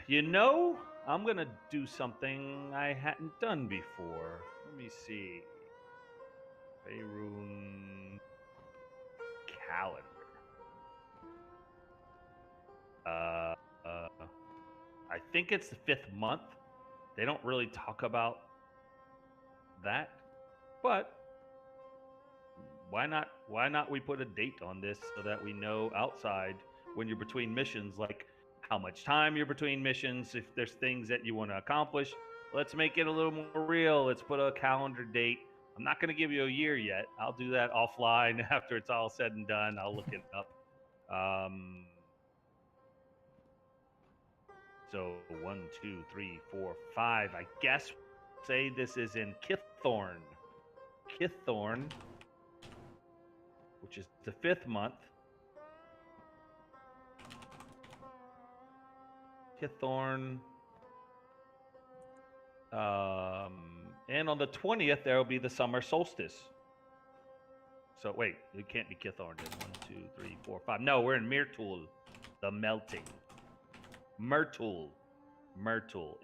You know, I'm gonna do something I hadn't done before. Let me see. Faerun calendar. Uh, uh, I think it's the 5th month. They don't really talk about that, but why not we put a date on this so that we know outside when you're between missions, like how much time you're between missions, if there's things that you want to accomplish. Let's make it a little more real. Let's put a calendar date. I'm not going to give you a year yet. I'll do that offline after it's all said and done. I'll look it up. um so 1, 2, 3, 4, 5, I guess. Say this is in Kithorn, which is the 5th month. Kithorn. And on the 20th, there will be the summer solstice. So wait, it can't be Kithorn. 1, 2, 3, 4, 5. No, we're in Myrtul, the melting. Myrtul. Mirtul.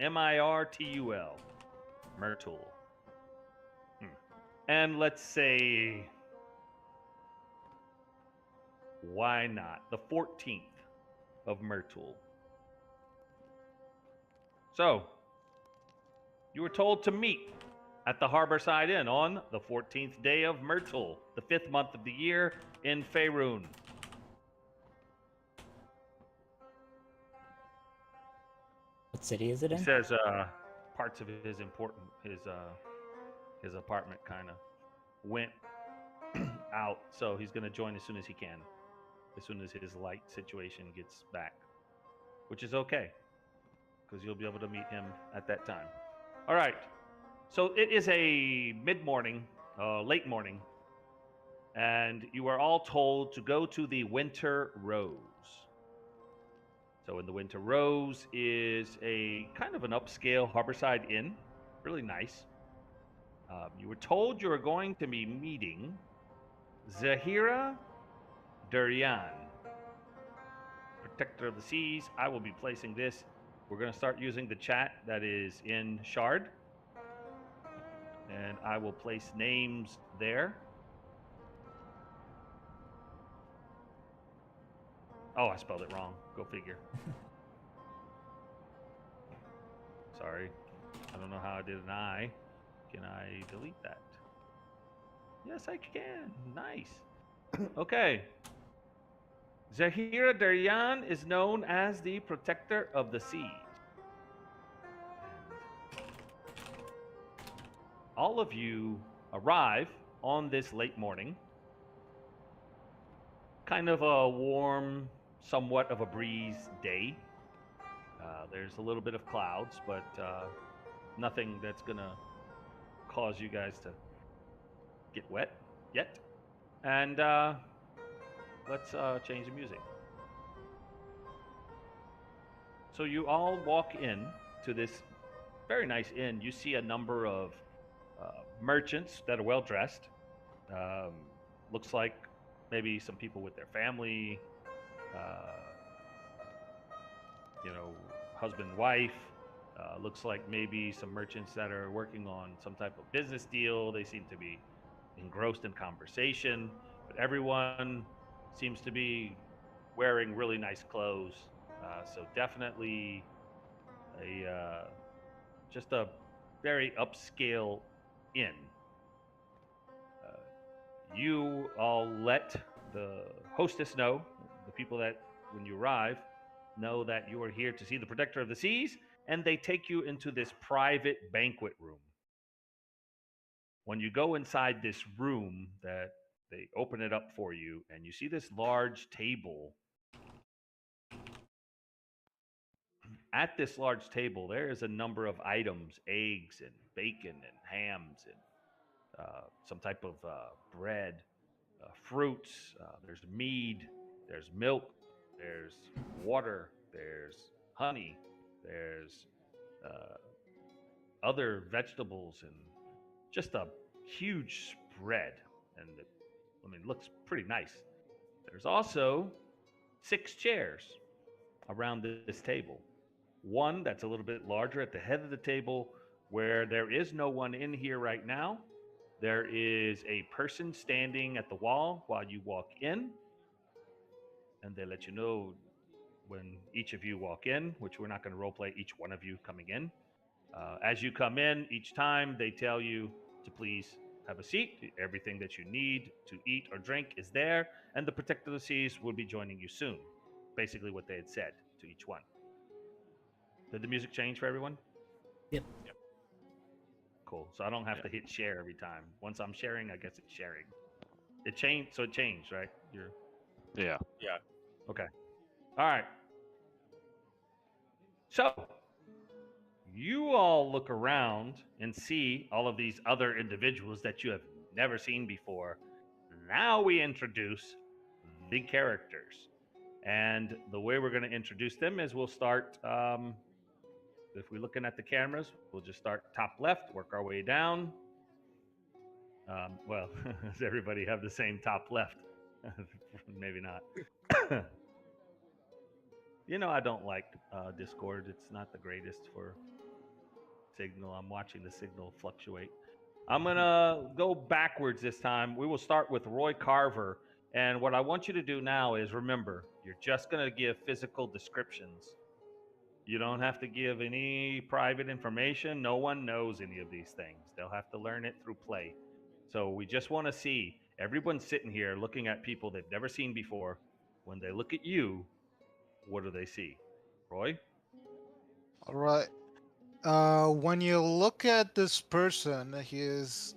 Myrtul. And let's say, why not the 14th of Myrtul? So, you were told to meet at the Harborside Inn on the 14th day of Myrtul, the 5th month of the year in Faerun. What city is it He in? says parts of his apartment kind of went out, so he's going to join as soon as he can, as soon as his light situation gets back, which is okay because you'll be able to meet him at that time. All right. So it is a mid-morning, late morning, and you are all told to go to the Winter Rose. So in the Winter Rose is a kind of an upscale harborside inn, really nice. You were told you were going to be meeting Zahira Durian, Protector of the Seas. I will be placing this. We're going to start using the chat that is in Shard, and I will place names there. Oh, I spelled it wrong. Go figure. Sorry. I don't know how I did an I. Can I delete that? Yes, I can. Nice. Okay. Zahira Daryan is known as the Protector of the Seas. All of you arrive on this late morning. Kind of a warm, somewhat of a breeze day. There's a little bit of clouds, but nothing that's going to cause you guys to get wet yet. And let's change the music. So you all walk in to this very nice inn. You see a number of merchants that are well dressed. Um, Looks like maybe some people with their family, uh, husband, wife. Looks like maybe some merchants that are working on some type of business deal. They seem to be engrossed in conversation, but everyone seems to be wearing really nice clothes. So definitely a just a very upscale inn. Uh, you all let the hostess know, the people that when you arrive know that you are here to see the Protector of the Seas, and they take you into this private banquet room. When you go inside this room, that they open it up for you, and you see this large table. At this large table, there is a number of items: eggs and bacon and hams and some type of bread, fruits. There's mead, there's milk, there's water, there's honey, there's uh, other vegetables, and just a huge spread. And it looks pretty nice. There's also 6 chairs around this table. one that's a little bit larger at the head of the table, where there is no one in here right now. There is a person standing at the wall while you walk in, and they let you know when each of you walk in, which we're not going to roleplay each one of you coming in. As you come in, each time they tell you to please have a seat. Everything that you need to eat or drink is there, and the Protector of the Seas will be joining you soon. Basically, what they had said to each one. Did the music change for everyone? Yep. Cool. So I don't have to hit share every time. Once I'm sharing, I guess it's sharing. It changed. So it changed, right? You're Yeah. okay. All right. So you all look around and see all of these other individuals that you have never seen before. Now we introduce the characters. And the way we're going to introduce them is we'll start, if we're looking at the cameras, we'll just start top left, work our way down. Well, does everybody have the same top left? Maybe not. I don't like Discord. It's not the greatest for signal. I'm watching the signal fluctuate. I'm going to go backwards this time. We will start with Roy Carver. And what I want you to do now is remember, you're just going to give physical descriptions. You don't have to give any private information. No one knows any of these things. They'll have to learn it through play. So we just want to see everyone sitting here looking at people they've never seen before. When they look at you, what do they see? Roy? All right. When you look at this person, he is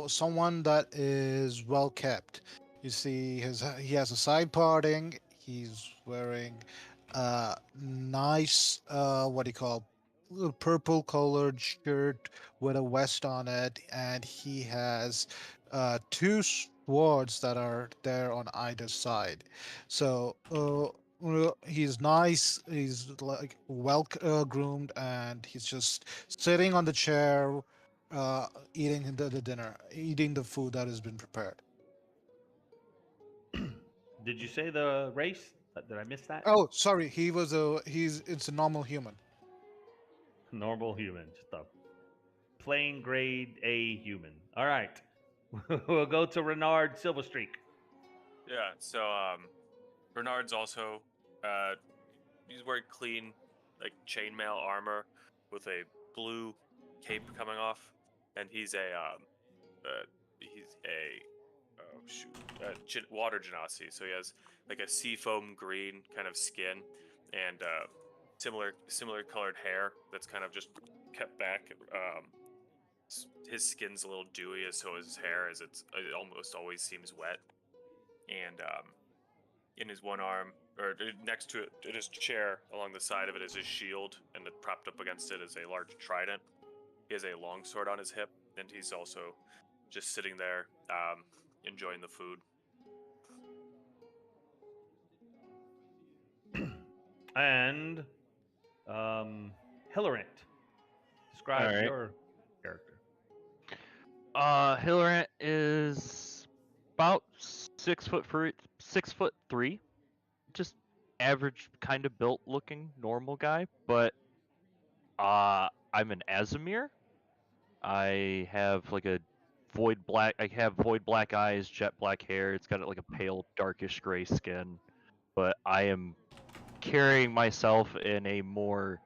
someone that is well kept. You see, he has a side parting. He's wearing a nice, what do you call, purple colored shirt with a vest on it, and he has two swords that are there on either side. So, he's nice. He's like well groomed, and he's just sitting on the chair, eating the dinner, eating the food that has been prepared. Did you say the race? Did I miss that? Oh, sorry. It's a normal human. Normal human, just a plain grade A human. All right. We'll go to Renard Silverstreak. Yeah, so Bernard's also he's wearing clean like chainmail armor with a blue cape coming off, and he's a water genasi, so he has like a seafoam green kind of skin and similar colored hair that's kind of just kept back. His skin's a little dewy, as so is his hair, as it almost always seems wet. And in his one arm, or next to it, in his chair, along the side of it is his shield, and propped up against it is a large trident. He has a longsword on his hip, and he's also just sitting there, enjoying the food. And Hillarant. Describe Alright. your character. Hillarant is about 6'3", just average kind of built looking normal guy, but I'm an Azimir. I have like a void black eyes, jet black hair. It's got like a pale darkish gray skin, but I am carrying myself in a more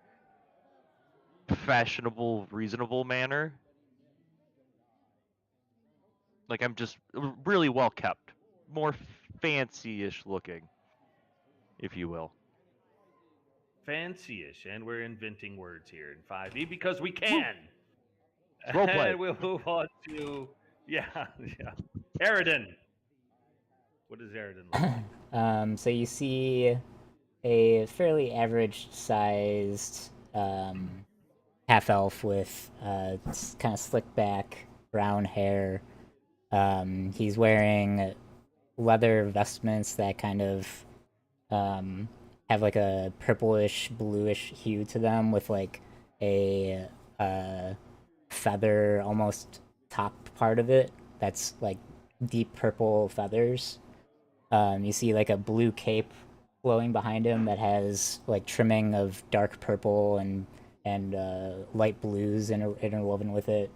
fashionable, reasonable manner. Like I'm just really well kept, more fancy-ish looking, if you will. Fancy-ish, and we're inventing words here in 5e because we can. Roleplay. And we'll move on to Aridin. What does Aridin look like? So you see a fairly average-sized half elf with kind of slick back brown hair. He's wearing leather vestments that kind of have like a purplish bluish hue to them, with like a feather almost top part of it that's like deep purple feathers. You see like a blue cape glowing behind him that has like trimming of dark purple and light blues interwoven with it.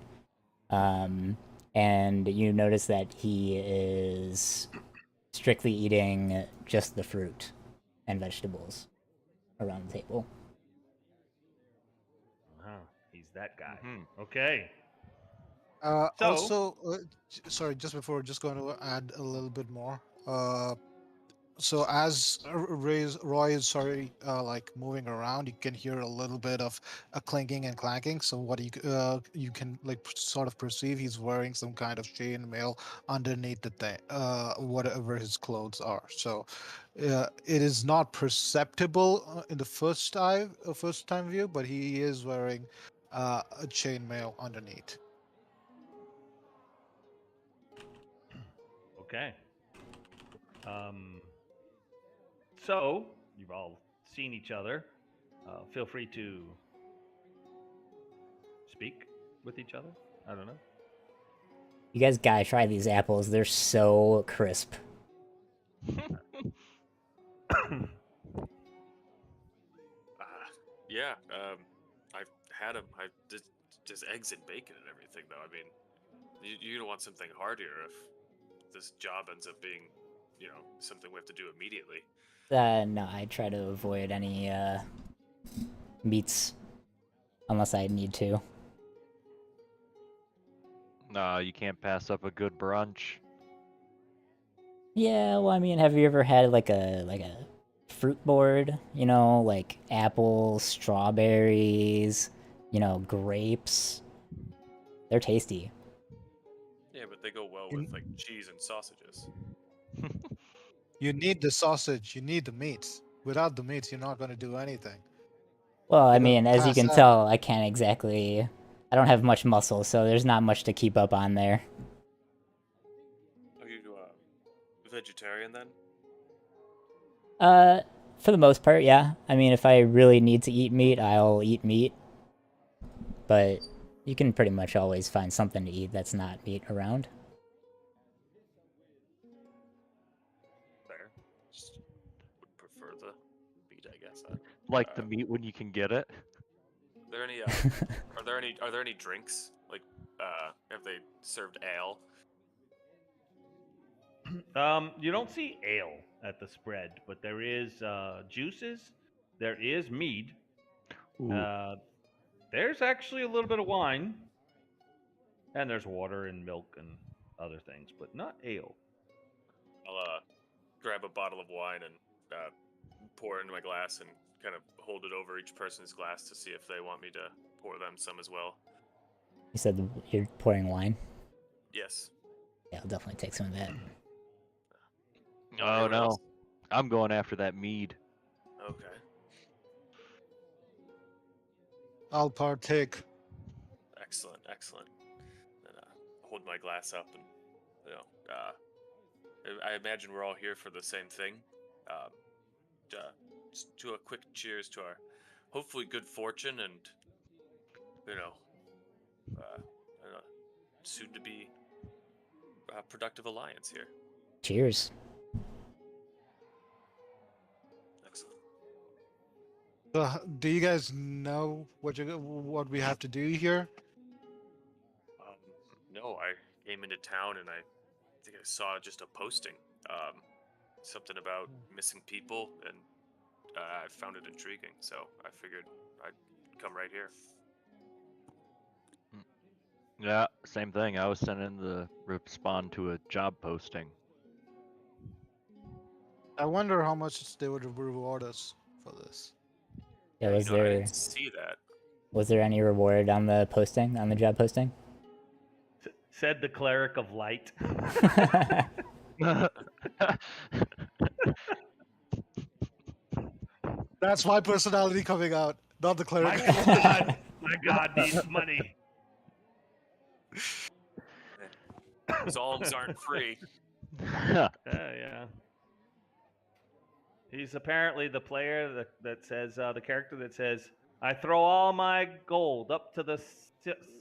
And you notice that he is strictly eating just the fruit and vegetables around the table. Wow, he's that guy. Mhm. Okay. So- Also, sorry, just going to add a little bit more. So as Roy is like moving around, you can hear a little bit of a clinking and clanking. So what you can like sort of perceive, he's wearing some kind of chain mail underneath the thing, whatever his clothes are. So it is not perceptible in the first time view, but he is wearing a chain mail underneath. Okay. So you've all seen each other. Feel free to speak with each other. I don't know. You guys gotta try these apples. They're so crisp. Yeah, I've had them. I just eggs and bacon and everything, though. I mean, you don't want something heartier if this job ends up being, something we have to do immediately. No, I try to avoid any meats unless I need to. No, you can't pass up a good brunch. Yeah, well, I mean, have you ever had like a fruit board? You know, like apples, strawberries, grapes. They're tasty. Yeah, but they go well You- with like cheese and sausages. You need the sausage. You need the meats. Without the meats, you're not going to do anything. Well, I You're gonna mean, as you pass can out. tell, I can't exactly. I don't have much muscle, so there's not much to keep up on there. Are you vegetarian then? For the most part, yeah. I mean, if I really need to eat meat, I'll eat meat. But you can pretty much always find something to eat that's not meat around. Fair. Just would prefer the meat, I guess. Like the meat when you can get it. Are there any? Are there any drinks? Like, have they served ale? You don't see ale at the spread, but there is juices. There is mead. Ooh. There's actually a little bit of wine, and there's water and milk and other things, but not ale. I'll grab a bottle of wine and pour it into my glass and kind of hold it over each person's glass to see if they want me to pour them some as well. You said you're pouring wine? Yes. Yeah, I'll definitely take some of that. Oh Everyone no, else? I'm going after that mead. Okay. I'll partake. Excellent. Then hold my glass up and, I imagine we're all here for the same thing. Just do a quick cheers to our hopefully good fortune and, soon to be productive alliance here. Cheers. Excellent. So, do you guys know what we have to do here? No, I came into town and I think I saw just a posting. Something about missing people, and I found it intriguing, so I figured I'd come right here. Yeah, same thing. I was sent in to respond to a job posting. I wonder how much they would reward us for this. Yeah, I was there didn't see that. any reward on the posting, on the job posting? Said the cleric of light. That's my personality coming out, not the cleric. My God needs money. Alms aren't free. Yeah. He's apparently the player that says, the character that says, I throw all my gold up to the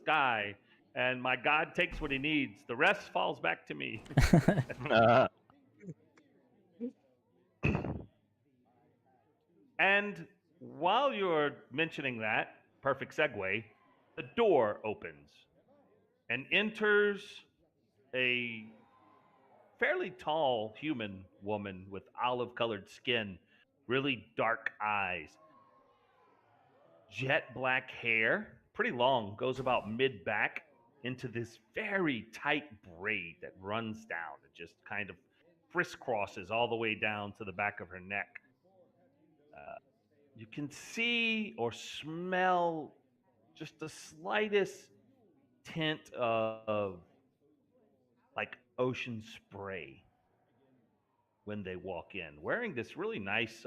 sky, and my God takes what he needs. The rest falls back to me. And while you're mentioning that, perfect segue, the door opens and enters a fairly tall human woman with olive colored skin, really dark eyes, jet black hair, pretty long, goes about mid back into this very tight braid that runs down and just kind of crisscrosses all the way down to the back of her neck. Uh, you can see or smell just the slightest tint of like ocean spray when they walk in, wearing this really nice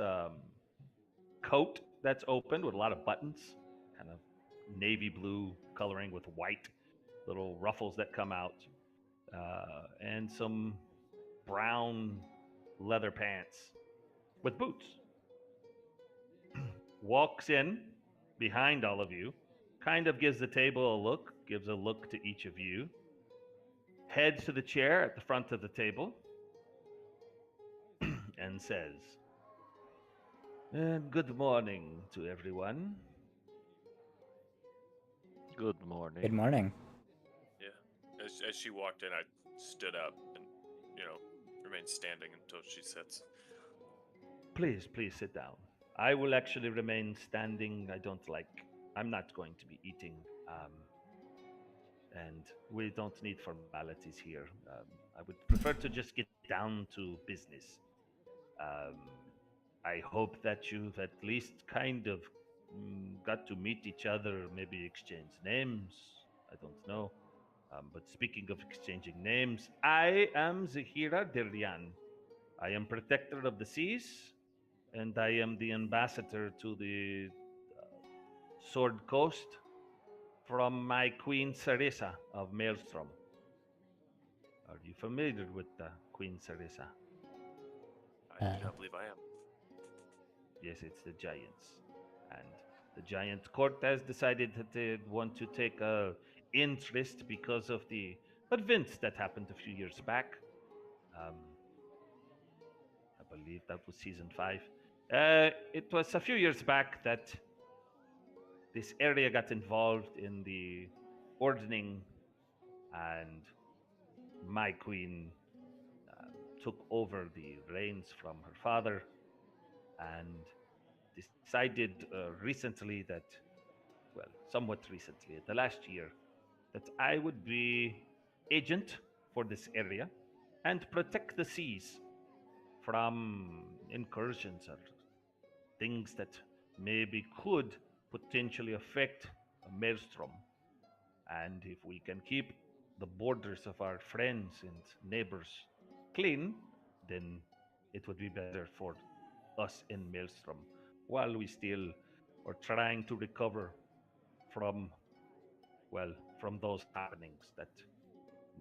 coat that's opened with a lot of buttons, kind of navy blue coloring with white little ruffles that come out, and some brown leather pants with boots. Walks in behind all of you, kind of gives the table a look, gives a look to each of you, heads to the chair at the front of the table, and says, "And good morning to everyone." Good Good morning. morning. Yeah. As she walked in, I stood up and, remained standing until she sits. Please, please sit down. I will actually remain standing. I'm not going to be eating. And we don't need formalities here. I would prefer to just get down to business. Um, I hope that you've at least kind of got to meet each other, maybe exchange names. I don't know. But speaking of exchanging names, I am Zahira Diryan. I am protector of the seas, and I am the ambassador to the Sword Coast from my queen Sarissa of Maelstrom. Are you familiar with Queen Sarissa? I Uh, do not believe I am. Yes, it's the giants. And the giant court has decided that they want to take a interest because of the events that happened a few years back. Um, I believe that was season 5. It was a few years back that this area got involved in the ordering, and my queen took over the reins from her father and decided recently that, well, somewhat recently, the last year, that I would be agent for this area and protect the seas from incursions or things that maybe could potentially affect a maelstrom. And if we can keep the borders of our friends and neighbors clean, then it would be better for us in Maelstrom while we still are trying to recover from, well, from those happenings. That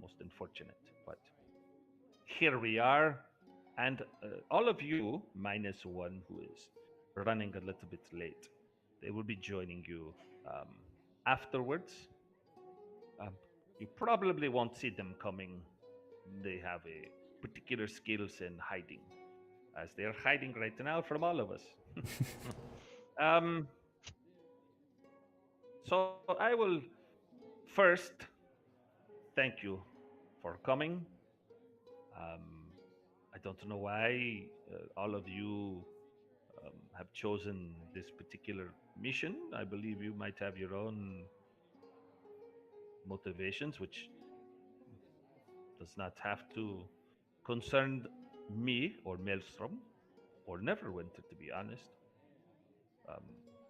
most unfortunate. But here we are, and all of you, minus one who is running a little bit late, they will be joining you um, afterwards. Um, you probably won't see them coming. They have a particular skills in hiding, as they're hiding right now from all of us. um, so I will first thank you for coming. Um, I don't know why all of you have chosen this particular mission. I believe you might have your own motivations, which does not have to concern me or Maelstrom or Neverwinter, to be honest. Um,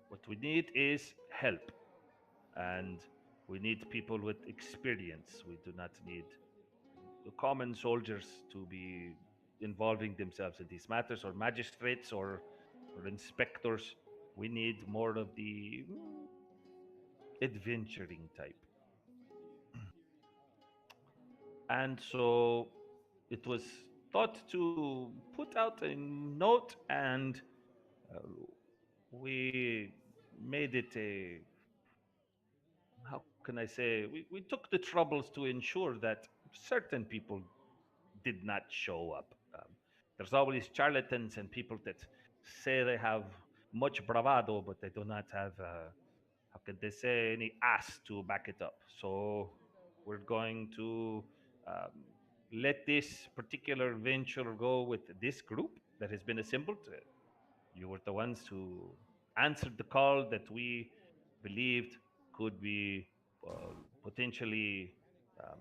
what we need is help, and we need people with experience. We do not need the common soldiers to be involving themselves in these matters, or magistrates, or inspectors. We need more of the adventuring type. And so it was thought to put out a note, and uh, we made it a, how can I say, we took the troubles to ensure that certain people did not show up. There's always charlatans and people that say they have much bravado, but they do not have, how can they say, any ass to back it up. So we're going to um, let this particular venture go with this group that has been assembled. You were the ones who answered the call that we believed could be potentially um,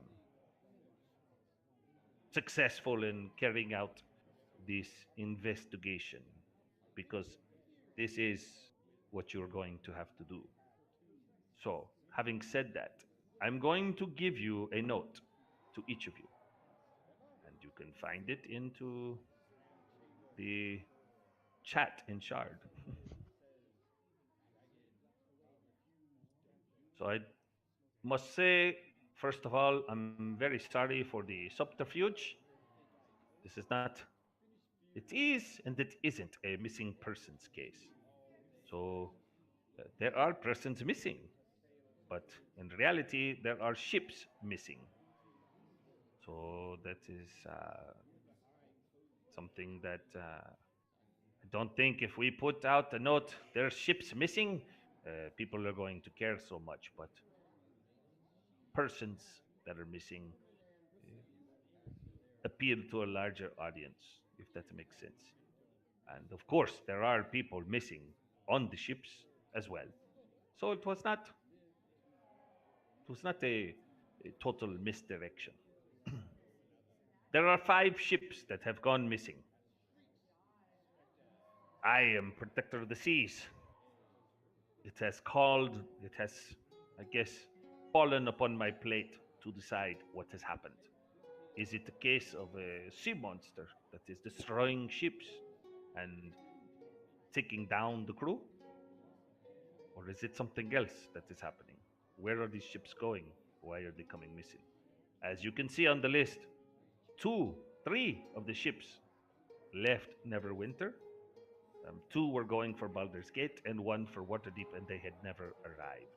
successful in carrying out this investigation because this is what you're going to have to do. So, having said that, I'm going to give you a note to each of you, and you can find it into the chat in Shard. So, I must say, first of all, I'm very sorry for the subterfuge. This is not, it is and it isn't a missing persons case. So, there are persons missing, but in reality, there are ships missing. So, that is something that I don't think if we put out a note, there's ships missing, people are going to care so much. But persons that are missing appeal to a larger audience, if that makes sense. And of course, there are people missing on the ships as well. So it was not a total misdirection. There are 5 ships that have gone missing. I am protector of the seas. It has, I guess, fallen upon my plate to decide what has happened. Is it a case of a sea monster that is destroying ships and taking down the crew? Or is it something else that is happening? Where are these ships going? Why are they coming missing? As you can see on the list, 3 of the ships left Neverwinter. 2 were going for Baldur's Gate and 1 for Waterdeep, and they had never arrived.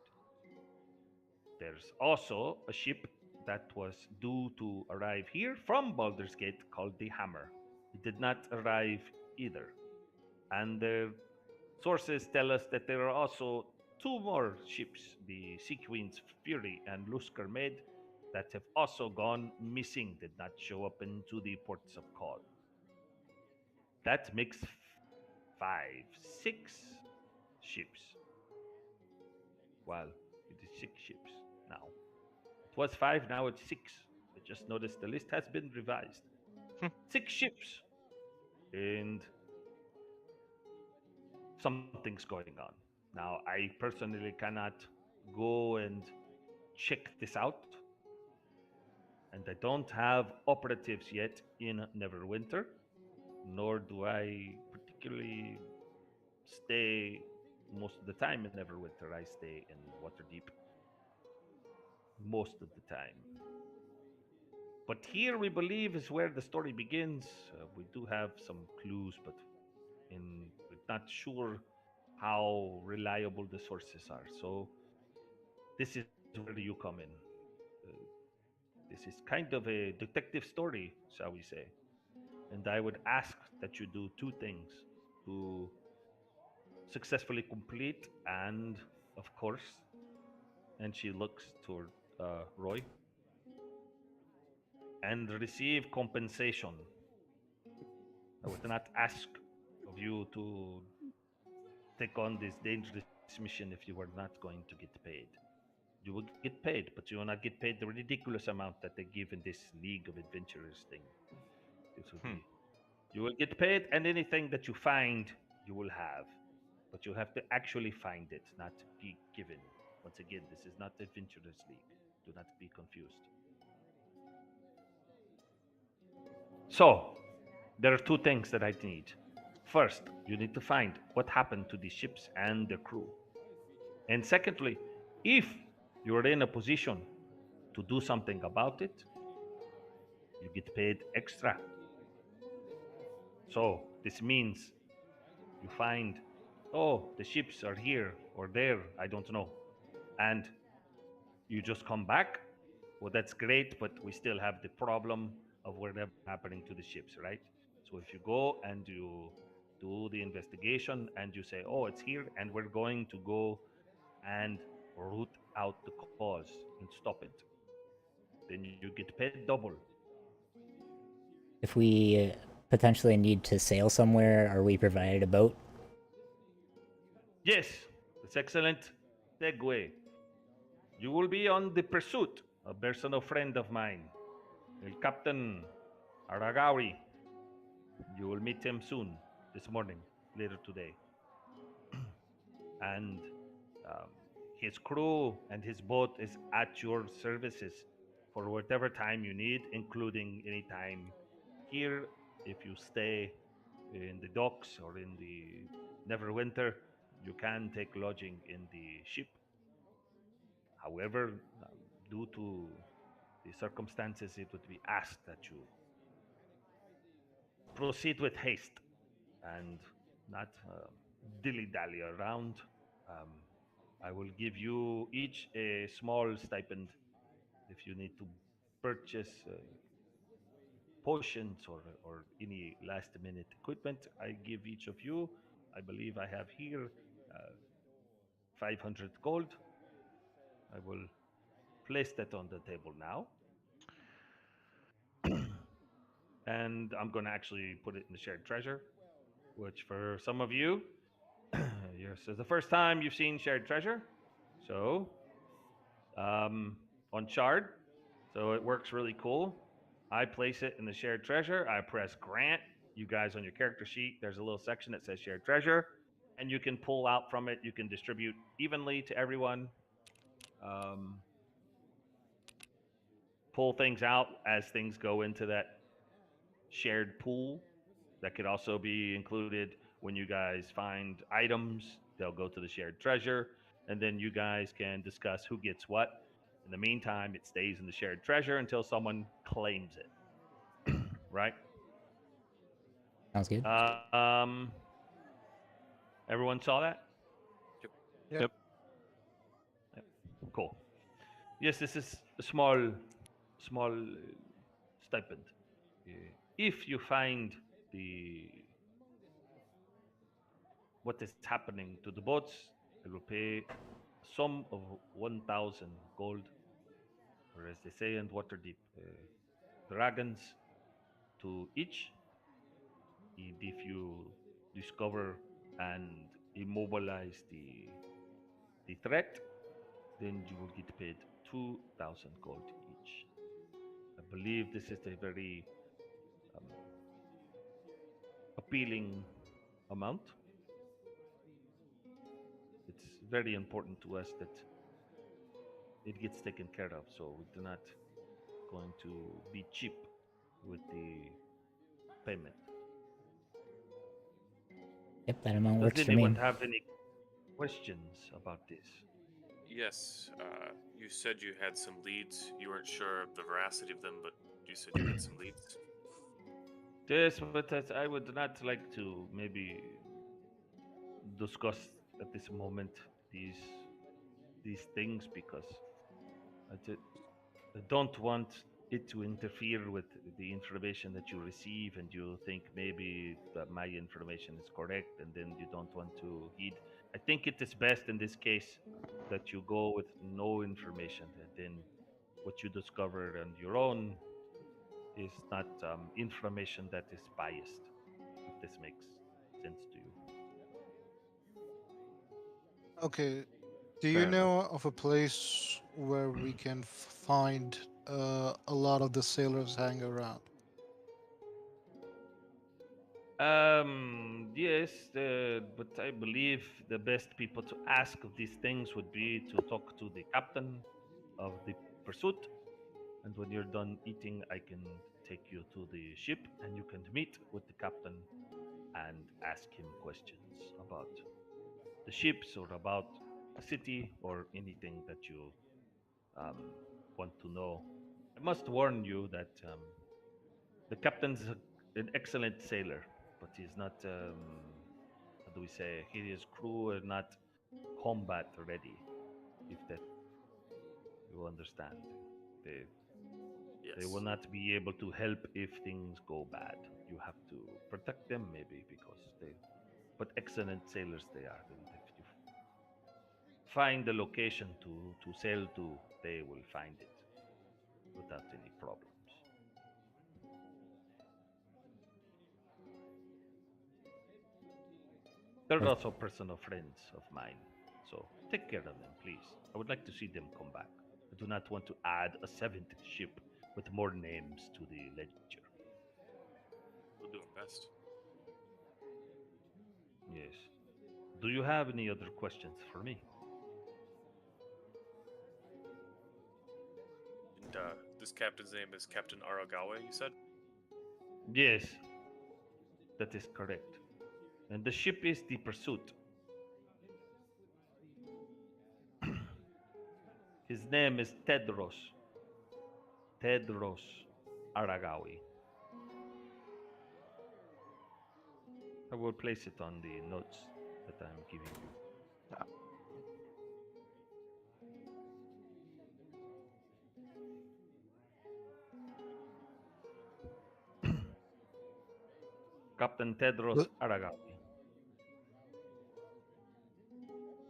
There's also a ship that was due to arrive here from Baldur's Gate called the Hammer. It did not arrive either. And the sources tell us that there are also 2 more ships, the Sea Queen's Fury and Lusker Maid, that have also gone missing, did not show up into the ports of call. That makes 5, 6 ships. Well, it is 6 ships now. It was 5, now it's 6. I just noticed the list has been revised. 6 ships. And something's going on. Now, I personally cannot go and check this out. And I don't have operatives yet in Neverwinter, nor do I particularly stay most of the time in Neverwinter. I stay in Waterdeep most of the time. But here we believe is where the story begins. We do have some clues, but we're not sure how reliable the sources are. So this is where you come in. This is kind of a detective story, shall we say. And I would ask that you do 2 things to successfully complete and, of course, and she looks toward Roy, and receive compensation. I would not ask of you to take on this dangerous mission if you were not going to get paid. You will get paid, but you will not get paid the ridiculous amount that they give in this League of Adventurers thing. This will be, you will get paid, and anything that you find, you will have. But you have to actually find it, not be given. Once again, this is not the Adventurers League. Do not be confused. So, there are 2 things that I need. First, you need to find what happened to these ships and their crew. And secondly, if you're in a position to do something about it, you get paid extra. So, this means you find, oh, the ships are here or there, I don't know. And you just come back. Well, that's great, but we still have the problem of whatever happening to the ships, right? So if you go and you do the investigation, and you say, "Oh, it's here," and we're going to go and root out the cause and stop it. Then you get paid double. If we potentially need to sail somewhere, are we provided a boat? Yes, it's excellent segue. You will be on the pursuit. A personal friend of mine, El Captain Aragawi. You will meet him soon, this morning, later today. And um, his crew and his boat is at your services for whatever time you need, including any time here. If you stay in the docks or in the Neverwinter, you can take lodging in the ship. However, due to the circumstances, it would be asked that you proceed with haste and not dilly dally around. Um, I will give you each a small stipend if you need to purchase potions or any last minute equipment. I give each of you, I believe I have here 500 gold. I will place that on the table now. And I'm going to actually put it in the shared treasure, which for some of you, yes, is the first time you've seen shared treasure. So, on Shard, so it works really cool. I place it in the shared treasure. I press grant. You guys on your character sheet, there's a little section that says shared treasure, and you can pull out from it. You can distribute evenly to everyone. Um, pull things out as things go into that shared pool. That could also be included when you guys find items. They'll go to the shared treasure, and then you guys can discuss who gets what. In the meantime, it stays in the shared treasure until someone claims it. Right? Sounds good. Um, everyone saw that? Yep. Yep. Yep. Cool. Yes, this is a small stipend. If you find the what is happening to the boats, I will pay a sum of 1,000 gold, or as they say in Waterdeep, dragons to each. And if you discover and immobilize the threat, then you will get paid 2,000 gold each. I believe this is a very um, appealing amount. It's very important to us that it gets taken care of, so we do not going to be cheap with the payment. Yep, that amount Does works for anyone me. have any questions about this? Yes, you said you had some leads. You weren't sure of the veracity of them, but you said you had some leads. Yes, but I would not like to maybe discuss at this moment these these things because I, ju- I don't want it to interfere with the information that you receive and you think maybe that my information is correct and then you don't want to heed. I think it is best in this case that you go with no information and then what you discover on your own is not information that is biased, if this makes sense to you. Okay. Do you Fair enough. know of a place where we can find a lot of the sailors hang around? Yes, but I believe the best people to ask of these things would be to talk to the captain of the pursuit. And when you're done eating, I can take you to the ship and you can meet with the captain and ask him questions about the ships or about the city or anything that you um, want to know. I must warn you that the captain's an excellent sailor, but he's not, how do we say, his crew are not combat ready, if that you understand. They, they will Yes. not be able to help if things go bad. you have to protect them, maybe because they, but excellent sailors they are. And if you find the location to sail to, they will find it without any problems. They're Well- also personal friends of mine, so take care of them, please. I would like to see them come back. I do not want to add a seventh ship with more names to the ledger. We'll do our best. Yes. Do you have any other questions for me? And this captain's name is Captain Aragawa, you said? Yes, that is correct. And the ship is the Pursuit. His name is Tedros. Tedros Aragawi. I will place it on the notes that I'm giving you. Captain Tedros Good. Aragawi.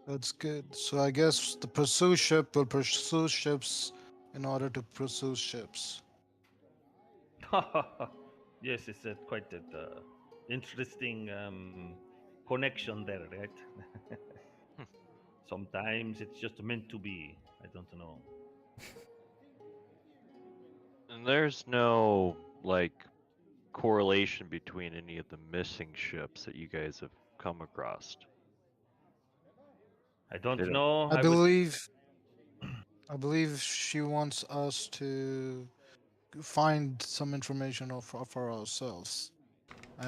That's good. So I guess the pursue ship will pursue ships in order to pursue ships. Yes, it's quite an interesting connection there, right? Sometimes it's just meant to be. I don't know. And there's no like correlation between any of the missing ships that you guys have come across. I don't They don't- know. I would- believe she wants us to find some information for ourselves,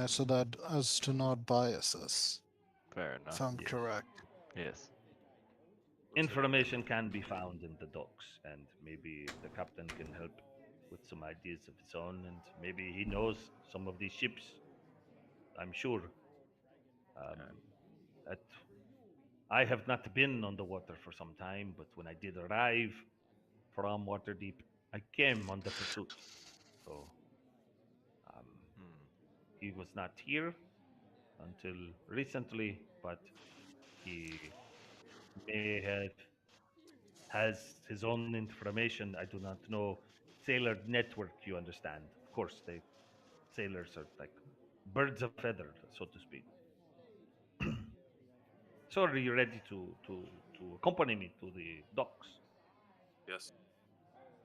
so that as to not bias us. Fair If enough. I'm Yes. correct. Yes. Information can be found in the docks, and maybe the captain can help with some ideas of his own, and maybe he knows some of these ships. I'm sure. That I have not been on the water for some time, but when I did arrive from Waterdeep, I came on the Pursuit. So Hmm. he was not here until recently, but he may have has his own information. I do not know. Sailor network, you understand. Of course, they sailors are like birds of feather, so to speak. So are you ready to accompany me to the docks? Yes.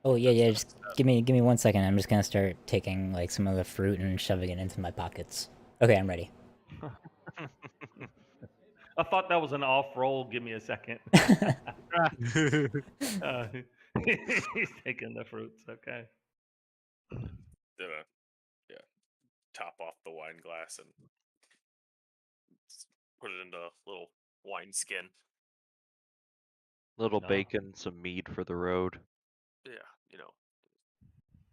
Oh yeah, That's yeah. the Just next step. give me 1 second. I'm just gonna start taking like some of the fruit and shoving it into my pockets. Okay, I'm ready. I thought that was an off roll. Give me a second. Uh, he's taking the fruits. Okay. Yeah. Top off the wine glass and put it into a little wine skin. Little No. bacon, some meat for the road. Yeah,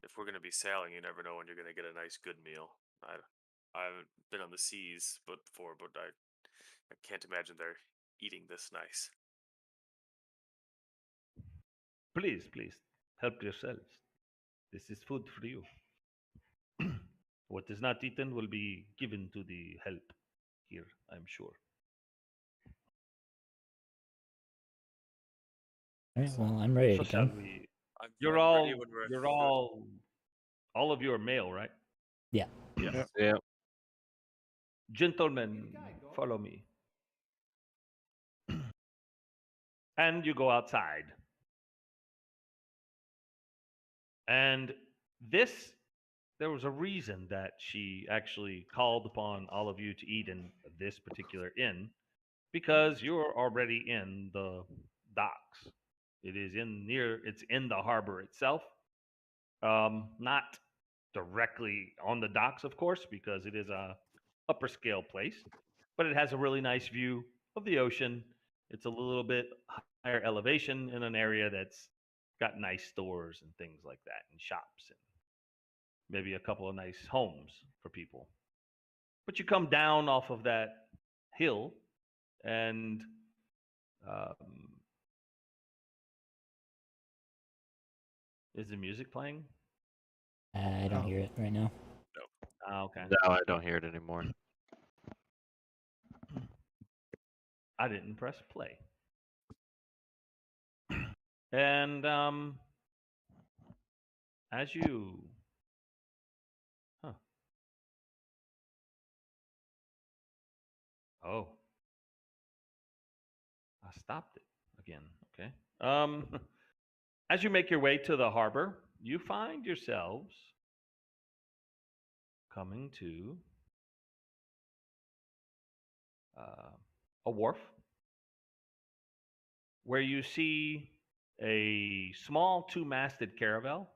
if we're gonna be sailing, you never know when you're gonna get a nice good meal. I haven't been on the seas before, but I can't imagine they're eating this nice. Please, please, help yourselves. This is food for you. What is not eaten will be given to the help here, I'm sure. Alright, well, I'm ready So to shall go. we? I'm You're ready all, when we're you're good. all of you are male, right? Yeah. Yes. Yeah. Gentlemen, follow me. And you go outside. And this, there was a reason that she actually called upon all of you to eat in this particular inn, because you're already in the docks. It is it's in the harbor itself. Not directly on the docks, of course, because it is a upper scale place, but it has a really nice view of the ocean. It's a little bit higher elevation in an area that's got nice stores and things like that, and shops, and maybe a couple of nice homes for people. But you come down off of that hill, and um, is the music playing? I don't Oh. hear it right now. Okay. No, I don't hear it anymore. I didn't press play. And as you, huh? Oh, I stopped it again. Okay. As you make your way to the harbor, you find yourselves coming to uh, a wharf where you see a small two-masted caravel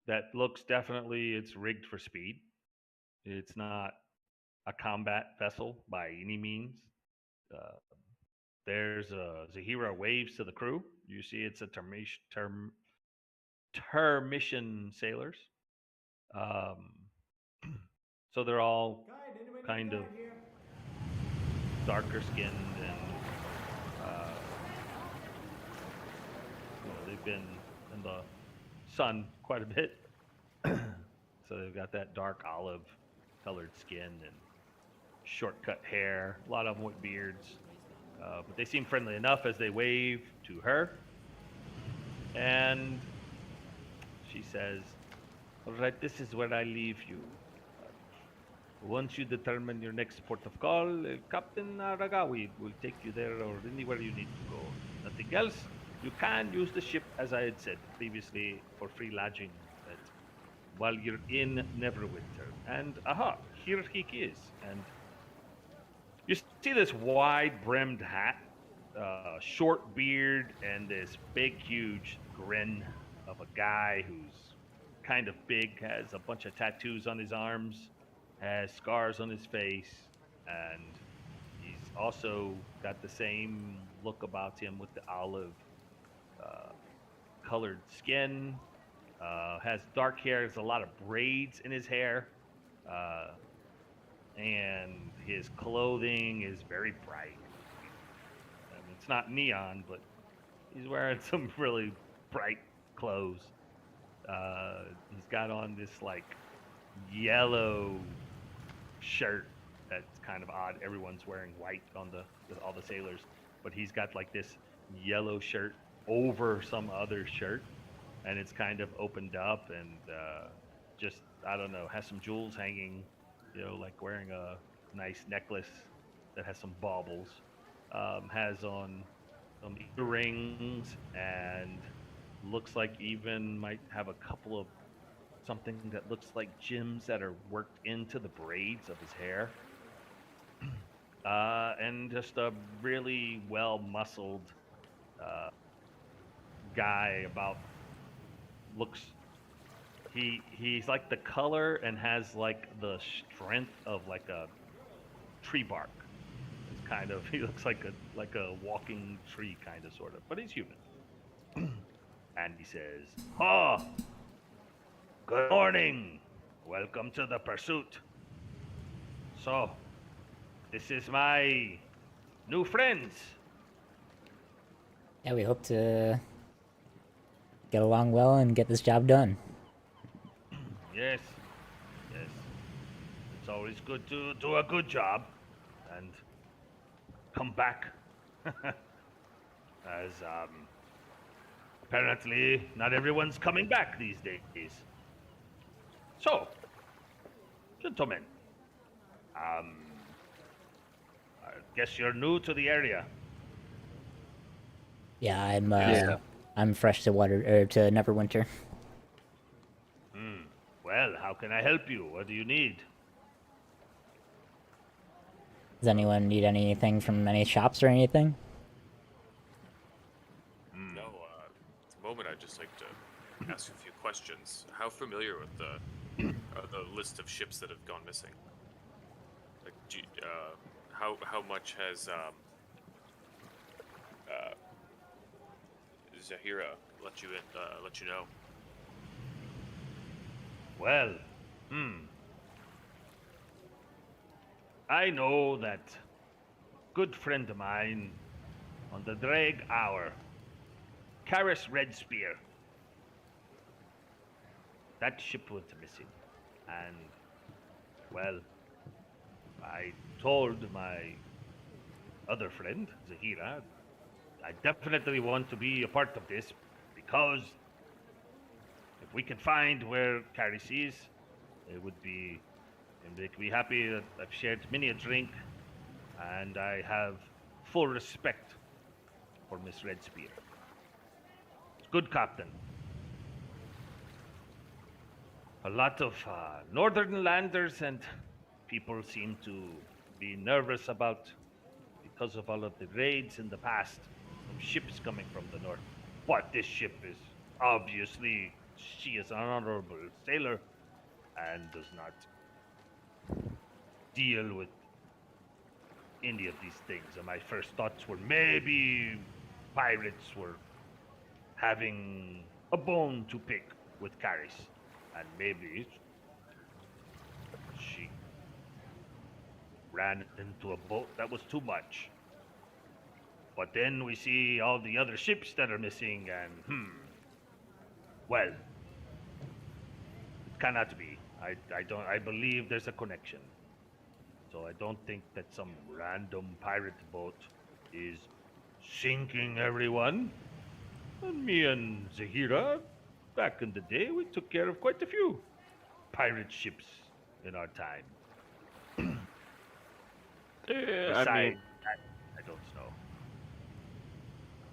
that looks definitely it's rigged for speed. It's not a combat vessel by any means. Uh, there's a Zahira waves to the crew. You see it's a Termission sailors. Um, so they're all kind of darker skinned and they've been in the sun quite a bit. So they've got that dark olive colored skin and short-cut hair, a lot of them with beards. But they seem friendly enough as they wave to her. And she says, all right, this is where I leave you. Once you determine your next port of call, Captain Aragawi will take you there or anywhere you need to go. Nothing else. You can use the ship, as I had said previously, for free lodging while you're in Neverwinter. And aha, here he is. And you see this wide-brimmed hat, short beard, and this big, huge grin of a guy who's kind of big, has a bunch of tattoos on his arms, has scars on his face, and he's also got the same look about him with the olive colored skin, has dark hair, has a lot of braids in his hair, uh, and his clothing is very bright. I mean, it's not neon, but he's wearing some really bright clothes. He's got on this like yellow shirt that's kind of odd. Everyone's wearing white on with all the sailors, but he's got like this yellow shirt over some other shirt, and it's kind of opened up and just I don't know, has some jewels hanging, like wearing a nice necklace that has some baubles. Has on some earrings and looks like even might have a couple of something that looks like gems that are worked into the braids of his hair. And just a really well muscled guy about looks he's like the color and has like the strength of like a tree bark. It's kind of he looks like a walking tree kind of sort of, but he's human. And he says, "Oh, good morning. Welcome to the pursuit. So, this is my new friends." Yeah, we hope to get along well and get this job done. Yes, yes. It's always good to do a good job and come back. As apparently not everyone's coming back these days. So, gentlemen, I guess you're new to the area. Yeah, I'm Yeah. I'm fresh to Neverwinter. Well, how can I help you? What do you need? Does anyone need anything from any shops or anything? No, at the moment I'd just like to ask you a few questions. How familiar with the list of ships that have gone missing? Like, how much has Zahira let you know? Well, I know that good friend of mine on the Drag Hour, Karis Redspear, that ship went missing. And, well, I told my other friend, Zahira, I definitely want to be a part of this because if we can find where Caris is, it would be, and make me happy that I've shared many a drink, and I have full respect for Miss Redspear. Good captain. A lot of northern landers and people seem to be nervous about because of all of the raids in the past from ships coming from the north. But this ship is obviously, she is an honorable sailor and does not deal with any of these things. And my first thoughts were maybe pirates were having a bone to pick with Caris. And maybe she ran into a boat that was too much. But then we see all the other ships that are missing, and well, it cannot be. I believe there's a connection. So I don't think that some random pirate boat is sinking everyone. And me and Zahira, back in the day, we took care of quite a few pirate ships in our time. I mean, I don't know.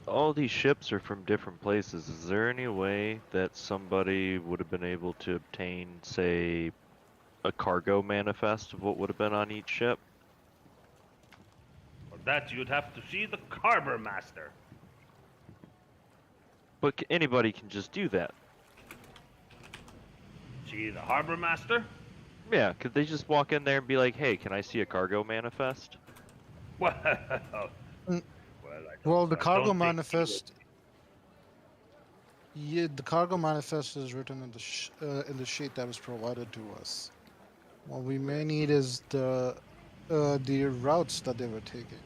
all these ships are from different places. Is there any way that somebody would have been able to obtain, say, a cargo manifest of what would have been on each ship? For that, you'd have to see the harbor master. But anybody can just do that. See the harbor master? Yeah, could they just walk in there and be like, "Hey, can I see a cargo manifest?" Well, Mm. I Well, the I cargo don't think he manifest. Yeah, the cargo manifest is written in the sheet that was provided to us. What we may need is the routes that they were taking.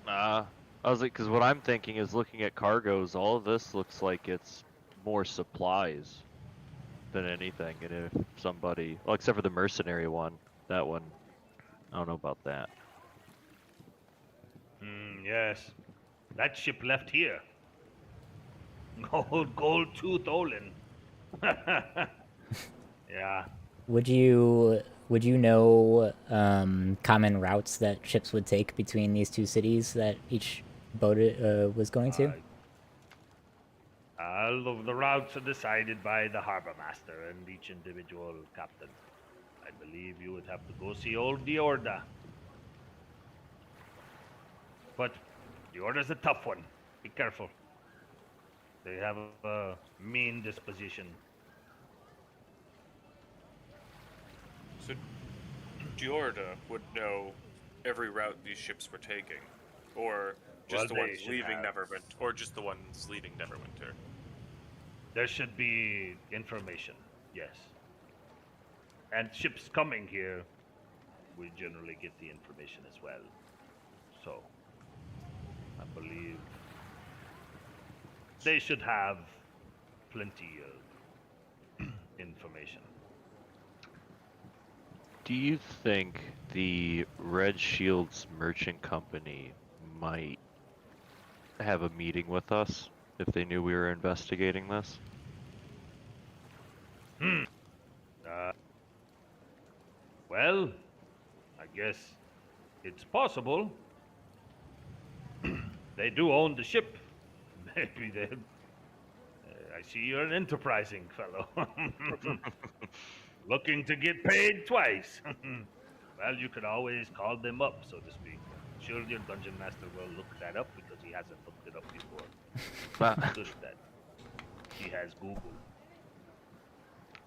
I was like, because what I'm thinking is looking at cargoes, all of this looks like it's more supplies than anything. And if somebody, well, except for the mercenary one, that one, I don't know about that. Yes. That ship left here. Gold tooth Olin. Yeah. Would you know common routes that ships would take between these two cities that each boat was going to? All of the routes are decided by the harbor master and each individual captain. I believe you would have to go see old Diorda. But Diorda's a tough one. Be careful. They have a mean disposition. So, Diorda would know every route these ships were taking, or just Well, the they ones should leaving have. Neverwinter, or just the ones leaving Neverwinter. There should be information, yes. And ships coming here, we generally get the information as well. So, I believe they should have plenty of information. Do you think the Red Shields Merchant Company might have a meeting with us if they knew we were investigating this? Well, I guess it's possible. They do own the ship. Maybe they. I see you're an enterprising fellow. Looking to get paid twice. Well, you could always call them up, so to speak. Sure, your dungeon master will look that up because he hasn't looked it up before. He's good at that. He has Google.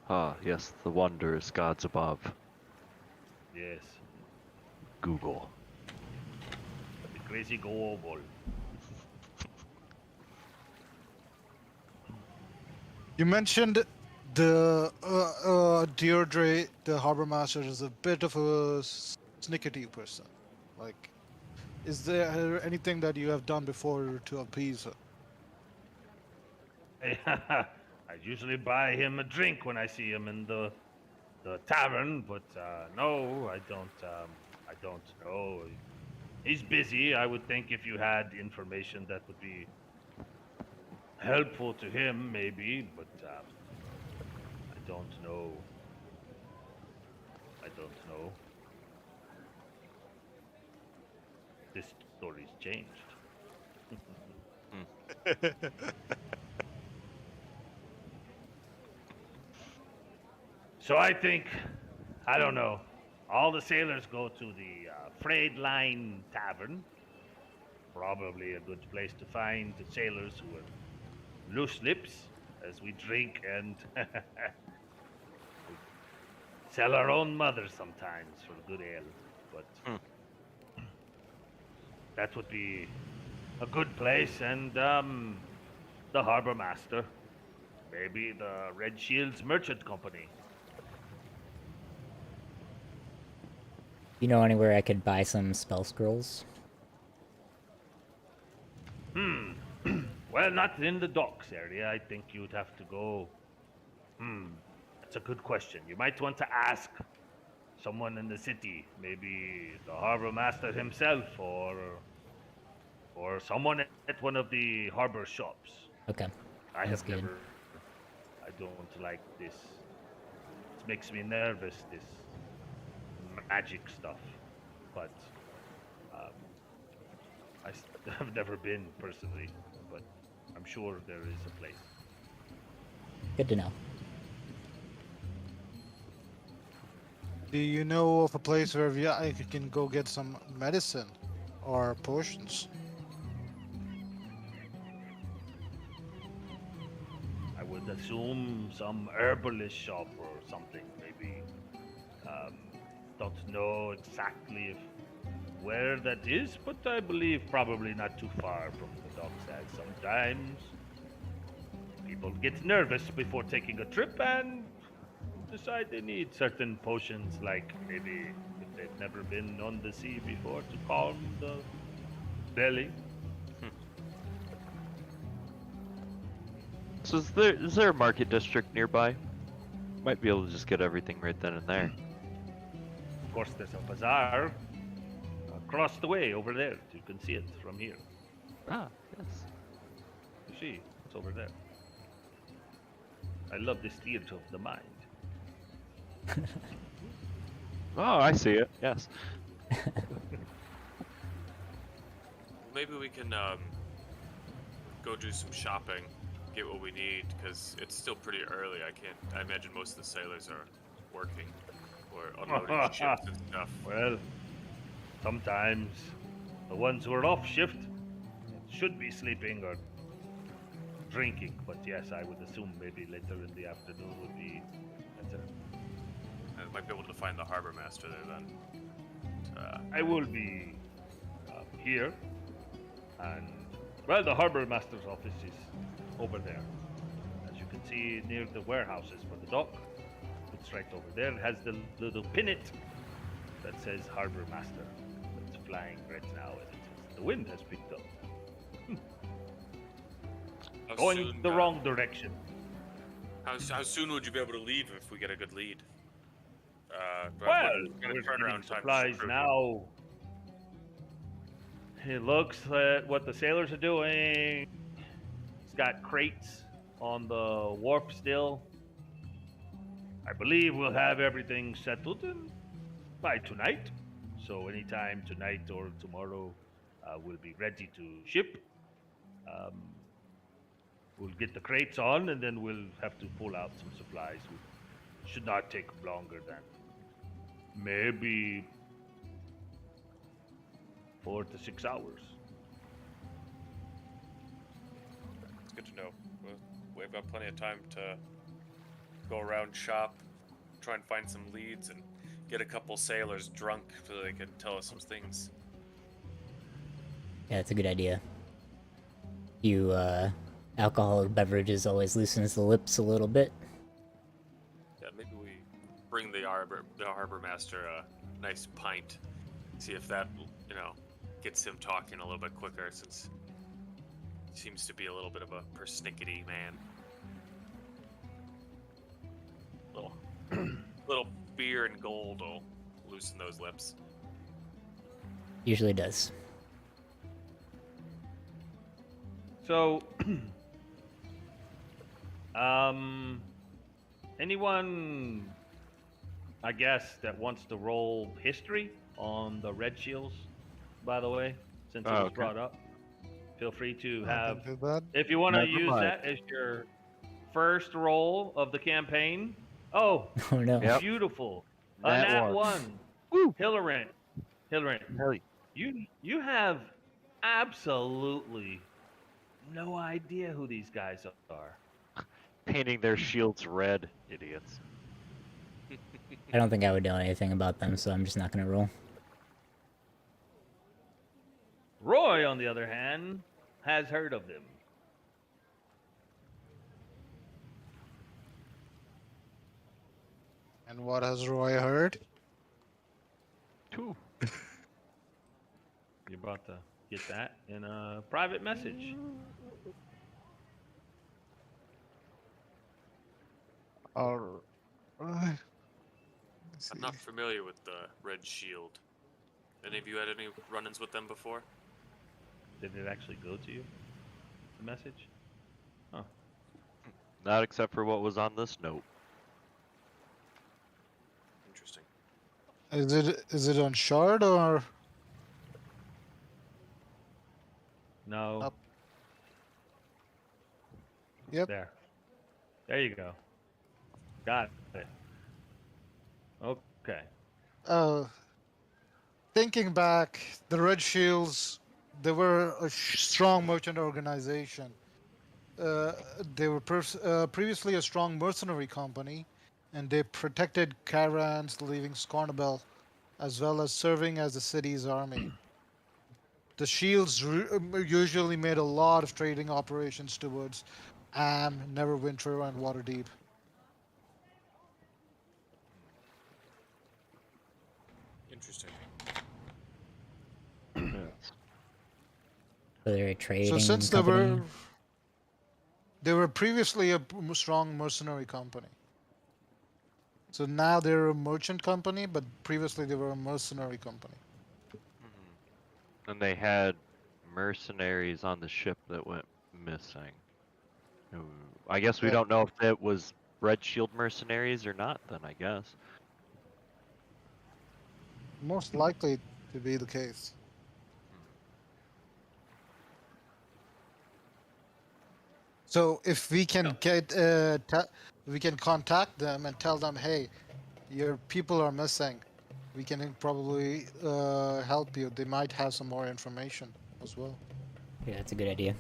Ah, yes, the wondrous gods above. Yes, Google. the crazy Google. You mentioned the Deirdre, the harbor master, is a bit of a snickety person. Like, is there anything that you have done before to appease her? I usually buy him a drink when I see him in the the tavern, but no, I don't. I don't know. He's busy. I would think if you had information that would be helpful to him, maybe, but I don't know. I don't know. This story's changed. So I think, I don't know, all the sailors go to the Frayed Line Tavern. Probably a good place to find the sailors who are loose lips as we drink and we sell our own mothers sometimes for good ale. But that would be a good place, and the harbor master, maybe the Red Shields Merchant Company. You know anywhere I could buy some spell scrolls? Well, not in the docks area. I think you'd have to go. That's a good question. You might want to ask someone in the city, maybe the harbor master himself, or someone at one of the harbor shops. Okay. I That's have good. never. I don't like this. It makes me nervous. This magic stuff, but I've never been personally, but I'm sure there is a place. Good to know. Do you know of a place where I can go get some medicine or potions? I would assume some herbalist shop or something, maybe. Don't know exactly where that is, but I believe probably not too far from the docks, as sometimes people get nervous before taking a trip and decide they need certain potions, like maybe if they've never been on the sea before, to calm the belly. So is there a market district nearby? Might be able to just get everything right then and there. Of course, there's a bazaar across the way over there. You can see it from here. Ah, yes. You see, it's over there. I love this theater of the mind. Oh, I see it. Yes. Maybe we can go do some shopping, get what we need, because it's still pretty early. I imagine most of the sailors are working or unloading ships and stuff. Well, sometimes the ones who are off shift should be sleeping or drinking, but yes, I would assume maybe later in the afternoon would be better. I might be able to find the harbor master there then. I will be here, and well, the harbor master's office is over there. As you can see, near the warehouses for the dock. It's right over there. It has the little pinnet that says harbor master. It's flying right now, and the wind has picked up. How Going soon, the wrong direction. How soon would you be able to leave if we get a good lead? Well, gonna we're turn getting around time supplies now. He looks at what the sailors are doing. He's got crates on the wharf still. I believe we'll have everything settled by tonight. So anytime tonight or tomorrow, we'll be ready to ship. We'll get the crates on, and then we'll have to pull out some supplies. It should not take longer than maybe 4 to 6 hours. It's good to know. We've got plenty of time to go around shop, try and find some leads, and get a couple sailors drunk so they can tell us some things. Yeah, it's a good idea. Alcoholic beverages always loosens the lips a little bit. Yeah, maybe we bring the harbor master a nice pint. See if that, gets him talking a little bit quicker, since he seems to be a little bit of a persnickety man. Well, little beer and gold will loosen those lips. Usually does. So, anyone, I guess, that wants to roll history on the Red Shields, by the way, since it was okay. brought up, feel free to I have, can do that. if you want to Never use mind. that as your first roll of the campaign. Oh, Oh no. Yep. beautiful. A Nat nat one. one. Woo! Hilariant. Hell yeah. You have absolutely no idea who these guys are. Painting their shields red, idiots. I don't think I would know anything about them, so I'm just not gonna roll. Roy, on the other hand, has heard of them. And what has Roy heard? Two. You're about to get that in a private message. Alright. I'm not familiar with the Red Shield. Any of you had any run-ins with them before? Did it actually go to you? The message? Not except for what was on this note. Interesting. Is it on Shard or No. Up. Yep. There. There you go. Got it. Okay. Thinking back, the Red Shields, they were a strong merchant organization. They were previously a strong mercenary company, and they protected caravans leaving Scornabel, as well as serving as the city's army. The Shields usually made a lot of trading operations towards Am, Neverwinter, and Waterdeep. Interesting. Yes. So they're a trading So since company. they were previously a strong mercenary company. So now they're a merchant company, but previously they were a mercenary company. And they had mercenaries on the ship that went missing. Ooh, I guess we Yeah. don't know if it was Red Shield mercenaries or not, then I guess. Most likely to be the case. So if we can we can contact them and tell them, hey, your people are missing. We can probably help you. They might have some more information as well. Yeah, that's a good idea.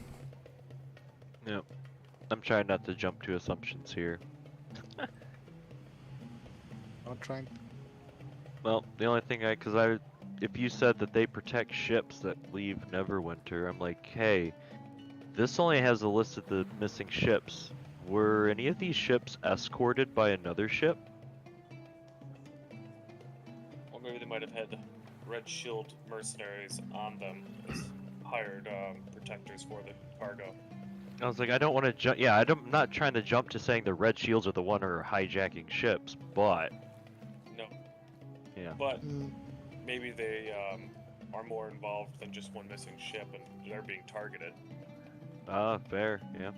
Yep. I'm trying not to jump to assumptions here. Not trying. Well, the only thing if you said that they protect ships that leave Neverwinter, I'm like, hey, this only has a list of the missing ships. Were any of these ships escorted by another ship? Or maybe they might have had Red Shield mercenaries on them as hired protectors for the cargo. I was like, I don't want to jump. Yeah, I'm not trying to jump to saying the Red Shields are the one who are hijacking ships, but No. yeah. But Mm, maybe they are more involved than just one missing ship and they're being targeted. Fair, yeah.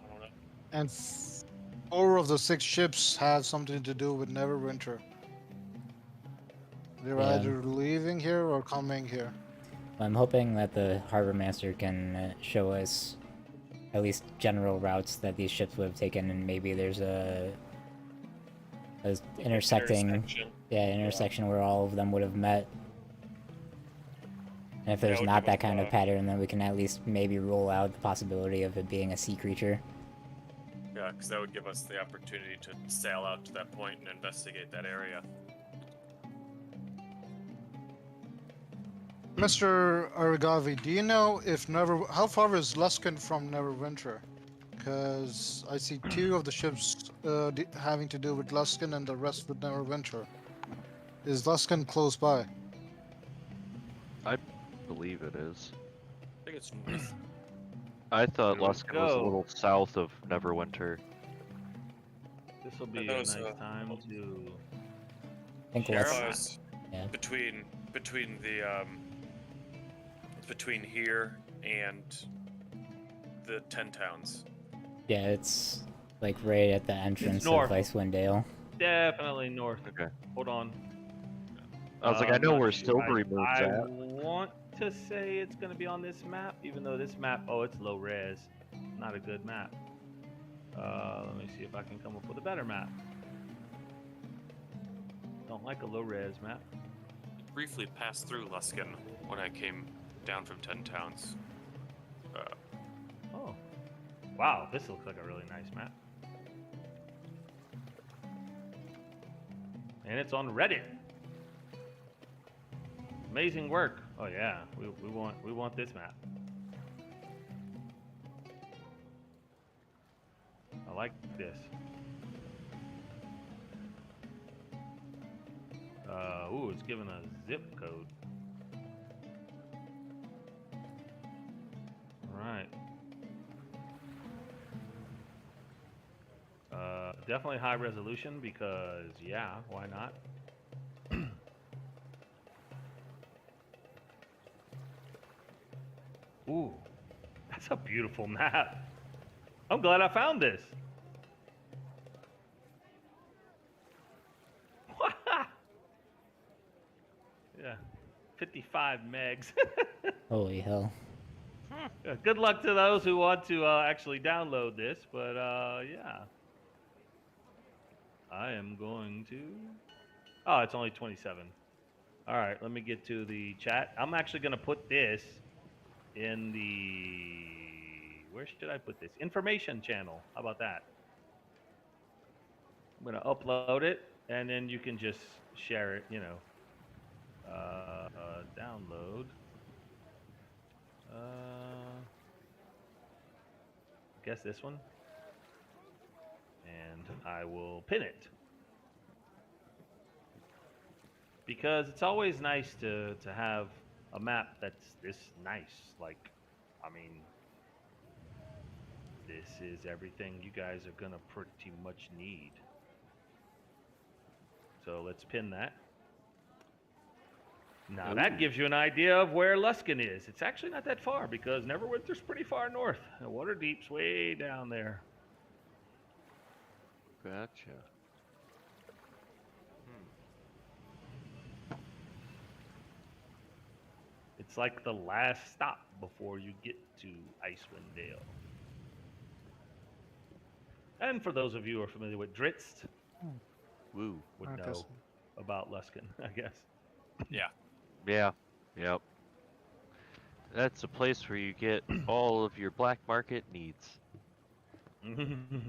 I don't know. And 4 of the 6 ships have something to do with Neverwinter. They're Yeah. either leaving here or coming here. I'm hoping that the harbor master can show us at least general routes that these ships would have taken, and maybe there's a intersecting Intersection. intersection where all of them would have met. And if That there's would not give that us, kind of pattern, then we can at least maybe rule out the possibility of it being a sea creature. Yeah, because that would give us the opportunity to sail out to that point and investigate that area. Mr. Aragavi, do you know if how far is Luskan from Neverwinter? Because I see 2 of the ships having to do with Luskan and the rest with Neverwinter. Is Luskan close by? I believe it is. I think it's north. I thought There we Luskan was a go. little south of Neverwinter. This will be a Those, nice time to. I think Sheriff? let's. Yeah. between the between here and the 10 towns. Yeah, it's like right at the entrance of north. Icewind Dale. Definitely north. Okay. Hold on. I was like, I I'm know not where sure. Silvery moves I at. want to say it's going to be on this map, even though this map, oh, it's low res. Not a good map. Let me see if I can come up with a better map. Don't like a low res map. Briefly passed through Luskin when I came down from 10 towns. Oh. Wow, this looks like a really nice map. And it's on Reddit. Amazing work. Oh yeah, we want this map. I like this. Ooh, it's giving a zip code. Right. Definitely high resolution because, yeah, why not? Ooh, that's a beautiful map. I'm glad I found this. Yeah, 55 megs. Holy hell. Yeah, good luck to those who want to actually download this, but yeah. I am going to. Oh, it's only 27. All right, let me get to the chat. I'm actually going to put this in the. Where should I put this? Information channel. How about that? I'm going to upload it, and then you can just share it, you know. Download. Guess this one. And I will pin it. Because it's always nice to have a map that's this nice. Like, I mean, this is everything you guys are gonna pretty much need. So let's pin that. Now that gives you an idea of where Luskin is. It's actually not that far because Neverwinter's pretty far north. And Waterdeep's way down there. Gotcha. It's like the last stop before you get to Icewind Dale. And for those of you who are familiar with Dritz, Woo. would I know guess. about Luskin, I guess. Yeah. Yeah. Yep. That's a place where you get all of your black market needs.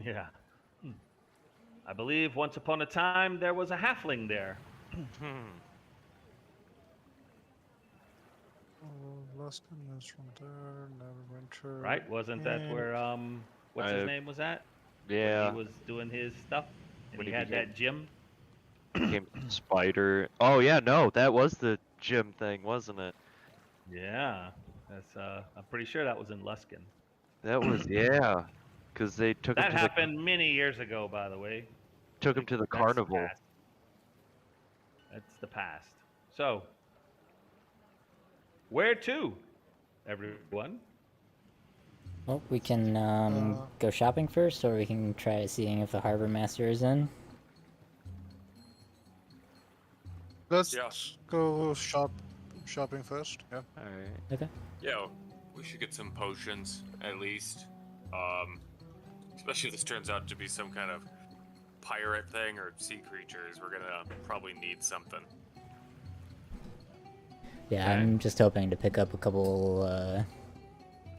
Yeah. I believe once upon a time there was a halfling there. Luskin is from there, Neverwinter. Right? Wasn't that and- where what's his name was at? When Yeah. he was doing his stuff. And When he he had became- that gym. Became Spider. Oh yeah, no, that was the gym thing, wasn't it? Yeah. That's I'm pretty sure that was in Luskin. That was yeah, because they took That him to happened many years ago, by the way. took him to the That's carnival. past. That's the past. So, where to, everyone? Well, we can go shopping first, or we can try seeing if the harbor master is in. Let's Yeah. go shopping first. Yeah. All right. Okay. Yeah, we should get some potions at least. Especially if this turns out to be some kind of pirate thing or sea creatures, we're gonna probably need something. Yeah, Okay. I'm just hoping to pick up a couple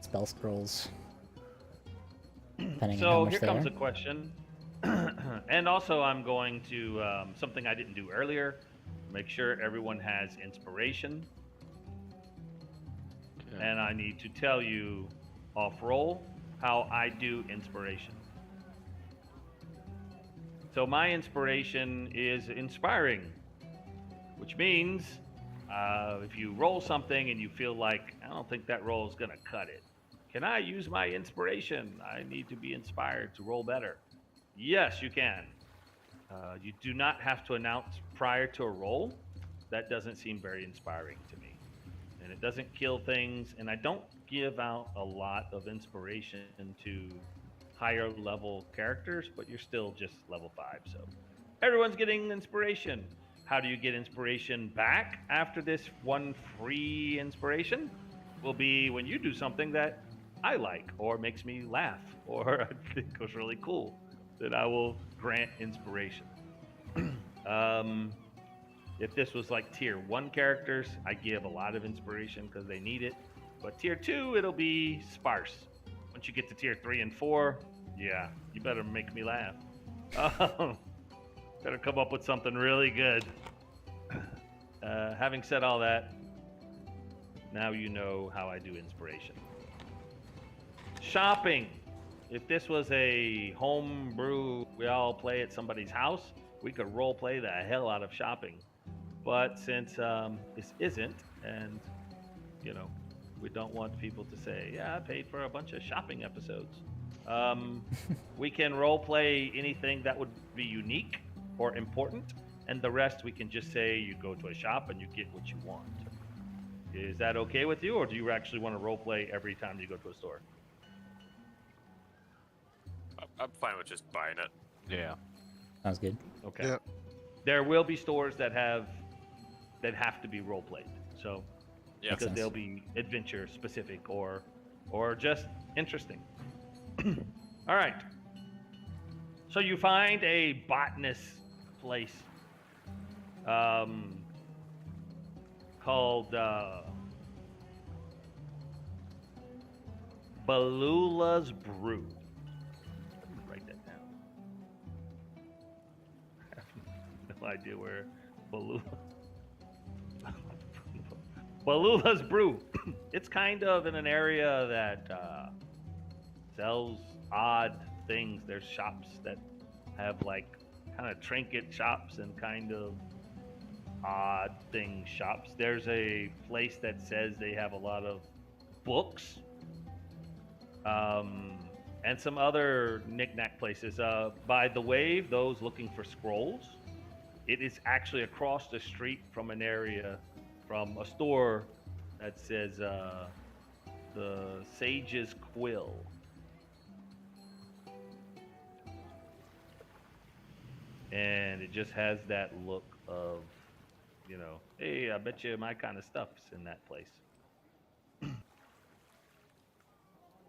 spell scrolls. Depending on how So much here they comes are. a question. And also I'm going to, something I didn't do earlier, make sure everyone has inspiration. And I need to tell you off roll how I do inspiration. So my inspiration is inspiring, which means if you roll something and you feel like, I don't think that roll is going to cut it, can I use my inspiration? I need to be inspired to roll better. Yes, you can. You do not have to announce prior to a roll. That doesn't seem very inspiring to me. And it doesn't kill things, and I don't give out a lot of inspiration to higher level characters, but you're still just level 5, so everyone's getting inspiration. How do you get inspiration back after this one free inspiration? Will be when you do something that I like or makes me laugh or I think was really cool. Then I will grant inspiration. um, if this was like tier 1 characters, I give a lot of inspiration because they need it. But tier 2, it'll be sparse. Once you get to tier 3 and 4, yeah, you better make me laugh. Better come up with something really good. Having said all that, now you know how I do inspiration. Shopping. If this was a home brew, we all play at somebody's house, we could role play the hell out of shopping. But since this isn't, and you know, we don't want people to say, "Yeah, I paid for a bunch of shopping episodes." We can role play anything that would be unique or important, and the rest we can just say you go to a shop and you get what you want. Is that okay with you, or do you actually want to role play every time you go to a store? I'm fine with just buying it. Yeah. Sounds good. Okay. Yep. There will be stores that have to be role played. So Yeah. because sense. they'll be adventure specific or just interesting. All right. So you find a botanist place called Balula's Brew. Let me write that down. I have no idea where Balula. Balula's Brew. It's kind of in an area that sells odd things. There's shops that have like kind of trinket shops and kind of odd thing shops. There's a place that says they have a lot of books, and some other knickknack places. By the Wave, those looking for scrolls, it is actually across the street from an area, from a store that says the Sage's Quill. And it just has that look of, you know, hey, I bet you my kind of stuff's in that place.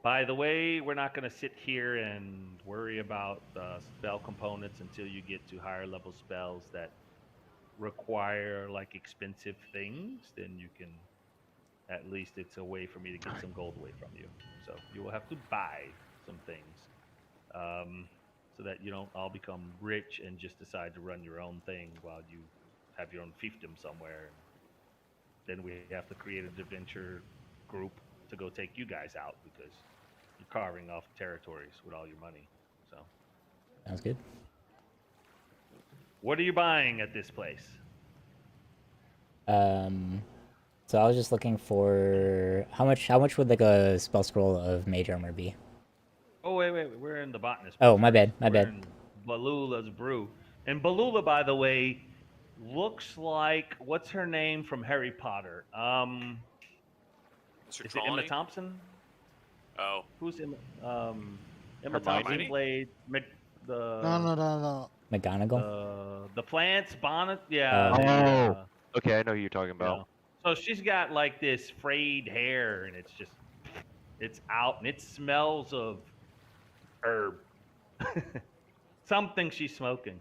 By the way, we're not going to sit here and worry about spell components until you get to higher level spells that require like expensive things. Then you can, at least it's a way for me to get some gold away from you. So you will have to buy some things. So that you don't all become rich and just decide to run your own thing while you have your own fiefdom somewhere. Then we have to create an adventure group to go take you guys out because you're carving off territories with all your money. So, Sounds good. what are you buying at this place? So I was just looking for how much would like a spell scroll of mage armor be? Oh, wait, we're in the botanist. Oh, place my bad, first. my We're bad. in Balula's Brew. And Balula, by the way, looks like, what's her name from Harry Potter? Mr. Is it Trelawney? Emma Thompson? Oh, Who's Emma? Emma Hermione? Thompson played the No. McGonagall. the plants bonnet. Yeah. Oh. Okay, I know who you're talking about. So she's got like this frayed hair, and it's out, and it smells of herb. Something she's smoking.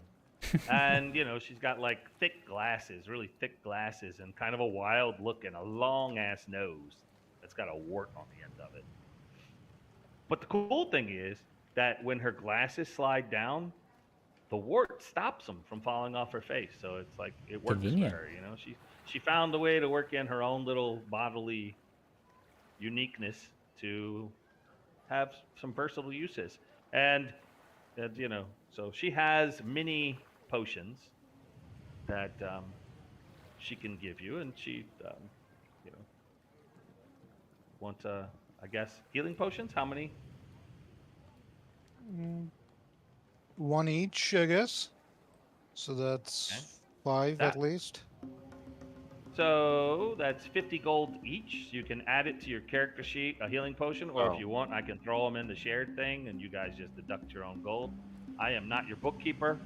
And you know, she's got like thick glasses, really thick glasses, and kind of a wild look, and a long ass nose that's got a wart on the end of it. But the cool thing is that when her glasses slide down, the wart stops them from falling off her face. So it's like it works Convenient. for her. You know, she found a way to work in her own little bodily uniqueness to have some versatile uses. And you know, so she has many potions that she can give you, and she, you know, want I guess healing potions. How many? One each, I guess. So that's Okay. 5 That- at least. So that's 50 gold each. You can add it to your character sheet, a healing potion, or Oh. if you want, I can throw them in the shared thing and you guys just deduct your own gold. I am not your bookkeeper.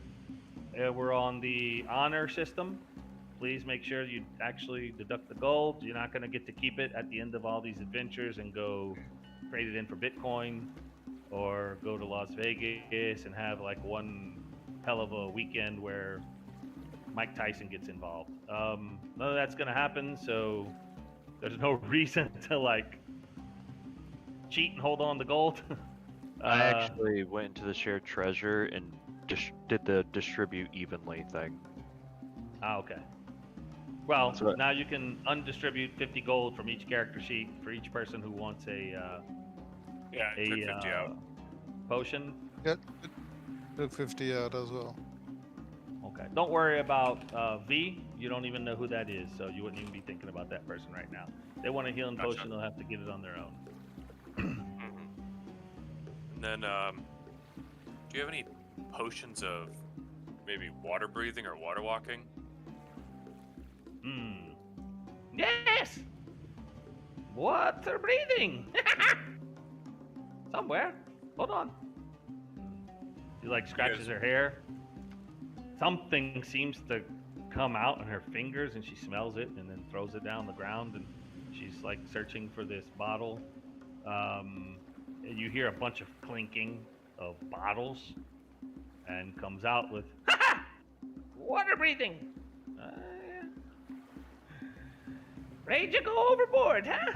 We're on the honor system. Please make sure you actually deduct the gold. You're not going to get to keep it at the end of all these adventures and go trade it in for Bitcoin or go to Las Vegas and have like one hell of a weekend where Mike Tyson gets involved. None of that's going to happen, so there's no reason to like cheat and hold on to gold. I actually went into the shared treasure and did the distribute evenly thing. Okay. Well, So- now you can undistribute 50 gold from each character sheet for each person who wants Yeah, I took 50 out. potion. Yeah, took 50 out as well. Okay. Don't worry about V. You don't even know who that is, so you wouldn't even be thinking about that person right now. They want a healing Gotcha. potion, they'll have to get it on their own. Mhm. And then, do you have any potions of maybe water breathing or water walking? Yes! Water breathing! Somewhere. Hold on. She like scratches her hair. Something seems to come out in her fingers and she smells it and then throws it down the ground and she's like searching for this bottle. And you hear a bunch of clinking of bottles and comes out with water breathing. Ready to go overboard, huh?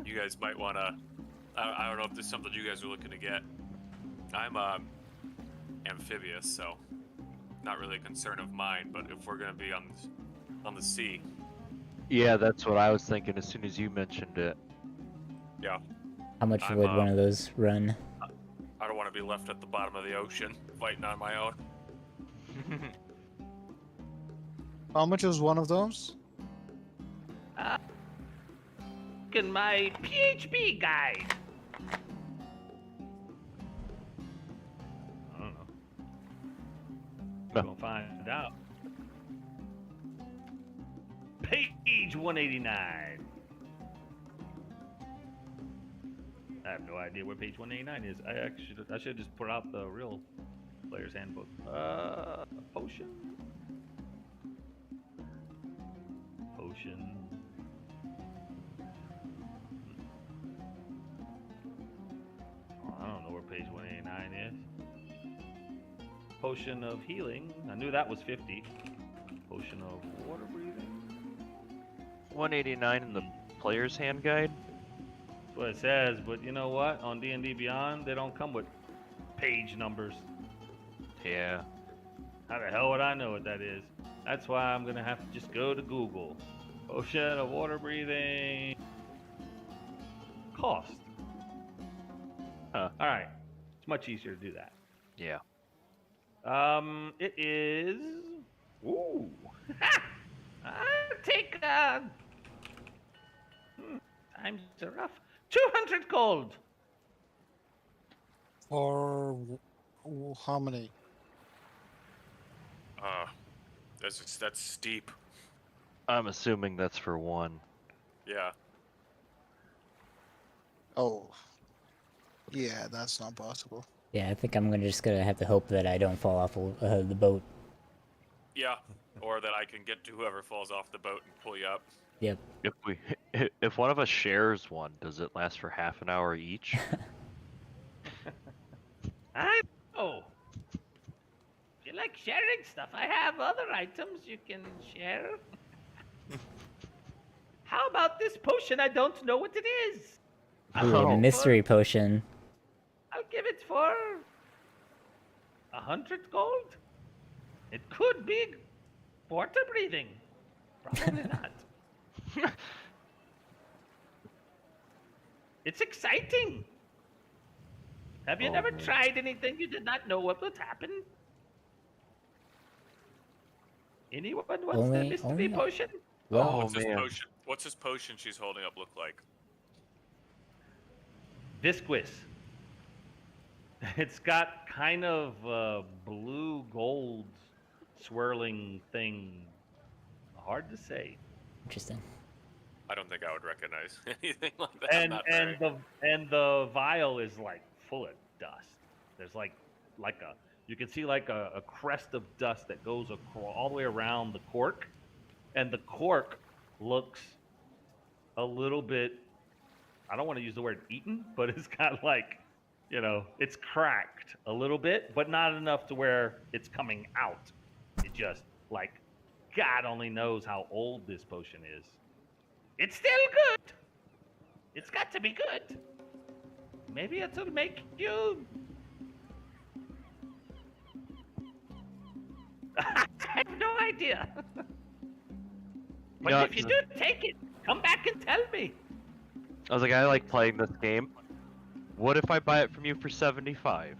You guys might want to. I don't know if this is something you guys are looking to get. I'm amphibious, so not really a concern of mine. But if we're gonna be on the sea, Yeah, that's what I was thinking as soon as you mentioned it. yeah, How much I'm, would one of those run? I don't want to be left at the bottom of the ocean fighting on my own. How much is one of those? Look in my PHP guide. I don't know. We're gonna find out. Page 189. I have no idea where page 189 is. I should just put out the real player's handbook. Potion. Potion. Oh, I don't know where page 189 is. Potion of healing. I knew that was 50. Potion of water breathing. 189 in the player's hand guide. That's what it says, but you know what? On D&D Beyond, they don't come with page numbers. Yeah. How the hell would I know what that is? That's why I'm gonna have to just go to Google. Potion of water breathing. Cost. Huh. All right. It's much easier to do that. Yeah. It is. Ooh. I'll take. Times are rough. 200 gold. Or how many? That's steep. I'm assuming that's for one. Yeah. Oh. Yeah, that's not possible. Yeah, I think I'm just gonna have to hope that I don't fall off the boat. Yeah. Or that I can get to whoever falls off the boat and pull you up. Yep. If one of us shares one, does it last for half an hour each? I know. If you like sharing stuff, I have other items you can share. How about this potion? I don't know what it is. Ooh, Oh. a mystery potion. I'll give it for 100 gold. It could be water breathing. Probably not. It's exciting. Have you Oh, never man. tried anything you did not know what would happen? Anyone wants the Only- mystery only- potion? Well, Oh, What's this man. potion? What's this potion she's holding up look like? Visquis. It's got kind of blue gold swirling thing. Hard to say. Interesting. I don't think I would recognize anything like that. I'm And not and very. the vial is like full of dust. There's like a you can see like a crest of dust that goes all the way around the cork, and the cork looks a little bit. I don't want to use the word eaten, but it's got like, it's cracked a little bit, but not enough to where it's coming out. It just like God only knows how old this potion is. It's still good. It's got to be good. Maybe it'll make you. I have no idea. But know, if you do take it, come back and tell me. I was like, I like playing this game. What if I buy it from you for 75?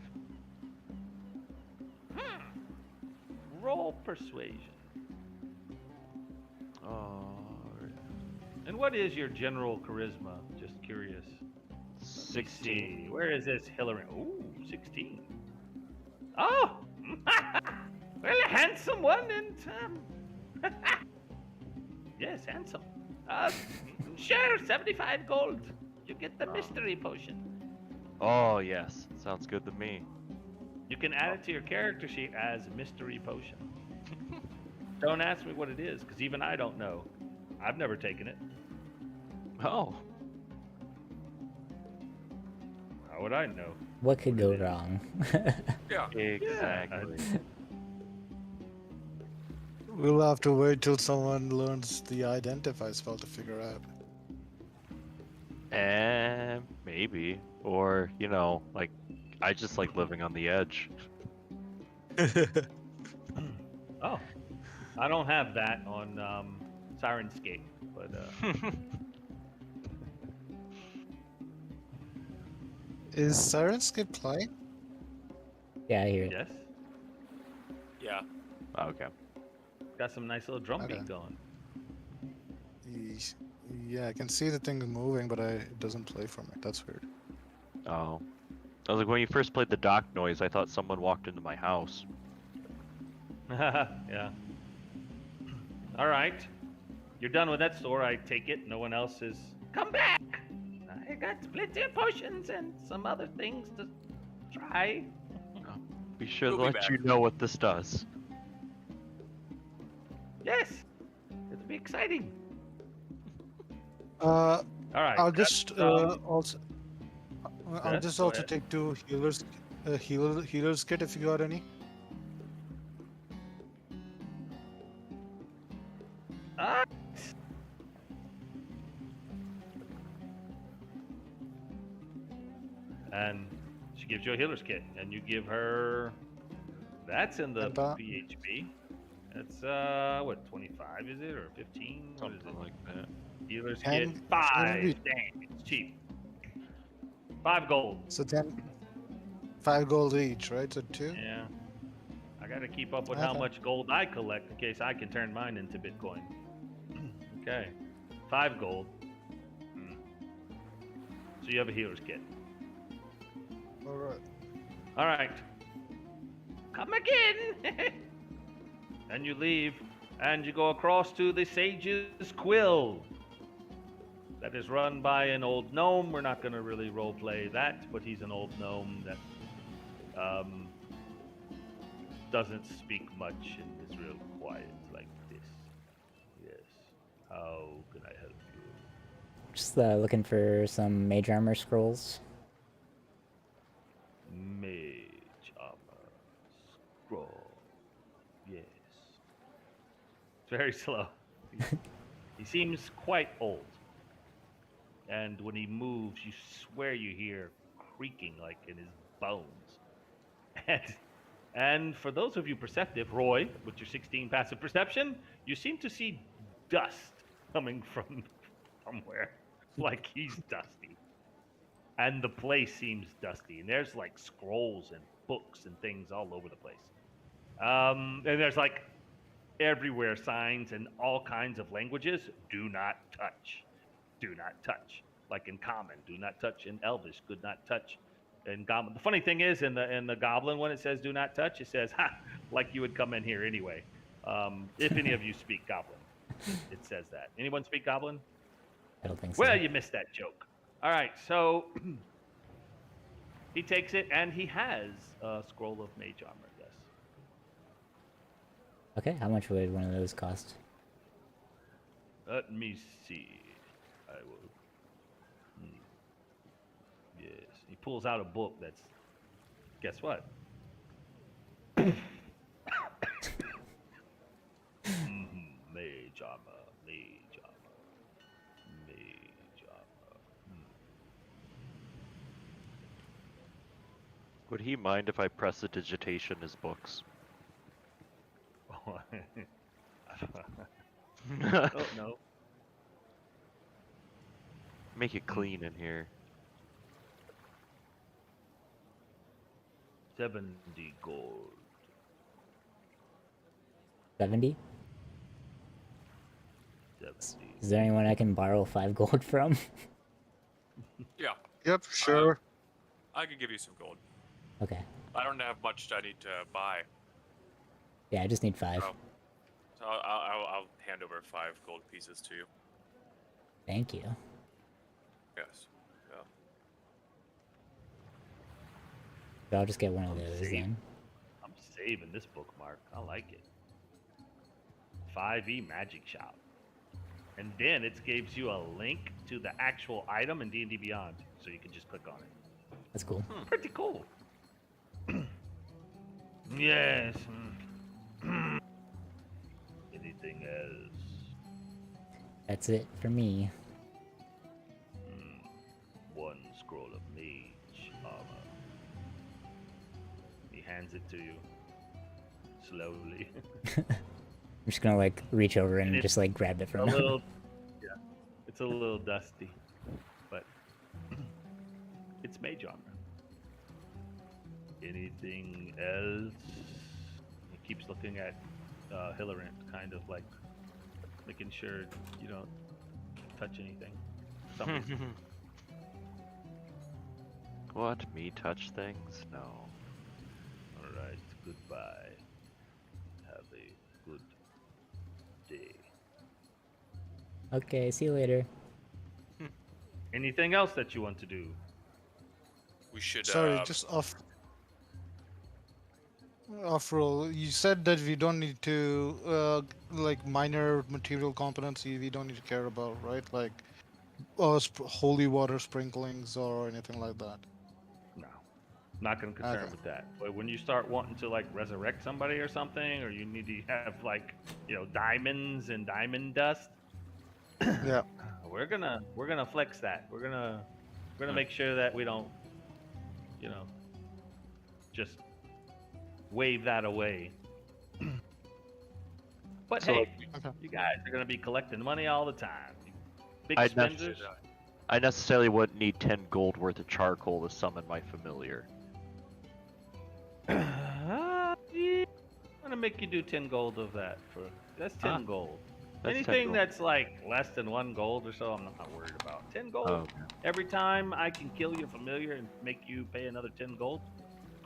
Roll persuasion. Oh, And what is your general charisma? Just curious. Let's 16. see. Where is this Hillary? Ooh, 16. Oh! Well, a handsome one and yes, handsome. Sure, 75 gold. You get the mystery potion. Oh yes, sounds good to me. You can add it to your character sheet as mystery potion. Don't ask me what it is, because even I don't know. I've never taken it. Oh, How would I know? What could go wrong? Yeah. exactly. We'll have to wait till someone learns the identify spell to figure out. And maybe, or like I just like living on the edge. Oh, I don't have that on Sirenscape, but Is Sirenscape playing? Yeah, I hear it. yes, Yeah. Okay. got some nice little drum beat Okay. going. Yeesh. Yeah, I can see the thing moving, but it doesn't play for me. That's weird. Oh, I was like, when you first played the dock noise, I thought someone walked into my house. Yeah. All right, you're done with that store. I take it. No one else is. Come back. I got plenty of potions and some other things to try. Be sure We'll to be let back. you know what this does. Yes, it'll be exciting. Uh, All right. I'll that's, just um, also. I'll yes, just go also ahead. take 2 healers kit if you got any. Ah! And she gives you a healer's kit, and you give her. That's in the And, uh, PHP. It's what, 25 is it, or 15? What is Something it? like that. Healer's Ten- kit 5. maybe- Dang, it's cheap. 5 gold. So 5 gold each, right? So 2. Yeah. I gotta keep up with how Okay. much gold I collect in case I can turn mine into Bitcoin. Okay. 5 gold. So you have a healer's kit. All right. All right. Come again. And you leave, and you go across to the Sage's Quill. That is run by an old gnome. We're not going to really roleplay that, but he's an old gnome that doesn't speak much and is real quiet like this. Yes. How can I help you? Just looking for some mage armor scrolls. Mage armor scroll. Yes. It's very slow. He seems quite old. And when he moves, you swear you hear creaking like in his bones. And for those of you perceptive, Roy, with your 16 passive perception, you seem to see dust coming from somewhere. Like he's dusty. And the place seems dusty. And there's like scrolls and books and things all over the place. And there's like everywhere signs in all kinds of languages. Do not touch. Do not touch. Like in Common, do not touch. In Elvish, could not touch. And goblin. The funny thing is, in the goblin when it says "do not touch," it says "ha," like you would come in here anyway. If any of you speak goblin, it says that. Anyone speak goblin? I don't think so. Well, you missed that joke. All right, so he takes it and he has a scroll of mage armor. Yes. Okay, how much would one of those cost? Let me see. I will. Yes. He pulls out a book that's. Guess what? Mage armor. Mage armor. Mage armor. Would he mind if I press the digitation his books? Oh no. Make it clean in here. 70 gold. 70? 70. Is there anyone I can borrow 5 gold from? Yeah, Yep, sure. I could give you some gold. Okay. I don't have much I need to buy, Yeah, I just need 5. so, I'll hand over 5 gold pieces to you. Thank you. Yes. Yeah. So I'll just get one of I'm those saving. then. I'm saving this bookmark. I like it. 5e Magic Shop. And then it gives you a link to the actual item in D&D Beyond, so you can just click on it. That's cool. Pretty cool. Yes. Anything else? That's it for me. One scroll of mage armor. He hands it to you. Slowly. I'm just gonna like reach over and And just like grab it a from him. little, yeah, it's a little dusty, but it's mage armor. Anything else? He keeps looking at Hillarant, kind of like making sure you don't touch anything. Something. What? Me touch things? No. All right. Goodbye. Have a good day. Okay, see you later. Anything else that you want to do? We should. Sorry, just off roll. You said that we don't need to like minor material components. We don't need to care about, right? Like holy water sprinklings or anything like that. No, not gonna concern Okay. with that. But when you start wanting to like resurrect somebody or something, or you need to have like diamonds and diamond dust, Yeah. we're gonna flex that. We're gonna make sure that we don't, just wave that away. But So, hey, Okay. you guys are gonna be collecting money all the time. Big I'd not- spenders. I necessarily wouldn't need 10 gold worth of charcoal to summon my familiar. I'm gonna make you do 10 gold of that. That's 10 Ah, gold. That's 10 Anything gold. that's like less than 1 gold or so, I'm not worried about. 10 gold. Oh, Every time I can kill your familiar and make you pay another 10 gold,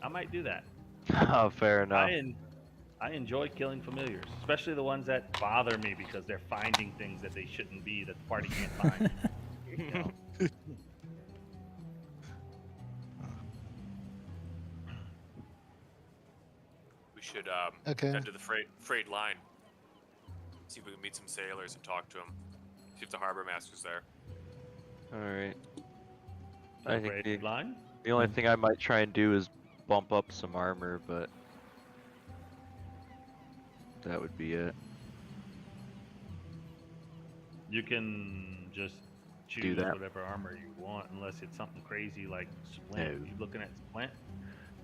I might do that. oh, fair enough. I enjoy killing familiars, especially the ones that bother me because they're finding things that they shouldn't be that the party can't find. You know? We should Okay. head to the freight line. See if we can meet some sailors and talk to them. See if the harbor master's there. Alright. I think Red line. the only thing I might try and do is bump up some armor, but that would be it. You can just Do choose that. whatever armor you want, unless it's something crazy like Splint. No. You looking at Splint?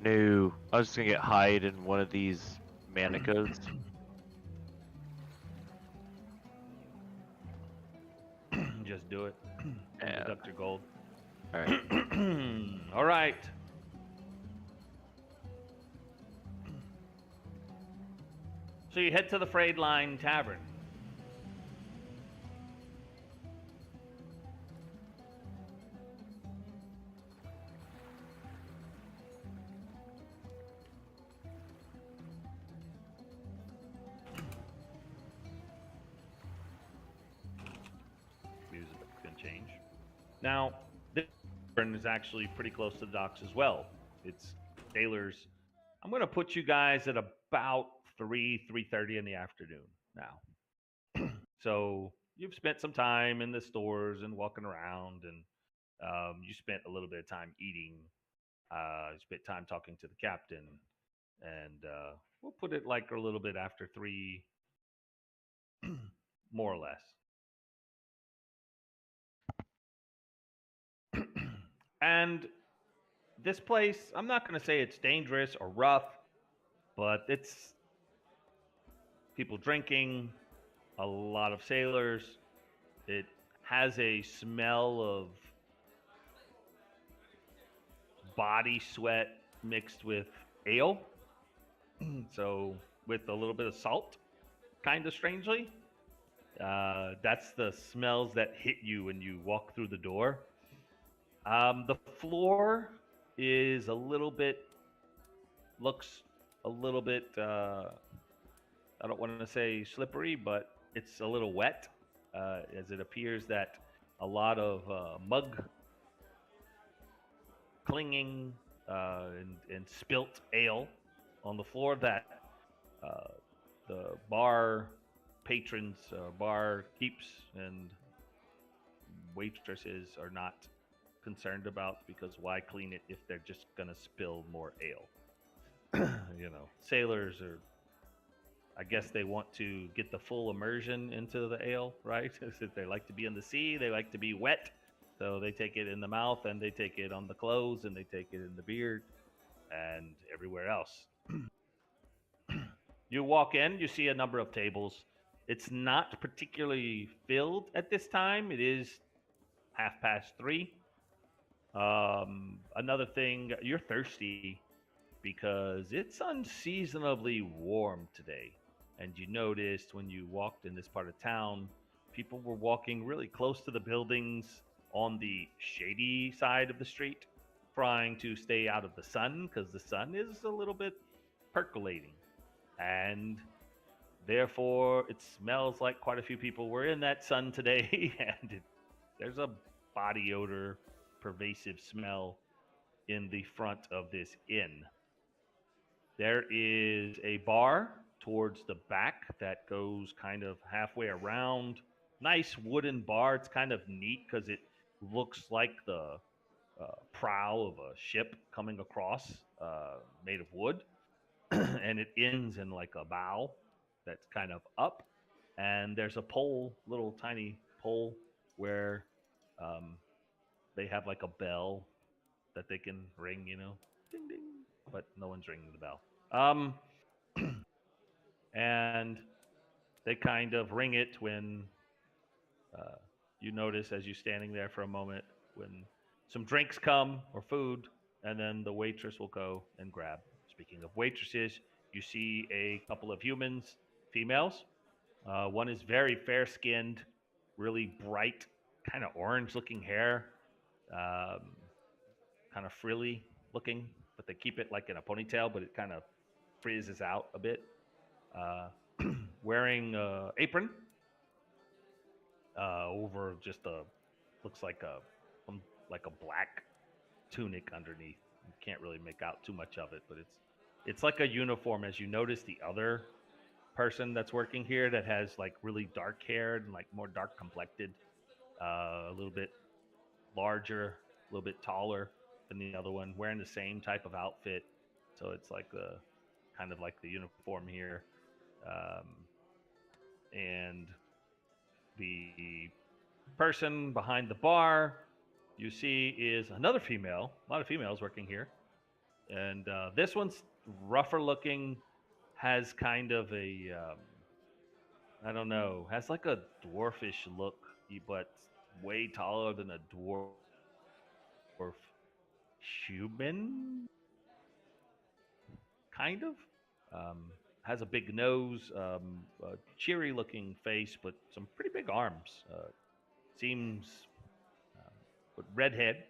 No, I was just gonna get hide in one of these manicas. Just do it. Yeah. Deduct your gold. Alright. All right. So you head to the Frayed Line Tavern. Now, this tavern is actually pretty close to the docks as well. It's sailors. I'm going to put you guys at about 3:30 in the afternoon now. So you've spent some time in the stores and walking around, and you spent a little bit of time eating. You spent time talking to the captain, and we'll put it like a little bit after three, more or less. And this place, I'm not going to say it's dangerous or rough, but it's people drinking, a lot of sailors. It has a smell of body sweat mixed with ale. So, with a little bit of salt, kind of strangely. That's the smells that hit you when you walk through the door. The floor is a little bit, looks a little bit, I don't want to say slippery, but it's a little wet, as it appears that a lot of mug clinging and spilt ale on the floor that uh, the bar patrons, bar keeps, and waitresses are not concerned about, because why clean it if they're just gonna spill more ale? Sailors are. I guess they want to get the full immersion into the ale, right? They like to be in the sea, they like to be wet, so they take it in the mouth and they take it on the clothes and they take it in the beard and everywhere else. You walk in, you see a number of tables. It's not particularly filled at this time. It is 3:30. Another thing, you're thirsty because it's unseasonably warm today. And you noticed when you walked in this part of town, people were walking really close to the buildings on the shady side of the street, trying to stay out of the sun because the sun is a little bit percolating. And therefore, it smells like quite a few people were in that sun today, and there's a body odor, pervasive smell in the front of this inn. There is a bar towards the back that goes kind of halfway around. Nice wooden bar. It's kind of neat because it looks like the prow of a ship coming across, made of wood. And it ends in like a bow that's kind of up. And there's a pole, little tiny pole, where um, they have like a bell that they can ring, ding ding, but no one's ringing the bell. And they kind of ring it when uh, you notice, as you're standing there for a moment, when some drinks come or food, and then the waitress will go and grab. Speaking of waitresses, you see a couple of humans, females. One is very fair skinned, really bright, kind of orange looking hair, um, kind of frilly looking, but they keep it like in a ponytail, but it kind of frizzes out a bit. Uh, Wearing apron over just a looks like a black tunic underneath. You can't really make out too much of it, but it's like a uniform. As you notice, the other person that's working here that has like really dark hair and like more dark complected, a little bit larger, a little bit taller than the other one, wearing the same type of outfit. So it's like the kind of like the uniform here. Um, and the person behind the bar you see is another female. A lot of females working here, and this one's rougher looking, has kind of a I don't know, has like a dwarfish look, but way taller than a dwarf human, kind of. Um, has a big nose, a cheery looking face, but some pretty big arms. Seems with redhead,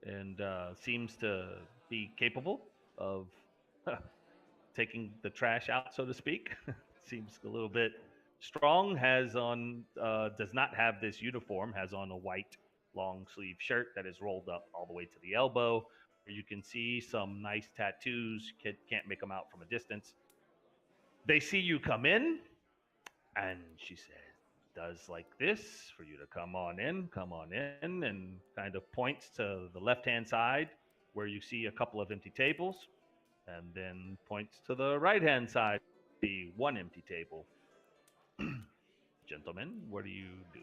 and seems to be capable of taking the trash out, so to speak. Seems a little bit strong. Has on does not have this uniform. Has on a white long sleeve shirt that is rolled up all the way to the elbow. You can see some nice tattoos. Kid can't make them out from a distance. They see you come in, and she says, does like this for you to come on in, and kind of points to the left-hand side where you see a couple of empty tables, and then points to the right-hand side, the one empty table. Gentlemen, what do you do?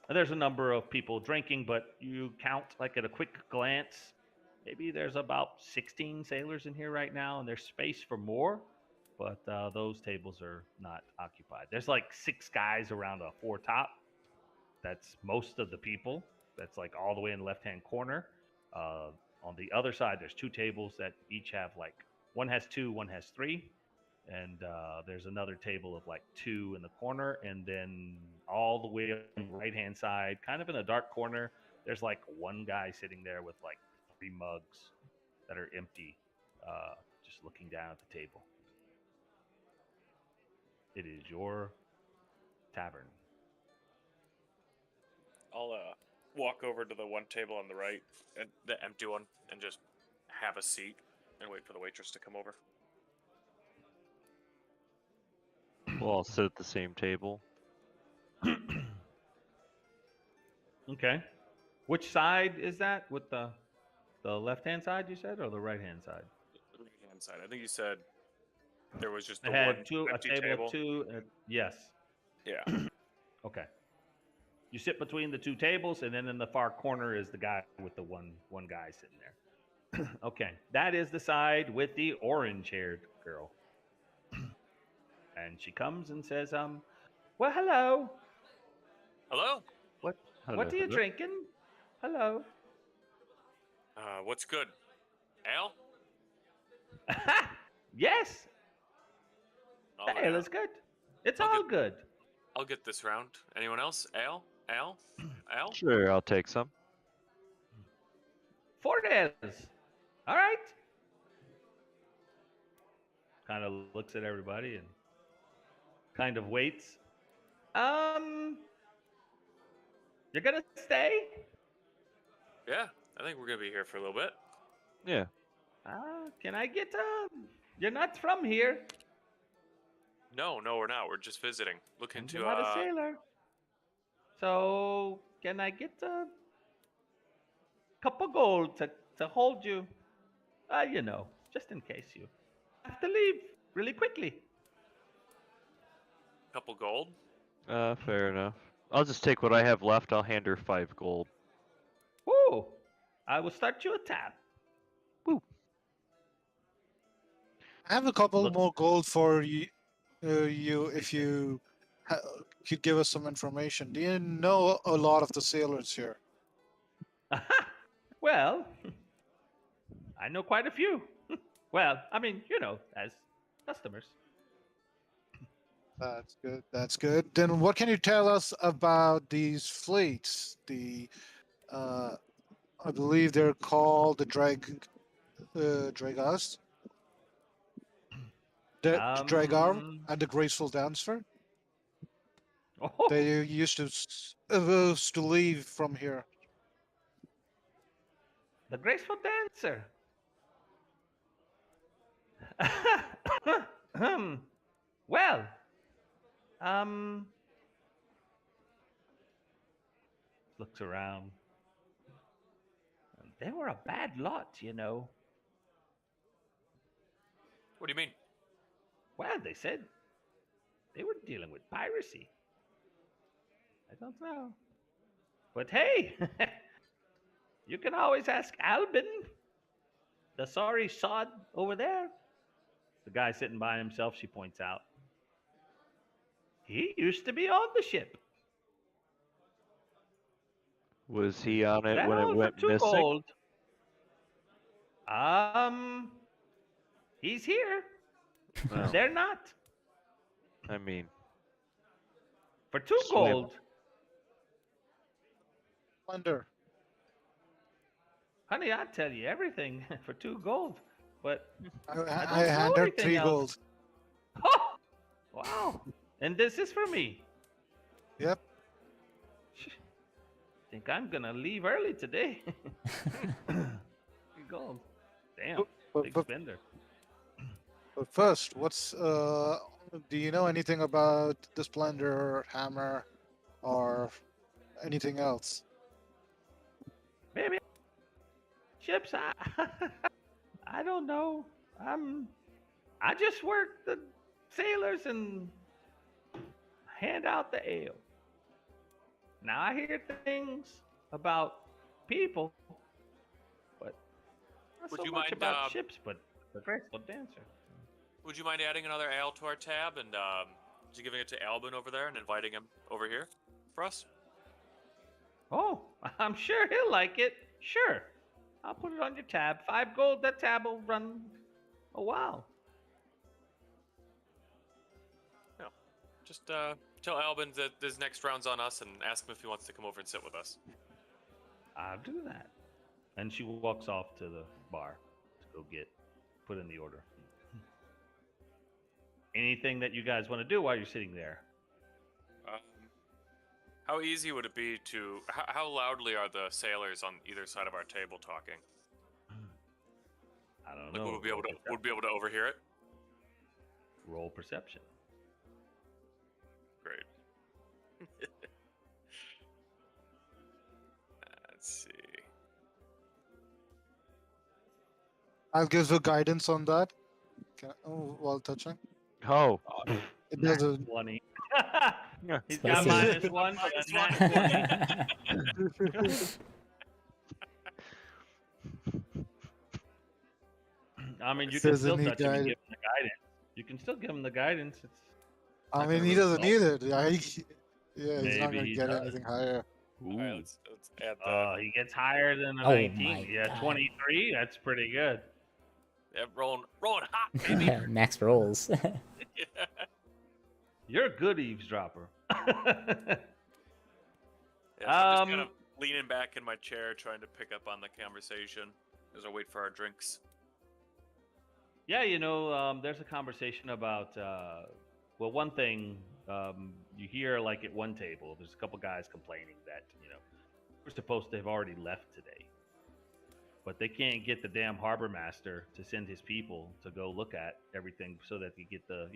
And there's a number of people drinking, but you count like at a quick glance, maybe there's about 16 sailors in here right now, and there's space for more, but those tables are not occupied. There's like 6 guys around a 4 top. That's most of the people. That's like all the way in the left-hand corner. On the other side, there's 2 tables that each have like, one has 2, one has 3. And there's another table of like 2 in the corner, and then all the way on the right-hand side, kind of in a dark corner, there's like one guy sitting there with like 3 mugs that are empty, just looking down at the table. It is your tavern. I'll walk over to the one table on the right, and the empty one, and just have a seat and wait for the waitress to come over. We'll all sit at the same table. Okay. Which side is that? With the left-hand side, you said, or the right-hand side? The right-hand side. I think you said there was just the It one had a empty table table. of 2. Yes. Yeah. Okay. You sit between the 2 tables, and then in the far corner is the guy with the one guy sitting there. Okay, that is the side with the orange-haired girl. And she comes and says, well, hello. Hello. What Hello, are you hello. drinking? Hello. What's good? Ale? Yes, I'll, the ale is good. It's I'll all get- good. I'll get this round. Anyone else? Ale? Ale? Ale? Sure, I'll take some. 4 ales. All right. Kind of looks at everybody and kind of waits. You're gonna stay? Yeah, I think we're gonna be here for a little bit. Yeah. Can I get You're not from here. No, we're not. We're just visiting. Looking You're to not a sailor. So can I get a cup of gold to hold you? Just in case you have to leave really quickly. couple gold. Fair enough. I'll just take what I have left. I'll hand her 5 gold. Ooh, I will start you a tab. I have a couple Look- more gold for you, if you could give us some information. Do you know a lot of the sailors here? Well, I know quite a few. Well, I mean, as customers. That's good. That's good. Then what can you tell us about these fleets? I believe they're called the Dragas. The Dragar and the Graceful Dancer. Oh, They used to leave from here. the graceful dancer. Well, looks around. They were a bad lot, What do you mean? Well, they said they were dealing with piracy. I don't know. But hey, you can always ask Albin, the sorry sod over there. The guy sitting by himself, she points out. He used to be on the ship. Was he on it That when all it for went 2 missing? gold. He's here. Well, They're not. I mean, For 2 Swim. gold. Wonder. Honey, I'd tell you everything for 2 gold. But I don't hand know her anything 3 else. gold. oh, wow. And this is for me. Yep. think I'm gonna leave early today. Go. Damn, But, big but, spender. but first, do you know anything about the Splendor Hammer or anything else? Maybe chips. I don't know. I just work the sailors and hand out the ale. Now I hear things about people, but not Would so you much mind, about ships. But the graceful dancer. Would you mind adding another ale to our tab and just giving it to Albin over there and inviting him over here for us? Oh, I'm sure he'll like it. Sure, I'll put it on your tab. 5 gold. That tab will run a while. No. Just tell Albin that this next round's on us and ask him if he wants to come over and sit with us. I'll do that. And she walks off to the bar to go put in the order. Anything that you guys want to do while you're sitting there? How easy would it be to? How loudly are the sailors on either side of our table talking? I don't Like, know. would be able to overhear it? Roll perception. Great. Let's see. I'll give the guidance on that. While touching. Oh, It doesn't. 20. Yeah. He's got Spicy. -1 for Minus that one. nat 20. I mean, you can Doesn't still need touch him and guidance. give him the guidance. You can still give him the guidance. It's I not mean, gonna he really doesn't help. need it. Yeah, he's not Maybe gonna he get does. anything higher. All right, let's add the. He gets higher than a Oh 19. my Yeah, God. 23. That's pretty good. Yeah, rolling hot, baby. Max rolls. Yeah. You're a good eavesdropper. Yeah, so I'm just kind Um, of leaning back in my chair, trying to pick up on the conversation as I wait for our drinks. Yeah, there's a conversation about, one thing you hear like at one table, there's a couple guys complaining that, we're supposed to have already left today. But they can't get the damn harbor master to send his people to go look at everything so that they get the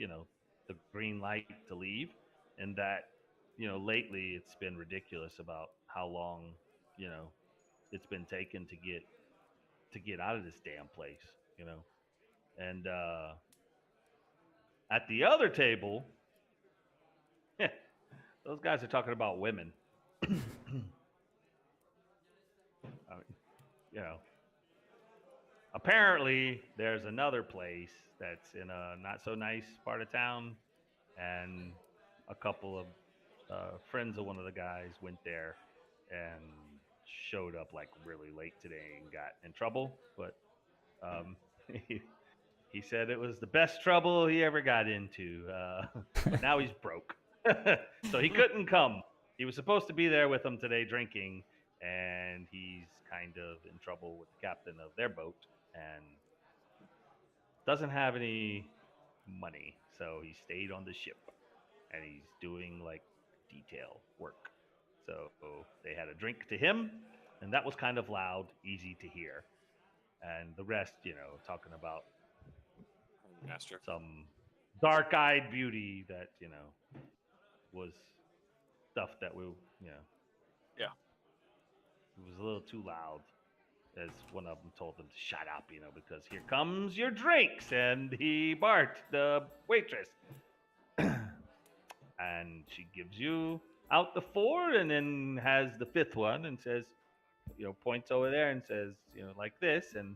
green light to leave. And that, lately it's been ridiculous about how long, it's been taken to get out of this damn place, And at the other table, those guys are talking about women. I mean, apparently there's another place that's in a not so nice part of town, and a couple of friends of one of the guys went there and showed up like really late today and got in trouble. But he said it was the best trouble he ever got into. But now he's broke, so he couldn't come. He was supposed to be there with them today drinking, and he's kind of in trouble with the captain of their boat and doesn't have any money. So he stayed on the ship, and he's doing like detail work. So they had a drink to him, and that was kind of loud, easy to hear. And the rest, talking about Master. some dark-eyed beauty that, was stuff that Yeah. it was a little too loud, as one of them told them to shut up, because here comes your drinks, and he barked, the waitress. And she gives you out the 4 and then has the 5th one and says, points over there and says, like this, and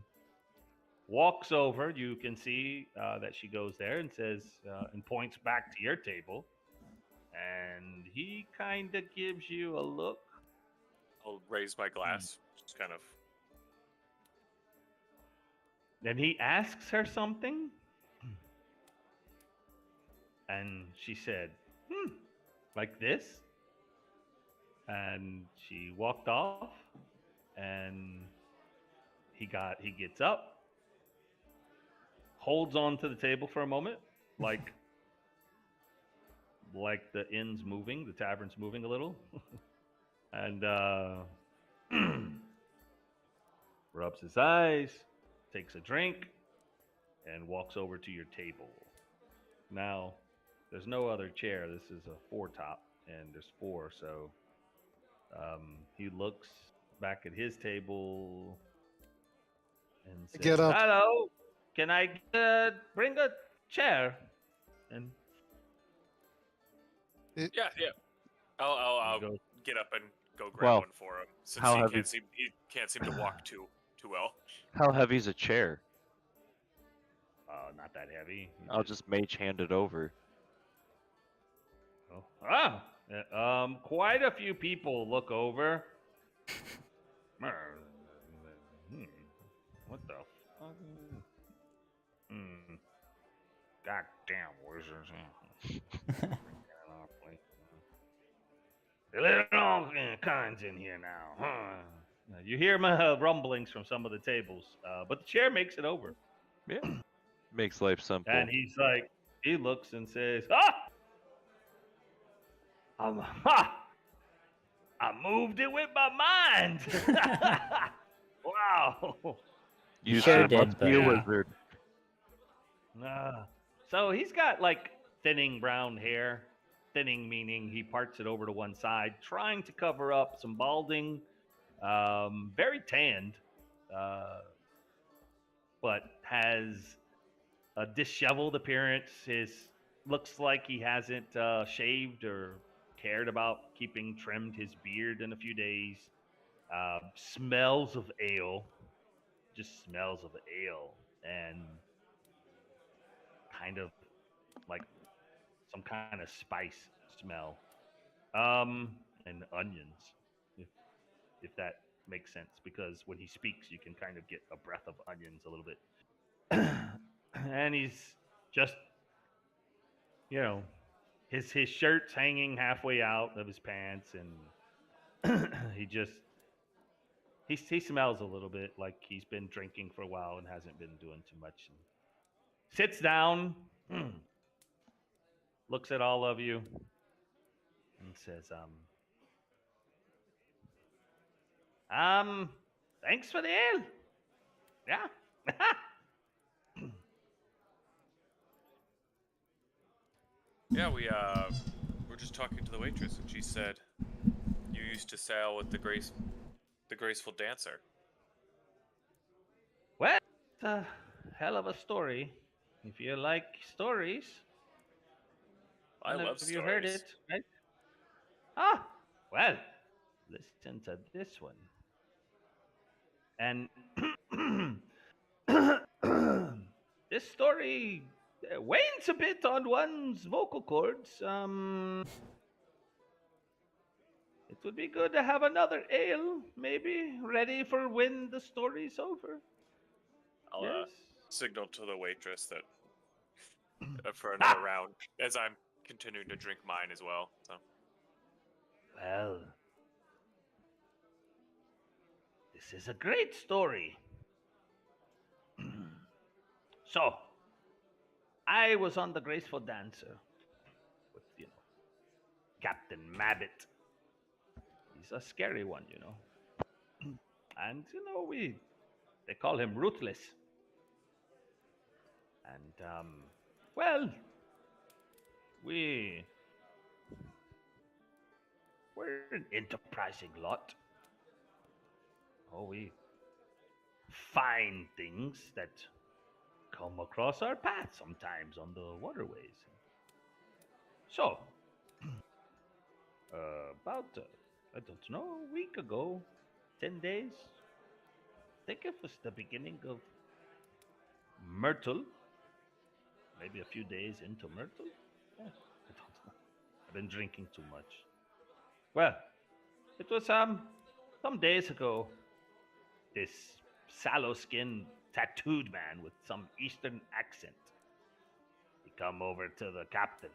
walks over. You can see that she goes there and says, and points back to your table. And he kind of gives you a look. I'll raise my glass, just kind of. Then he asks her something. And she said, like this. And she walked off. And he gets up, holds on to the table for a moment, like the inn's moving, the tavern's moving a little. and rubs his eyes, takes a drink, and walks over to your table. Now, there's no other chair. This is a four top, and there's four. So he looks back at his table and says, Get up. "Hello, can I bring a chair?" And Yeah, yeah. I'll he goes, get up and go grab Well, one for him since how he heavy- can't seem to walk too well. How heavy's a chair? "Not that heavy." He I'll just mage hand it over. Oh. Quite a few people look over. What the fuck? Goddamn wizards. There are all kinds in here now, huh? You hear rumblings from some of the tables, but the chair makes it over. Yeah. Makes life simple. And he looks and says, I moved it with my mind. Wow. You Sure sure did, must be a but- wizard. So he's got like thinning brown hair. Thinning meaning he parts it over to one side, trying to cover up some balding. Very tanned, but has a disheveled appearance. Looks like he hasn't shaved or cared about keeping trimmed his beard in a few days. Smells of ale, just smells of ale, and kind of like some kind of spice smell, and onions, if that makes sense, because when he speaks, you can kind of get a breath of onions a little bit. And he's just, his shirt's hanging halfway out of his pants, and he smells a little bit like he's been drinking for a while and hasn't been doing too much. And sits down, looks at all of you, and says, thanks for the ale. Yeah. Yeah, we're just talking to the waitress, and she said you used to sail with the graceful dancer. Well, it's a hell of a story. If you like stories, I none love of you heard stories. it, right? Ah, well, listen to this one. And this story wanes a bit on one's vocal cords. It would be good to have another ale, maybe, ready for when the story's over. I'll Yes. signal to the waitress that for another round as I'm continuing to drink mine as well. So Well, this is a great story. So, I was on the Graceful Dancer with, Captain Mabbit. He's a scary one, And, they call him Ruthless. And, well, we're an enterprising lot. Oh, we find things that come across our path sometimes on the waterways. So, about, I don't know, a week ago, 10 days, I think it was the beginning of Myrtle, maybe a few days into Myrtle. Yeah, I don't know. I've been drinking too much. Well, it was some days ago. This sallow-skinned, tattooed man with some Eastern accent. He come over to the captain.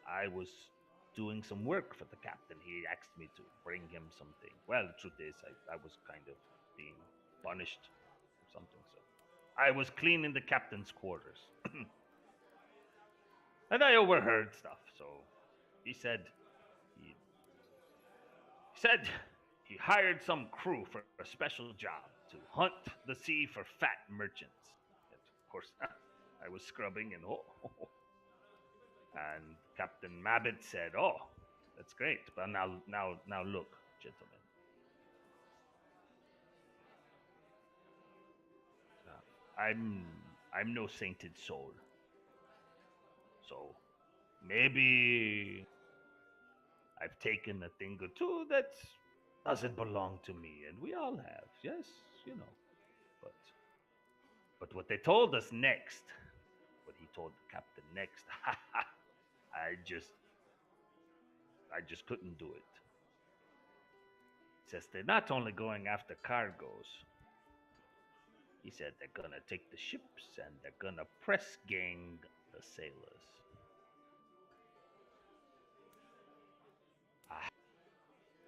I was doing some work for the captain. He asked me to bring him something. Well, the truth is, I was kind of being punished or something. So I was cleaning the captain's quarters, and I overheard stuff. So he said said he hired some crew for a special job to hunt the sea for fat merchants. And of course, I was scrubbing and and Captain Mabbit said, "Oh, that's great, but now look, gentlemen. I'm no sainted soul, so maybe I've taken a thing or two that doesn't belong to me, and we all have, yes, you know. But what they told us next, what he told the captain next, I just couldn't do it. He says they're not only going after cargoes. He said they're gonna take the ships and they're gonna press gang the sailors.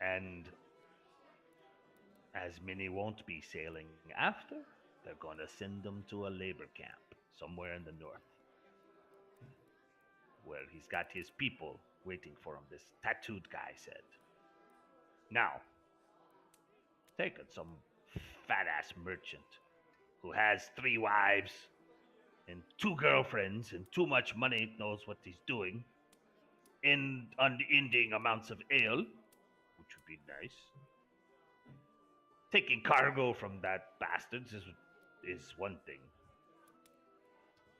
And as many won't be sailing after, they're gonna send them to a labor camp somewhere in the north, where he's got his people waiting for him, this tattooed guy said. Now, take it some fat-ass merchant who has 3 wives and 2 girlfriends and too much money, knows what he's doing, in unending amounts of ale, which would be nice. Taking cargo from that bastards is one thing.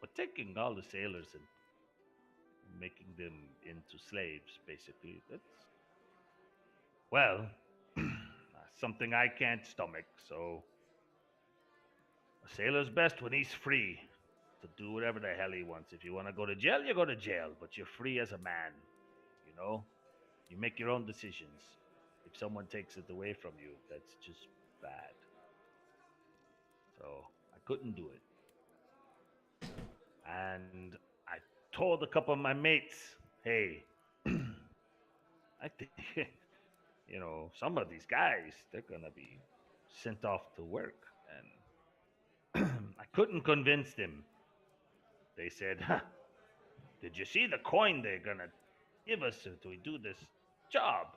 But taking all the sailors and making them into slaves, basically, that's, well, something I can't stomach, so a sailor's best when he's free to do whatever the hell he wants. If you want to go to jail, you go to jail, but you're free as a man, you know? You make your own decisions. If someone takes it away from you, that's just bad. So I couldn't do it. And I told a couple of my mates, hey, I think, you know, some of these guys, they're gonna be sent off to work. And I couldn't convince them. They said, did you see the coin they're gonna give us if we do this job?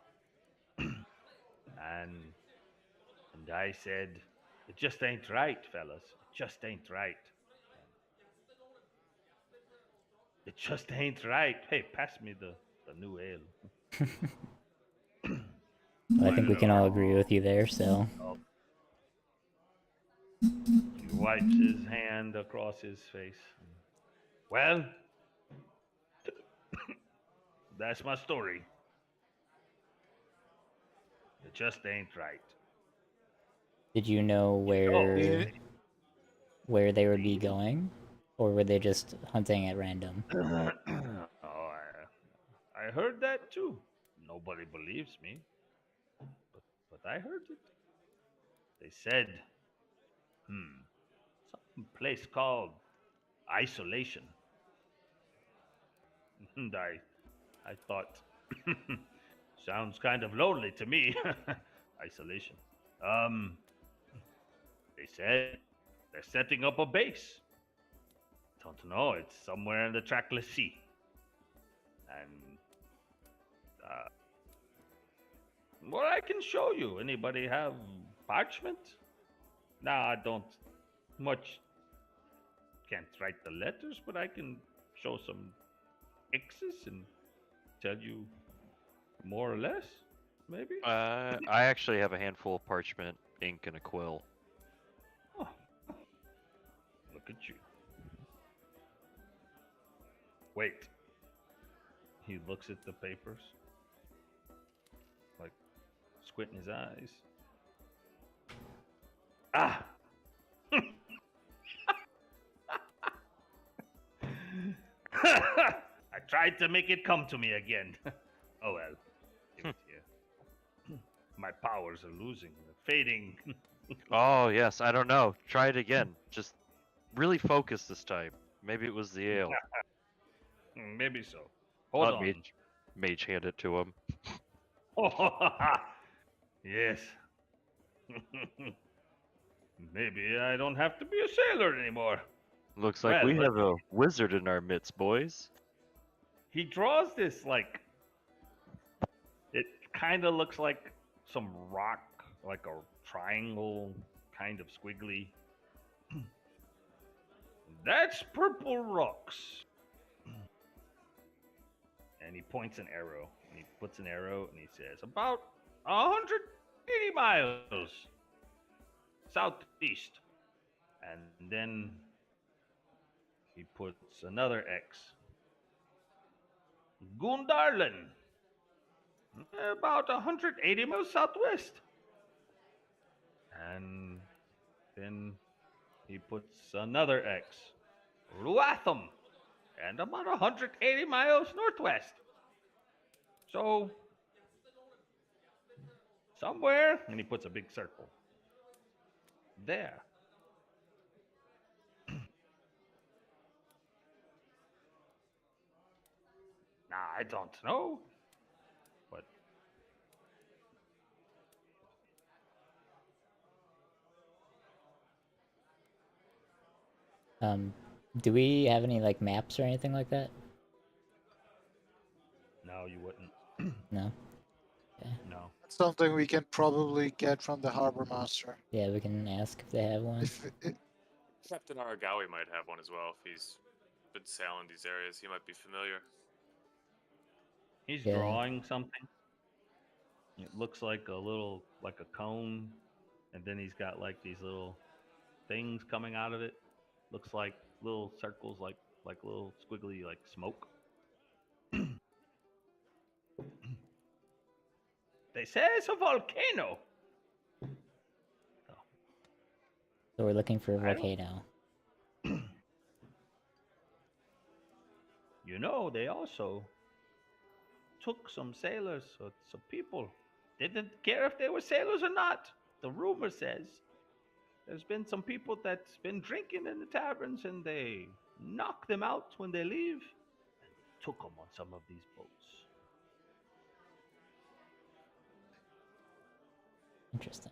and I said, it just ain't right, fellas. It just ain't right. It just ain't right. Hey, pass me the new ale. Well, I think we can all agree with you there, so. He wipes his hand across his face. Well, that's my story. It just ain't right. Did you know where they would be going? Or were they just hunting at random? Oh, I heard that too. Nobody believes me. But I heard it. They said, some place called Isolation. And I thought, sounds kind of lonely to me. Isolation. They said they're setting up a base. Don't know, it's somewhere in the Trackless Sea. And, well, I can show you. Anybody have parchment? Nah, I don't much. Can't write the letters, but I can show some X's and tell you more or less, maybe? I actually have a handful of parchment, ink, and a quill. Oh, look at you. Wait. He looks at the papers, like squinting his eyes. Ah! I tried to make it come to me again. Oh well. Give it here. My powers are losing, fading. Oh, yes, I don't know. Try it again. Just really focus this time. Maybe it was the ale. Maybe so. Hold on. Mage hand it to him. Yes. Maybe I don't have to be a sailor anymore. Looks like we have a wizard in our midst, boys. He draws this, like, it kind of looks like some rock, like a triangle, kind of squiggly. That's purple rocks. And he points an arrow. And he puts an arrow and he says, about 180 miles southeast. And then he puts another X. Gundarlin. About 180 miles southwest. And then he puts another X. Ruatham. And about 180 miles northwest. So, somewhere, and he puts a big circle. There. Nah, I don't know. But Do we have any like maps or anything like that? no, you wouldn't. No. No. That's something we can probably get from the harbor master. Yeah, we can ask if they have one. Captain Aragawi might have one as well if he's been sailing these areas. He might be familiar. He's Yeah. drawing something. It looks like a cone, and then he's got like these little things coming out of it. Looks like little circles, like little squiggly, like smoke. They say it's a volcano. So we're looking for a I don't- volcano. You know, they also took some sailors, or some people. They didn't care if they were sailors or not. The rumor says there's been some people that's been drinking in the taverns, and they knock them out when they leave, and took them on some of these boats. Interesting.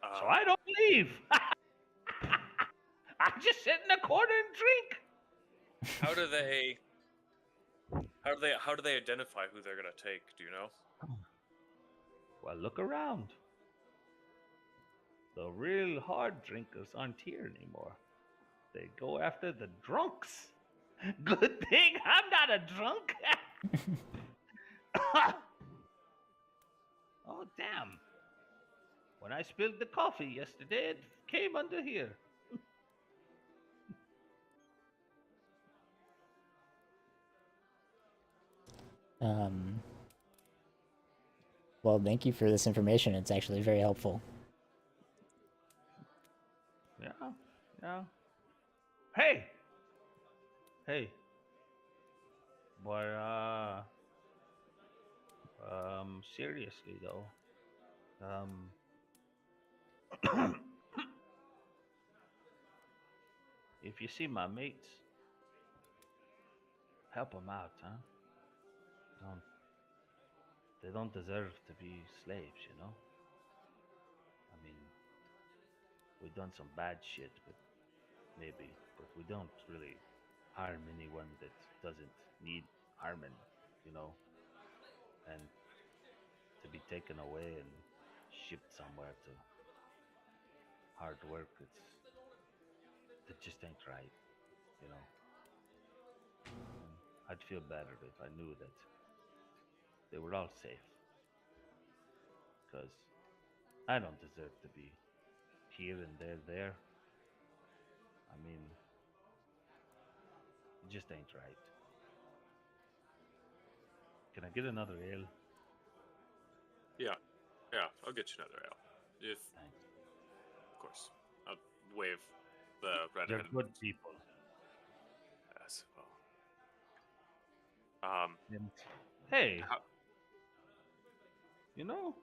So I don't leave. I just sit in the corner and drink. How do they identify who they're gonna take? Do you know? Well, look around. The real hard drinkers aren't here anymore. They go after the drunks. Good thing I'm not a drunk. Oh, damn. When I spilled the coffee yesterday, it came under here. Well, thank you for this information. It's actually very helpful. Yeah. Hey! But, seriously though, if you see my mates, help them out, huh? They don't deserve to be slaves, you know? I mean, we've done some bad shit, but we don't really harm anyone that doesn't need harming, you know? And to be taken away and shipped somewhere to hard work, it just ain't right, you know? And I'd feel better if I knew that they were all safe. Because I don't deserve to be here and they're there. I mean, it just ain't right. Can I get another ale? Yeah, I'll get you another ale. If, Thanks. of course, I'll wave the They're redhead. good people. Yes, well. And, hey, How, you know?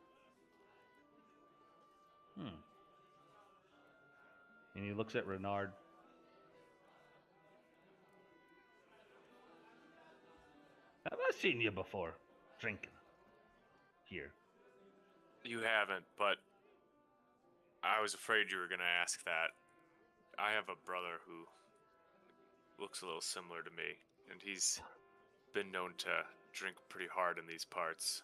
And he looks at Renard. Have I seen you before drinking here? you haven't, but I was afraid you were gonna ask that. I have a brother who looks a little similar to me, and he's been known to drink pretty hard in these parts.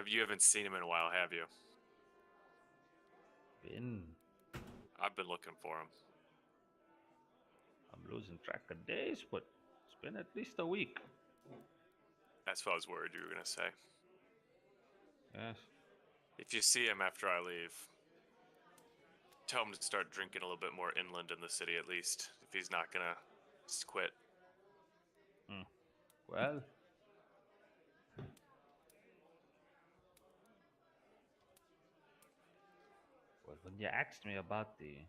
You haven't seen him in a while, have you? I've been looking for him. I'm losing track of days, but it's been at least a week. That's what I was worried you were gonna say. Yes. If you see him after I leave, tell him to start drinking a little bit more inland in the city at least, if he's not gonna quit. Well, when you asked me about the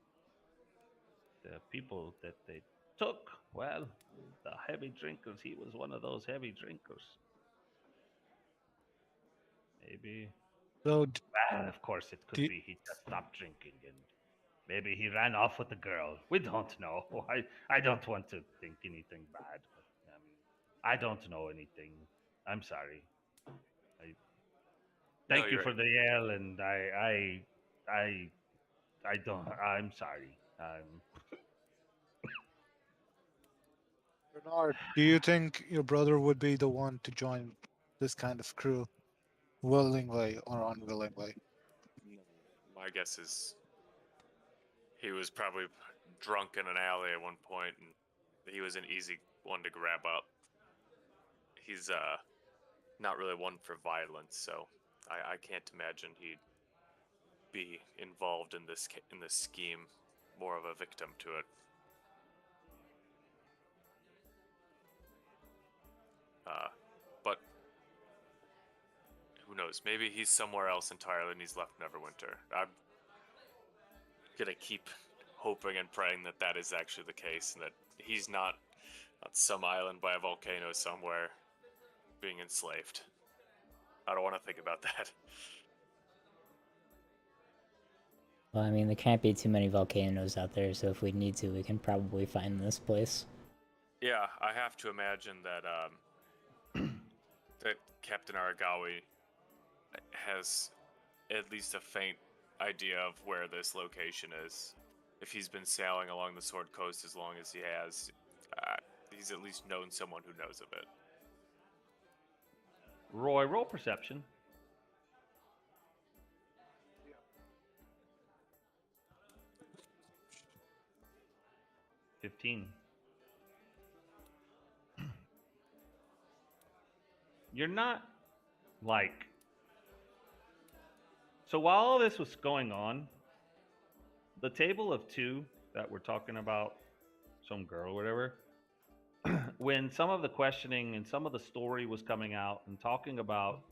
people that they took, well, the heavy drinkers, he was one of those heavy drinkers. Maybe. So, Well, of course, it could do, be he just stopped drinking and maybe he ran off with the girl. We don't know. I don't want to think anything bad. But, I don't know anything. I'm sorry. Thank you you're for right. the ale, and I don't. I'm sorry. Bernard, do you think your brother would be the one to join this kind of crew, willingly or unwillingly? My guess is he was probably drunk in an alley at one point, and he was an easy one to grab up. He's not really one for violence, so I can't imagine he'd be involved in this scheme. More of a victim to it. But who knows? Maybe he's somewhere else entirely and he's left Neverwinter. I'm gonna keep hoping and praying that that is actually the case and that he's not on some island by a volcano somewhere being enslaved. I don't want to think about that. Well, I mean, there can't be too many volcanoes out there, so if we need to, we can probably find this place. Yeah, I have to imagine that that Captain Aragawi has at least a faint idea of where this location is. If he's been sailing along the Sword Coast as long as he has, he's at least known someone who knows of it. Roy, roll perception. Yeah. 15. You're not like. So while all this was going on, the table of two that we're talking about, some girl or whatever, when some of the questioning and some of the story was coming out and talking about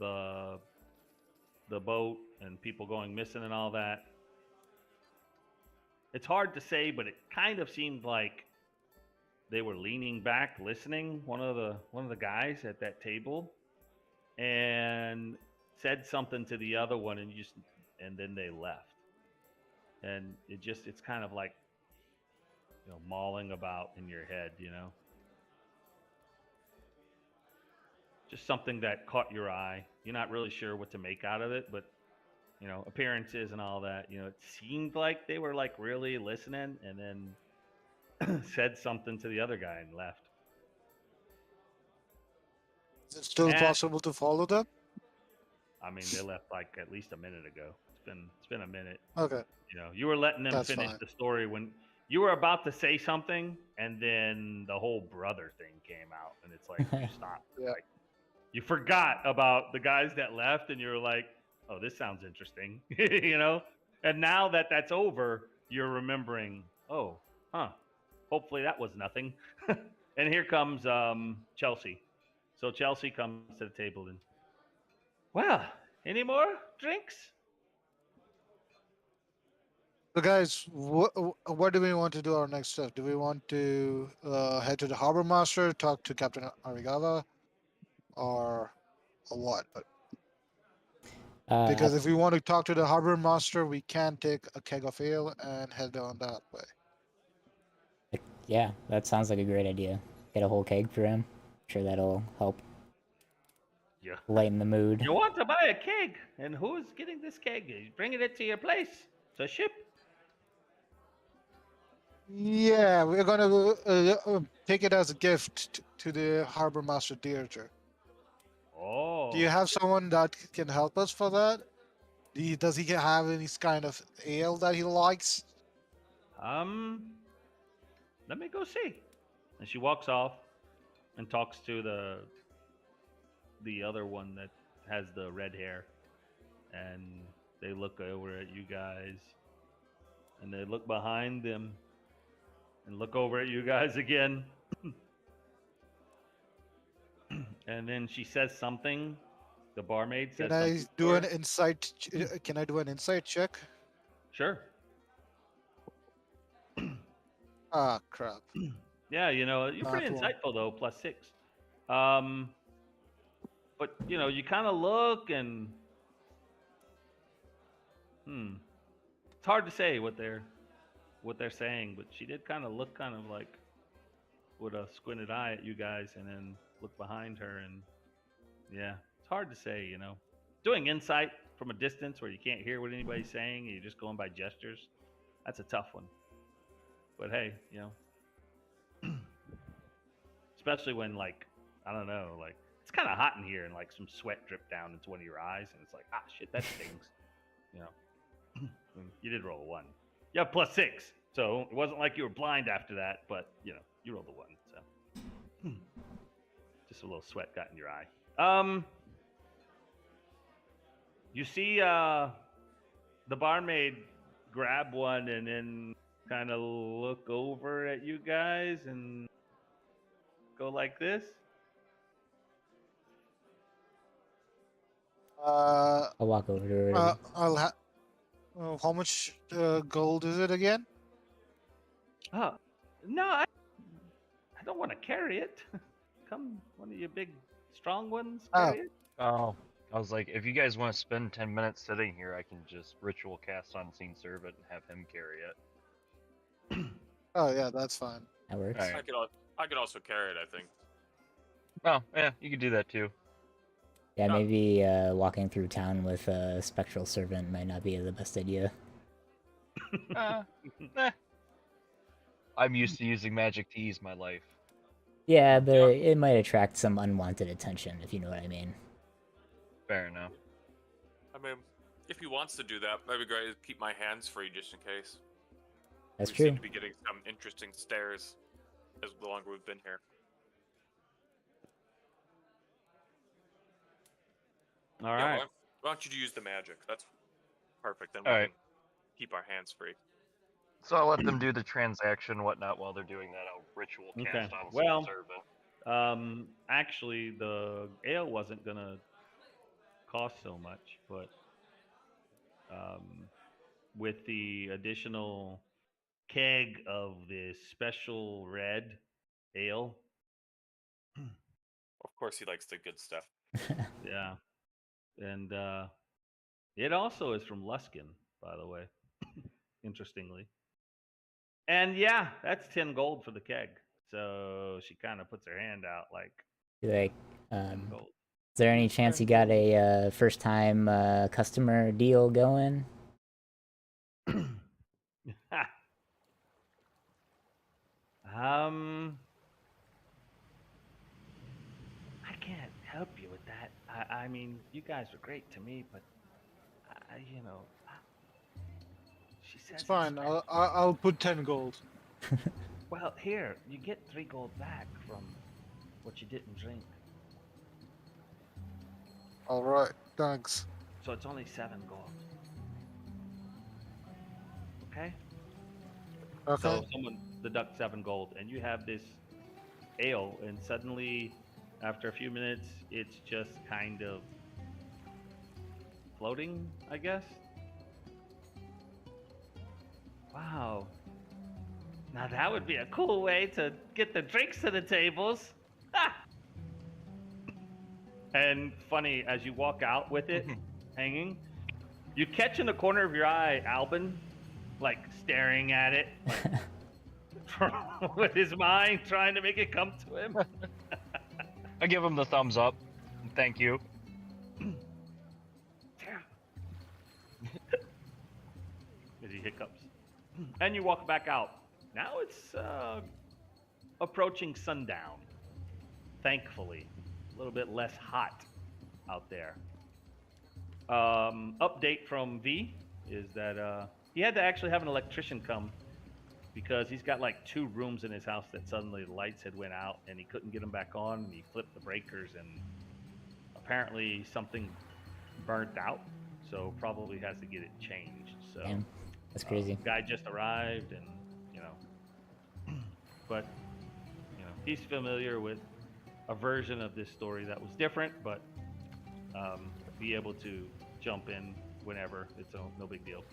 the boat and people going missing and all that, it's hard to say, but it kind of seemed like they were leaning back, listening. One of the guys at that table, and said something to the other one, and then they left. And it's kind of like, mauling about in your head, just something that caught your eye. You're not really sure what to make out of it, but appearances and all that, it seemed like they were like really listening, and then said something to the other guy and left. Is it still possible to follow them? I mean, they left like at least a minute ago. It's been a minute. Okay. You were letting them That's finish fine. the story when you were about to say something, and then the whole brother thing came out, and it's like you stopped. Yeah. Like, you forgot about the guys that left, and you were like, "Oh, this sounds interesting," And now that that's over, you're remembering. Oh, huh. Hopefully that was nothing. And here comes Chelsea. So Chelsea comes to the table and, well, any more drinks? So, guys, what do we want to do our next step? Do we want to head to the harbor master, talk to Captain Arigawa, or what? Because if we want to talk to the harbor master, we can take a keg of ale and head on that way. Yeah, that sounds like a great idea. Get a whole keg for him. I'm sure that'll help Yeah. lighten the mood. You want to buy a keg, and who's getting this keg? Are you bringing it to your place? It's a ship. Yeah, we're gonna take it as a gift to the harbor master Deirdre. Oh. Do you have someone that can help us for that? Does he have any kind of ale that he likes? Let me go see. And she walks off and talks to the other one that has the red hair, and they look over at you guys, and they look behind them, and look over at you guys again. And then she says something. The barmaid says Can I something. do to an her. insight? Can I do an insight check? Sure. Ah, crap. Yeah, you're pretty Not one. insightful though, +6. But you kind of look and it's hard to say what they're saying, but she did kind of look kind of like with a squinted eye at you guys, and then look behind her, and yeah, it's hard to say. Doing insight from a distance where you can't hear what anybody's saying, and you're just going by gestures. That's a tough one. But hey, especially when I don't know, it's kind of hot in here, and some sweat dripped down into one of your eyes, and it's like, ah, shit, that stings. You did roll a 1. You have +6, so it wasn't like you were blind after that, but you rolled a 1, so just a little sweat got in your eye. You see the barmaid grab one and then kind of look over at you guys and go like this. Uh, I'll walk over to her. I'll have. How much gold is it again? Oh, no, I don't want to carry it. Come, one of you big, strong ones, carry it. Oh, I was like, if you guys want to spend 10 minutes sitting here, I can just ritual cast Unseen Servant and have him carry it. Oh yeah, that's fine. That works. Alright. I could also carry it, I think. Oh, yeah, you could do that too. Yeah, Oh. maybe walking through town with a spectral servant might not be the best idea. I'm used to using magic to ease my life. Yeah, but it might attract some unwanted attention, if you know what I mean. Fair enough. I mean, if he wants to do that, that'd be great. Keep my hands free just in case. That's We true. seem to be getting some interesting stares as the longer we've been here. All Yeah, right. why don't you use the magic? That's perfect. Then we Alright. can keep our hands free. So I'll let them do the transaction and whatnot while they're doing that. I'll ritual Okay. cast on Well, Servant. Actually, the ale wasn't gonna cost so much, but with the additional keg of this special red ale, Of course, he likes the good stuff. yeah, and it also is from Luskin, by the way, interestingly. And yeah, that's 10 gold for the keg. So she kind of puts her hand out like Like, 10 gold. is there any chance you got a first-time customer deal going? I can't help you with that. I mean, you guys were great to me, but she says It's fine. I'll put 10 gold. Well, here you get 3 gold back from what you didn't drink, All right. Thanks. so it's only 7 gold. Okay. Okay. So someone deducts 7 gold, and you have this ale, and suddenly, after a few minutes, it's just kind of floating, I guess. Wow. Now that would be a cool way to get the drinks to the tables. Ah! And funny, as you walk out with it hanging, you catch in the corner of your eye Albin, like staring at it, like, with his mind trying to make it come to him. I give him the thumbs up. Thank you. As he hiccups. And you walk back out. Now it's approaching sundown. Thankfully, a little bit less hot out there. Update from V is that he had to actually have an electrician come because he's got like 2 rooms in his house that suddenly the lights had went out and he couldn't get them back on. And he flipped the breakers and apparently something burnt out, so probably has to get it changed. So Damn, that's crazy. guy just arrived, and you know, but you know he's familiar with a version of this story that was different, but be able to jump in whenever. It's no big deal.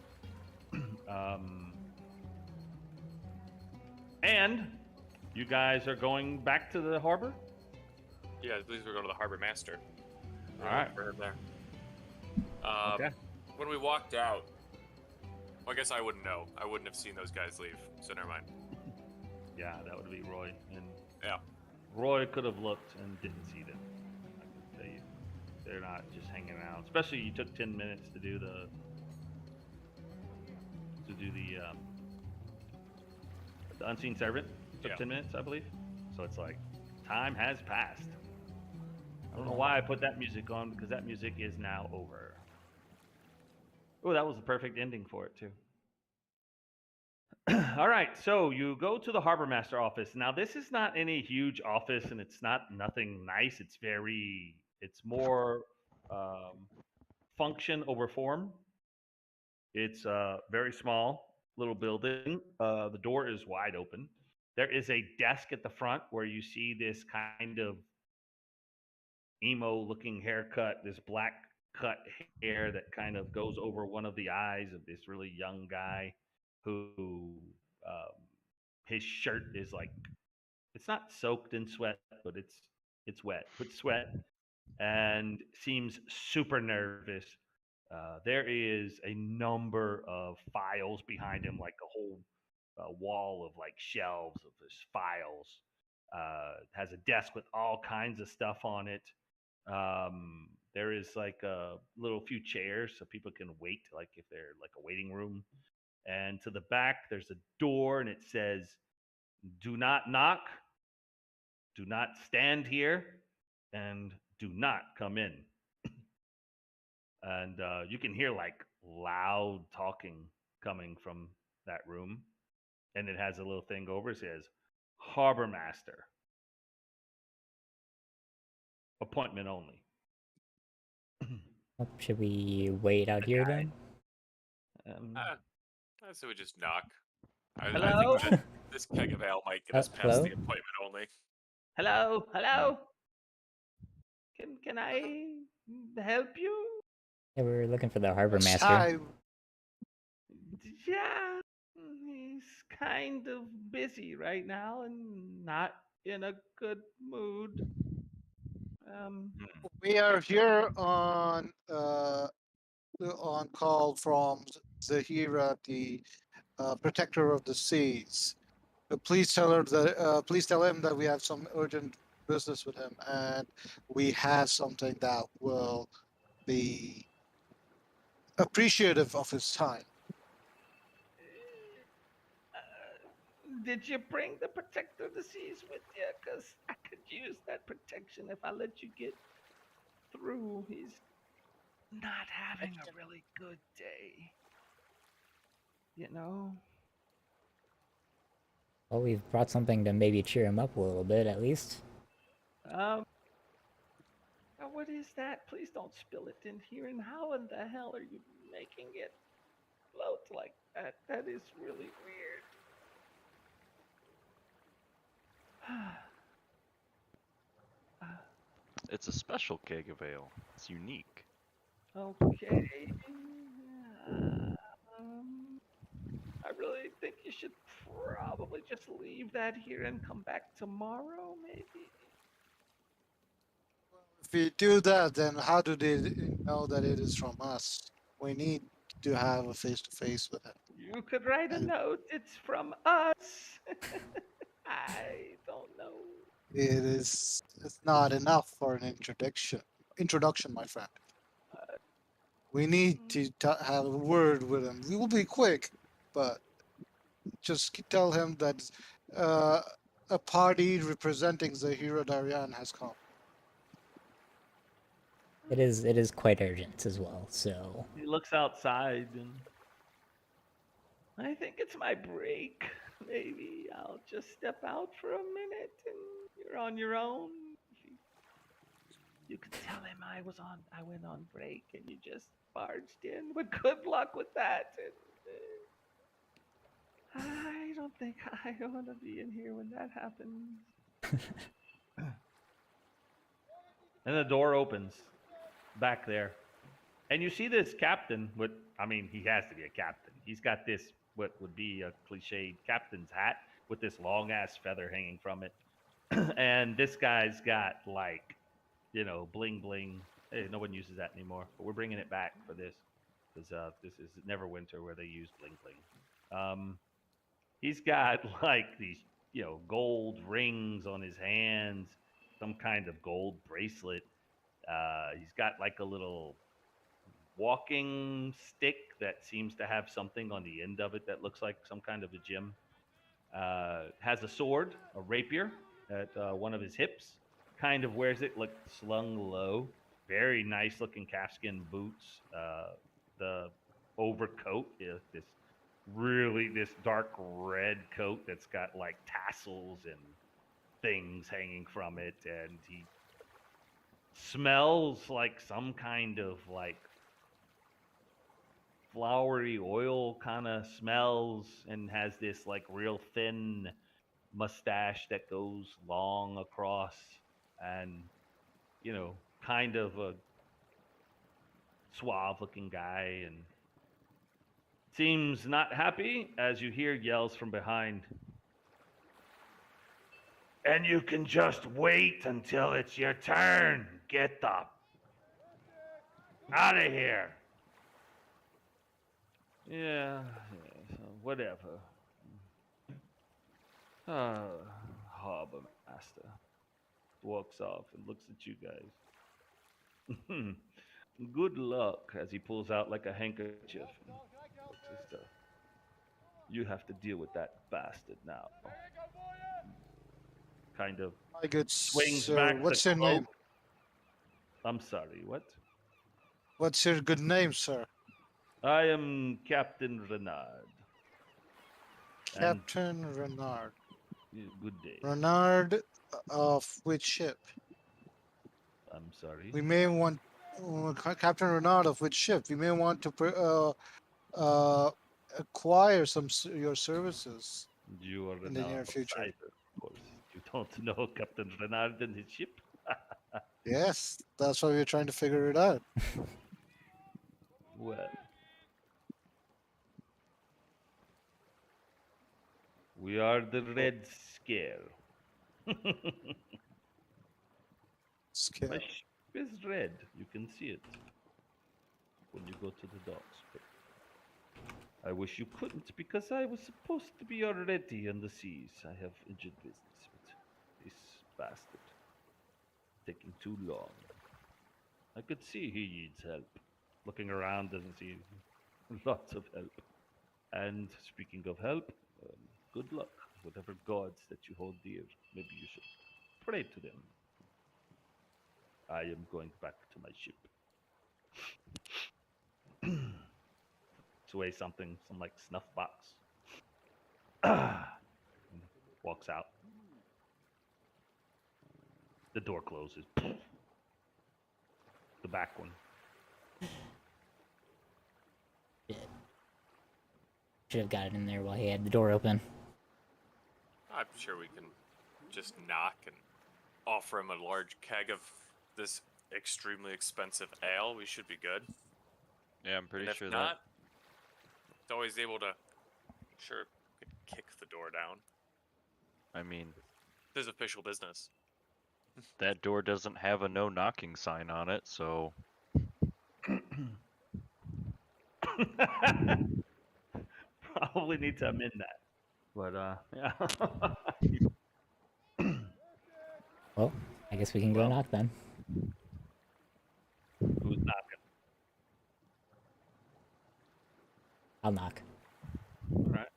And you guys are going back to the harbor? Yeah, I believe we're going to the harbor master. We're All right. looking for him there. Okay. When we walked out, well, I guess I wouldn't know. I wouldn't have seen those guys leave, so never mind. Yeah, that would be Roy. And Yeah. Roy could have looked and didn't see them. I can tell you. They're not just hanging out. Especially you took 10 minutes to do the unseen servant. Took Yeah. 10 minutes, I believe. So it's like time has passed. I don't know why I put that music on because that music is now over. Oh, that was the perfect ending for it too. All right, so you go to the harbor master office. Now, this is not any huge office, and it's not nothing nice. It's more function over form. It's a very small little building. The door is wide open. There is a desk at the front where you see this kind of emo-looking haircut, this black cut hair that kind of goes over one of the eyes of this really young guy who his shirt is like it's not soaked in sweat, but it's wet with sweat and seems super nervous. There is a number of files behind him, like a whole wall of like shelves of his files. Has a desk with all kinds of stuff on it. There is like a little few chairs so people can wait, like if they're like a waiting room. And to the back, there's a door, and it says, "Do not knock, do not stand here, and do not come in." And you can hear like loud talking coming from that room. And it has a little thing over it says, "Harbor Master. Appointment only." Should we wait out here then? I say we just knock. I Hello? think that this keg of ale might get us past hello? the appointment only. Hello? Hello? Can I help you? Yeah, we're looking for the harbor master. Hi. Yeah, he's kind of busy right now and not in a good mood. We are here on call from Zahira, the protector of the seas. Please tell him that we have some urgent business with him, and we have something that will be appreciative of his time. Did you bring the protector of the seas with you? Because I could use that protection if I let you get through. He's not having a really good day. You know? Well, we've brought something to maybe cheer him up a little bit, at least. What is that? Please don't spill it in here. And how in the hell are you making it float like that? That is really weird. It's a special keg of ale. It's unique. Okay. I really think you should probably just leave that here and come back tomorrow, maybe. If we do that, then how do they know that it is from us? We need to have a face-to-face with him. You could write a note. It's from us. I don't know. It's not enough for an introduction, my friend. We need to have a word with him. We will be quick, but just tell him that a party representing Zahira Daryan has come. it is quite urgent as well. So He looks outside and I think it's my break. Maybe I'll just step out for a minute and you're on your own. You could tell him I went on break and you just barged in. But good luck with that. And, I don't think I want to be in here when that happens. And the door opens back there. And you see this captain, he has to be a captain. He's got this, what would be a cliched captain's hat with this long ass feather hanging from it. And this guy's got bling bling. Hey, no one uses that anymore, but we're bringing it back for this because this is Neverwinter where they use bling bling. He's got like these, gold rings on his hands, some kind of gold bracelet. He's got like a little walking stick that seems to have something on the end of it that looks like some kind of a gem. Has a sword, a rapier at one of his hips. Kind of wears it like slung low. Very nice looking calfskin boots. The overcoat is this dark red coat that's got like tassels and things hanging from it, and he smells like some kind of like flowery oil kind of smells, and has this like real thin mustache that goes long across, and kind of a suave looking guy, and seems not happy as you hear yells from behind. And you can just wait until it's your turn. Get the out of here. Yeah, whatever. Harbor Master walks off and looks at you guys. Good luck, as he pulls out like a handkerchief. You have to deal with that bastard now. Kind of My good swings sir, back what's the your name? cloak. I'm sorry, what? What's your good name, sir? I am Captain Renard. Captain Renard. Good day. Renard of which ship? I'm sorry. We may want Captain Renard of which ship? We may want to acquire your services You are in the near Renard of future. Cyber, of course. You don't know Captain Renard and his ship? Yes, that's why we're trying to figure it out. Well, we are the Red Scare. My Scare. ship is red. You can see it when you go to the docks. But I wish you couldn't, because I was supposed to be already in the seas. I have urgent business with this bastard. Taking too long. I could see he needs help. Looking around, doesn't see lots of help. And speaking of help, good luck. Whatever gods that you hold dear, maybe you should pray to them. I am going back to my ship. Away something, some like snuff box. Walks out. The door closes. The back one. should have gotten in there while he had the door open. I'm sure we can just knock and offer him a large keg of this extremely expensive ale. We should be good. Yeah, I'm pretty And if sure not, it's always able to, sure, kick the door down. I mean, This is official business. that door doesn't have a no knocking sign on it, so Probably need to amend that. But yeah. Well, I guess we can go Well. knock then. Who's knocking? I'll knock. All right.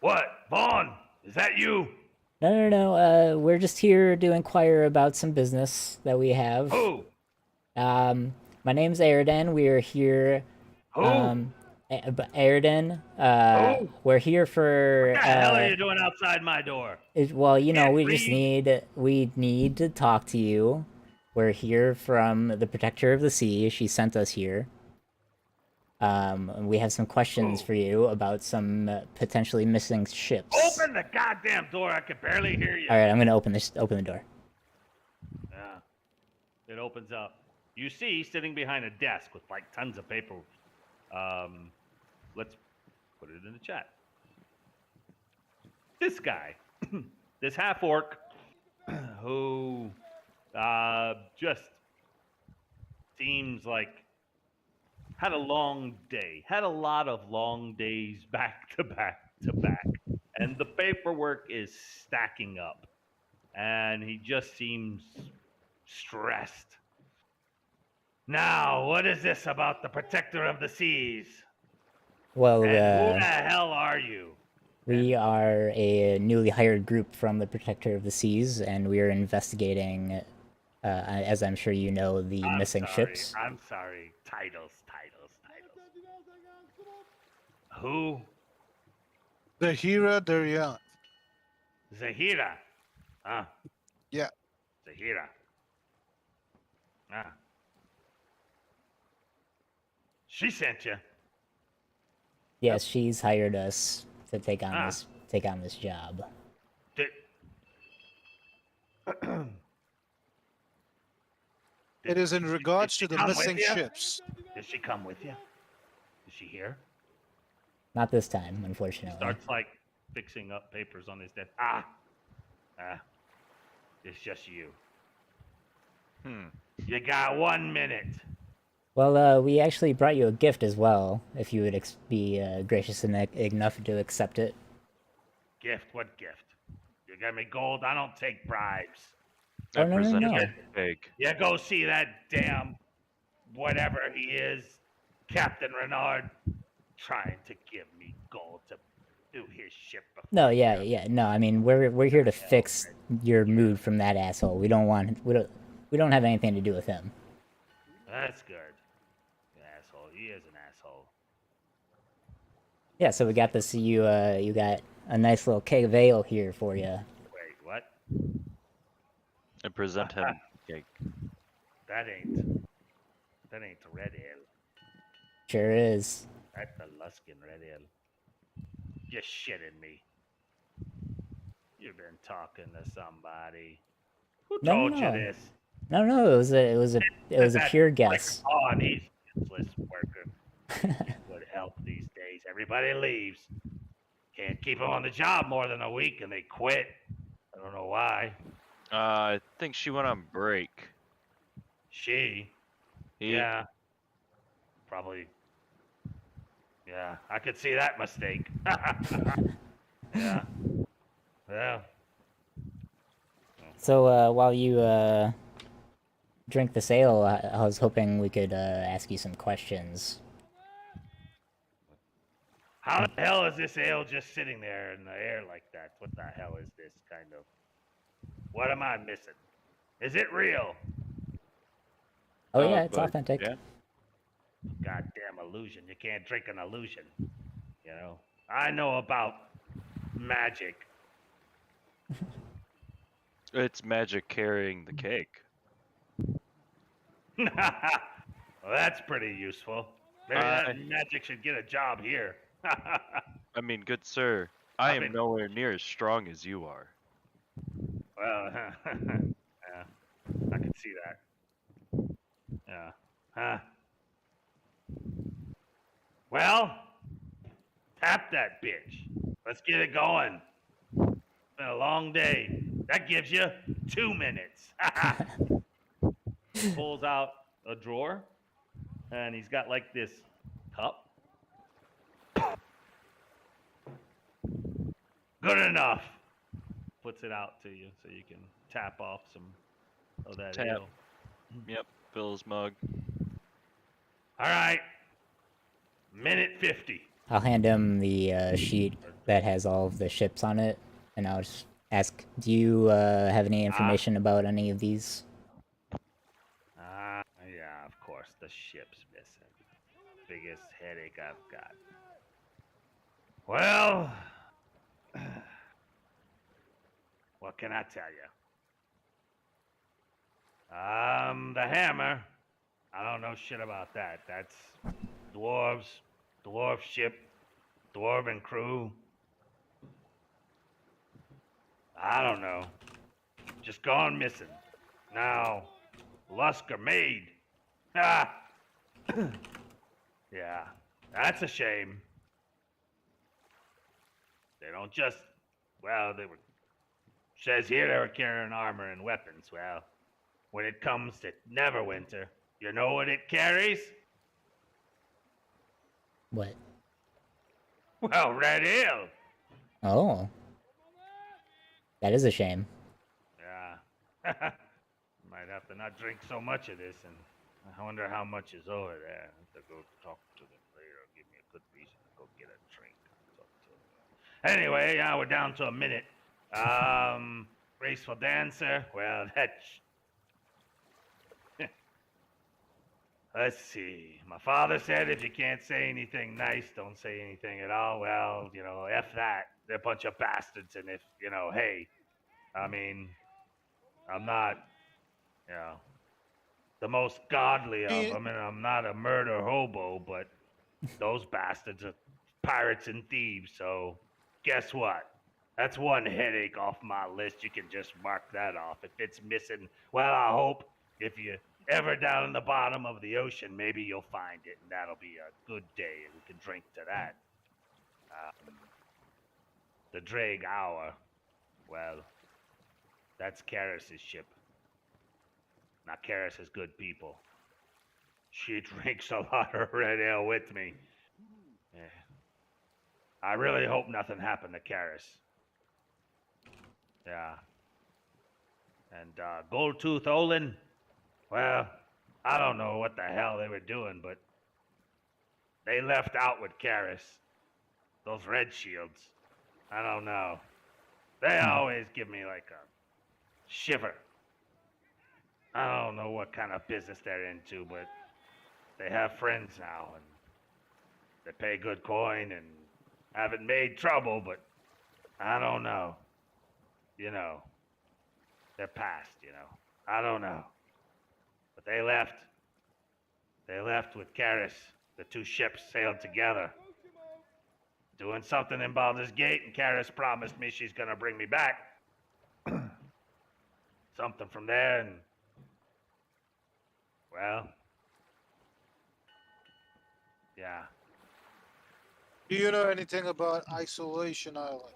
What, Vaughn? Is that you? No. We're just here to inquire about some business that we have. Who? My name's Airden. We are here. Who? Airden. Who? We're here for. What the hell are you doing outside my door? Well, you know, Can't we just read. need to talk to you. We're here from the Protector of the Sea. She sent us here. And we have some questions Who? for you about some potentially missing ships. Open the goddamn door. I can barely hear you. All right, I'm gonna open the door. Yeah. It opens up. You see, sitting behind a desk with like tons of paper. Let's put it in the chat. This guy, this half orc, who just seems like had a long day, had a lot of long days back to back to back, and the paperwork is stacking up, and he just seems stressed. Now, what is this about the Protector of the Seas? Well, And who the hell are you? we are a newly hired group from the Protector of the Seas, and we are investigating, as I'm sure you know, the I'm missing sorry. ships. I'm sorry. Titles. Who? Zahira Daryan. Zahira. Huh? Yeah. Zahira. Ah. She sent you. Yes, she's hired us to take on Ah. this job. Did... It is in did she- regards did to she the come with missing you? ships. Did she come with you? Is she here? Not this time, He unfortunately. starts like fixing up papers on his desk. Ah. It's just you. You got 1 minute. Well, we actually brought you a gift as well, if you would be gracious enough to accept it. Gift? What gift? You got me gold? I don't take bribes. Oh, I no, no, presented no. a pig. You go see that damn whatever he is, Captain Renard, trying to give me gold to do his ship. No, yeah, no. I mean, we're here to fix your mood from that asshole. We don't have anything to do with him. That's good. Asshole. He is an asshole. Yeah, so we got this. You got a nice little keg of ale here for you. Wait, what? I present him cake. That ain't red ale. Sure is. That's the Luskin red ale. You're shitting me. You've been talking to somebody. Who No, told no. you this? No, it was a That, pure like, guess. oh, and he's useless worker. He would help these days. Everybody leaves. Can't keep them on the job more than a week, and they quit. I don't know why. I think she went on break. She? Yeah. Probably. Yeah, I could see that mistake. Yeah. Yeah. So while you drink this ale, I was hoping we could ask you some questions. How the hell is this ale just sitting there in the air like that? What the hell is this kind of? What am I missing? Is it real? Oh yeah, it's but- authentic. Yeah. Goddamn illusion. You can't drink an illusion. You know? I know about magic. It's magic carrying the cake. Well, that's pretty useful. Maybe that magic should get a job here. I mean, good sir, I I've am been- nowhere near as strong as you are. Well, yeah, I can see that. Yeah. Huh. Well, tap that bitch. Let's get it going. It's been a long day. That gives you 2 minutes. He pulls out a drawer, and he's got like this cup. Good enough. Puts it out to you so you can tap off some of that Tap. ale. Yep, Bill's mug. All right. Minute 50. I'll hand him the sheet that has all of the ships on it, and I'll just ask, do you have any information about any of these? Yeah. the ship's missing. Biggest headache I've got. Well, what can I tell you? The hammer. I don't know shit about that. That's dwarves, dwarf ship, dwarven crew. I don't know. Just gone missing. Now, Lusker Maid. Ah! Yeah, that's a shame. They don't just. Well, they were. Says here they were carrying armor and weapons. Well, when it comes to Neverwinter, you know what it carries? What? Well, Red Ale. Oh. That is a shame. Yeah. Might have to not drink so much of this, and I wonder how much is over there. I have to go talk to them later. Give me a good reason to go get a drink. Talk to them. Anyway, we're down to a minute. Graceful dancer. Well, that's. Let's see. My father said if you can't say anything nice, don't say anything at all. Well, F that. They're a bunch of bastards, and if, hey, I mean, I'm not, the most godly of them, and I'm not a murder hobo, but those bastards are pirates and thieves, so guess what? That's one headache off my list. You can just mark that off. If it's missing, well, I hope if you ever down in the bottom of the ocean, maybe you'll find it, and that'll be a good day, and we can drink to that. The Drag Hour, well, that's Karis's ship. Now, Karis is good people. She drinks a lot of red ale with me. Yeah. I really hope nothing happened to Karis. Yeah. And Goldtooth Olin, well, I don't know what the hell they were doing, but they left out with Karis. Those red shields. I don't know. They always give me like a shiver. I don't know what kind of business they're into, but they have friends now, and they pay good coin and haven't made trouble, but I don't know. They're past, I don't know. But they left. They left with Karis. The two ships sailed together. Doing something in Baldur's Gate, and Karis promised me she's gonna bring me back. Something from there, and well, yeah. Do you know anything about Isolation Island?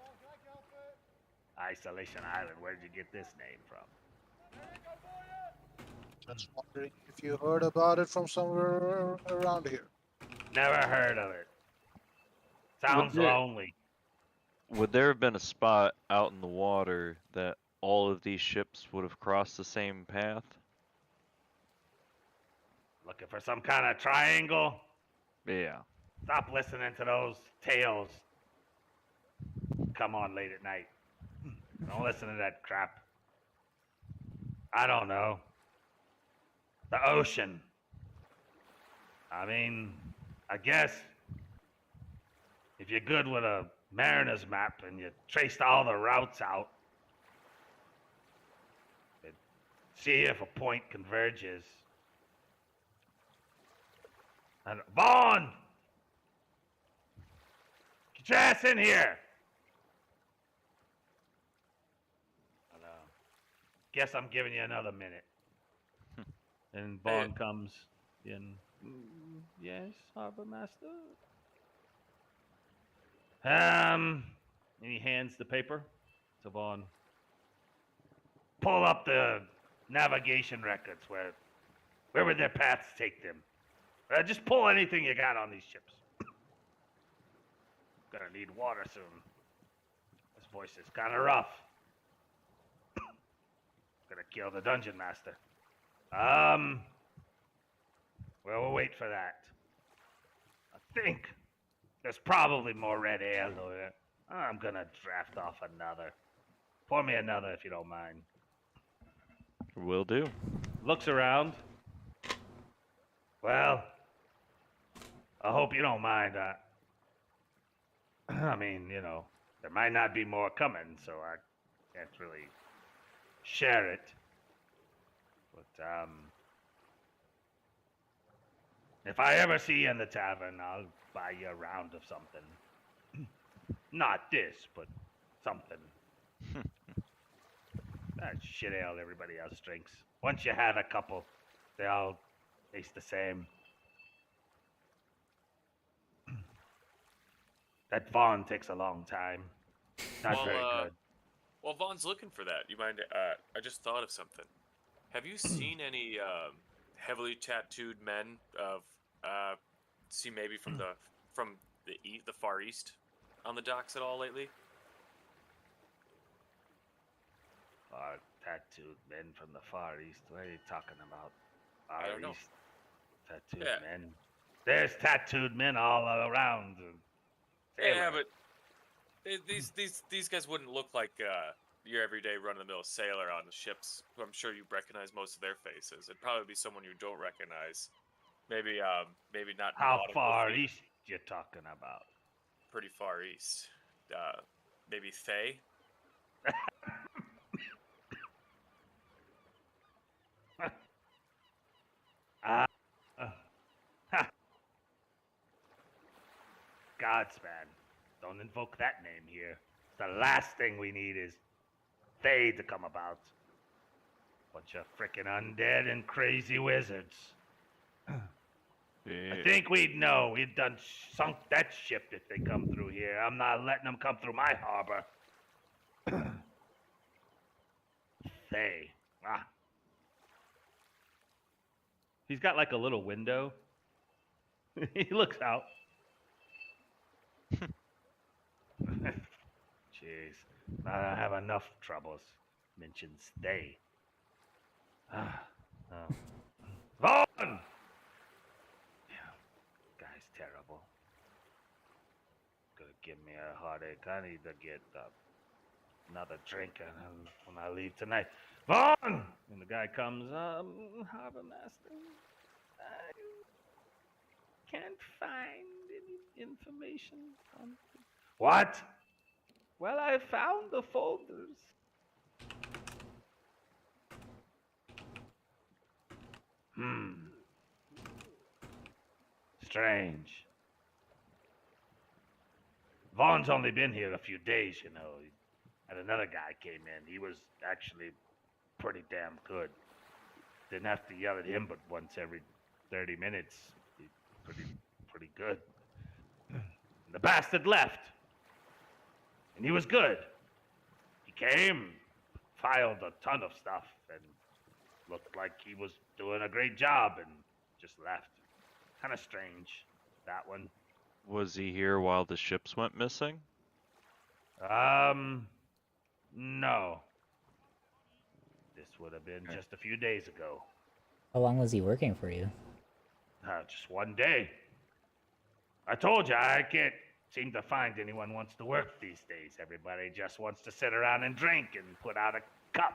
Isolation Island, where'd you get this name from? Just wondering if you heard about it from somewhere around here. Never heard of it. Sounds lonely. Would there have been a spot out in the water that all of these ships would have crossed the same path? Looking for some kind of triangle? Yeah. Stop listening to those tales. Come on late at night. Don't listen to that crap. I don't know. The ocean. I mean, I guess if you're good with a mariner's map and you traced all the routes out, see if a point converges. And Vaughn! Get your ass in here! I know. Guess I'm giving you another minute. And Vaughn comes in. Yes, Harbor Master? And he hands the paper to Vaughn. Pull up the navigation records. Where would their paths take them? Just pull anything you got on these ships. Gonna need water soon. This voice is kind of rough. Gonna kill the dungeon master. Well, we'll wait for that. I think there's probably more red ale over there. I'm gonna draft off another. Pour me another if you don't mind. Will do. Looks around. Well, I hope you don't mind. I mean, there might not be more coming, so I can't really share it. But if I ever see you in the tavern, I'll buy you a round of something. Not this, but something. That shit ale everybody else drinks. Once you have a couple, they all taste the same. That Vaughn takes a long time. Not Well, very good. While Vaughn's looking for that, you mind? I just thought of something. Have you seen any heavily tattooed men of see maybe from the far east on the docks at all lately? Tattooed men from the Far East. What are you talking about? I Far don't know. East? Tattooed Yeah. men? There's tattooed men all around. Yeah, Sailor. but these guys wouldn't look like your everyday run-of-the-mill sailor on the ships. Who I'm sure you recognize most of their faces. It'd probably be someone you don't recognize. Maybe not. How nautical far feet, east you talking about? Pretty far east. Maybe Thay. Uh, ha. Godspan. Don't invoke that name here. The last thing we need is they to come about. Bunch of frickin' undead and crazy wizards. I think we'd know. We'd done sunk that ship if they come through here. I'm not letting them come through my harbor. They. Ah. He's got like a little window. He looks out. Jeez. I have enough troubles. Mentions they. Ah. Oh. Vaughn! Yeah, guy's terrible. Gonna give me a heartache. I need to get another drink when I leave tonight. Vaughn! And the guy comes, Harbor Master, I can't find any information on this. What? Well, I found the folders. Strange. Vaughn's only been here a few days, And another guy came in. He was actually pretty damn good. Didn't have to yell at him but once every 30 minutes. He's pretty good. The bastard left. And he was good. He came, filed a ton of stuff, and looked like he was doing a great job and just left. Kind of strange, that one. Was he here while the ships went missing? No. This would have been just a few days ago. How long was he working for you? Just one day. I told you, I can't seem to find anyone wants to work these days. Everybody just wants to sit around and drink and put out a cup,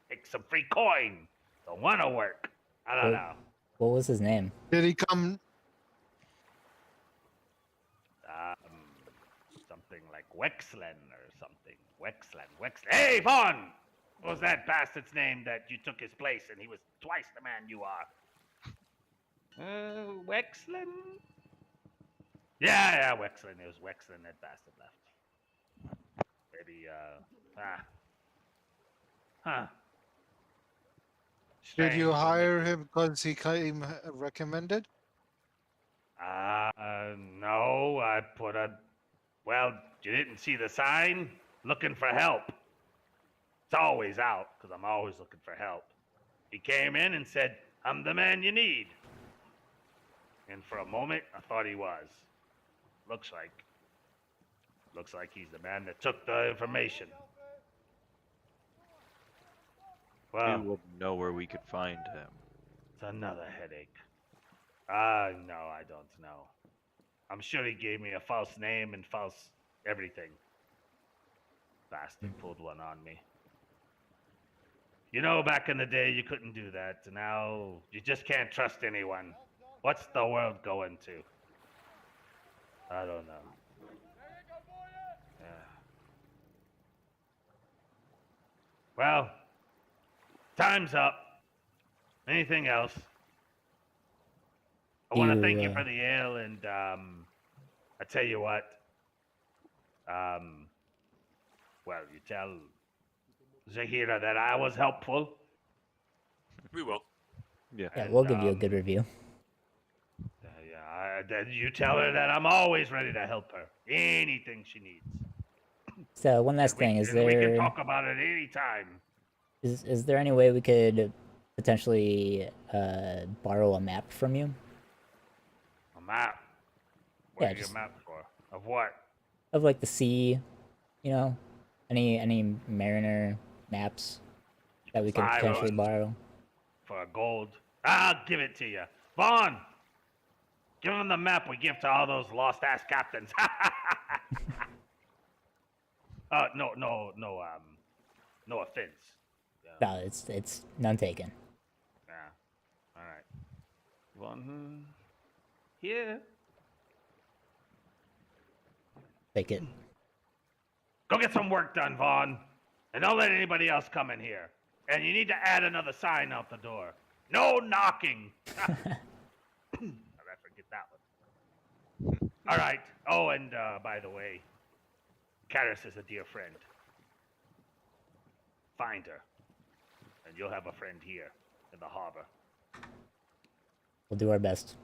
take some free coin. Don't want to work. I don't know. What was his name? Did he come? Something like Wexlen or something. Wexlen. Hey, Vaughn! What was that bastard's name that you took his place and he was twice the man you are? Wexlen? Yeah, Wexlen. It was Wexlen that bastard left. Maybe, Did you Strange. hire him because he came recommended? No, I put a... Well, you didn't see the sign? Looking for help. It's always out, because I'm always looking for help. He came in and said, I'm the man you need. And for a moment, I thought he was. Looks like he's the man that took the information. We Well, will know where we could find him. it's another headache. No, I don't know. I'm sure he gave me a false name and false everything. Bastard pulled one on me. Back in the day, you couldn't do that. Now, you just can't trust anyone. What's the world going to? I don't know. Yeah. Well, time's up. Anything else? I want to thank you for the ale, and I tell you what. Well, you tell Zahira that I was helpful. We will. Yeah. Yeah, and, we'll give you a good review. Then you tell her that I'm always ready to help her. Anything she needs. So one last And we- thing, and we can talk about it anytime. is there any way we could potentially borrow a map from you? A map. Yeah, What are your just- map for? Of what? Of like the sea, you know, any mariner maps that we could Cyrus. potentially borrow. For gold. I'll give it to you. Vaughn! Give him the map we give to all those lost ass captains. No offense. Yeah. No, it's none taken. Yeah. All right. Vaughn. Here. Take it. Go get some work done, Vaughn. And don't let anybody else come in here. And you need to add another sign out the door. No knocking. I forget that one. All right. Oh, and by the way, Karis is a dear friend. Find her, and you'll have a friend here in the harbor. We'll do our best.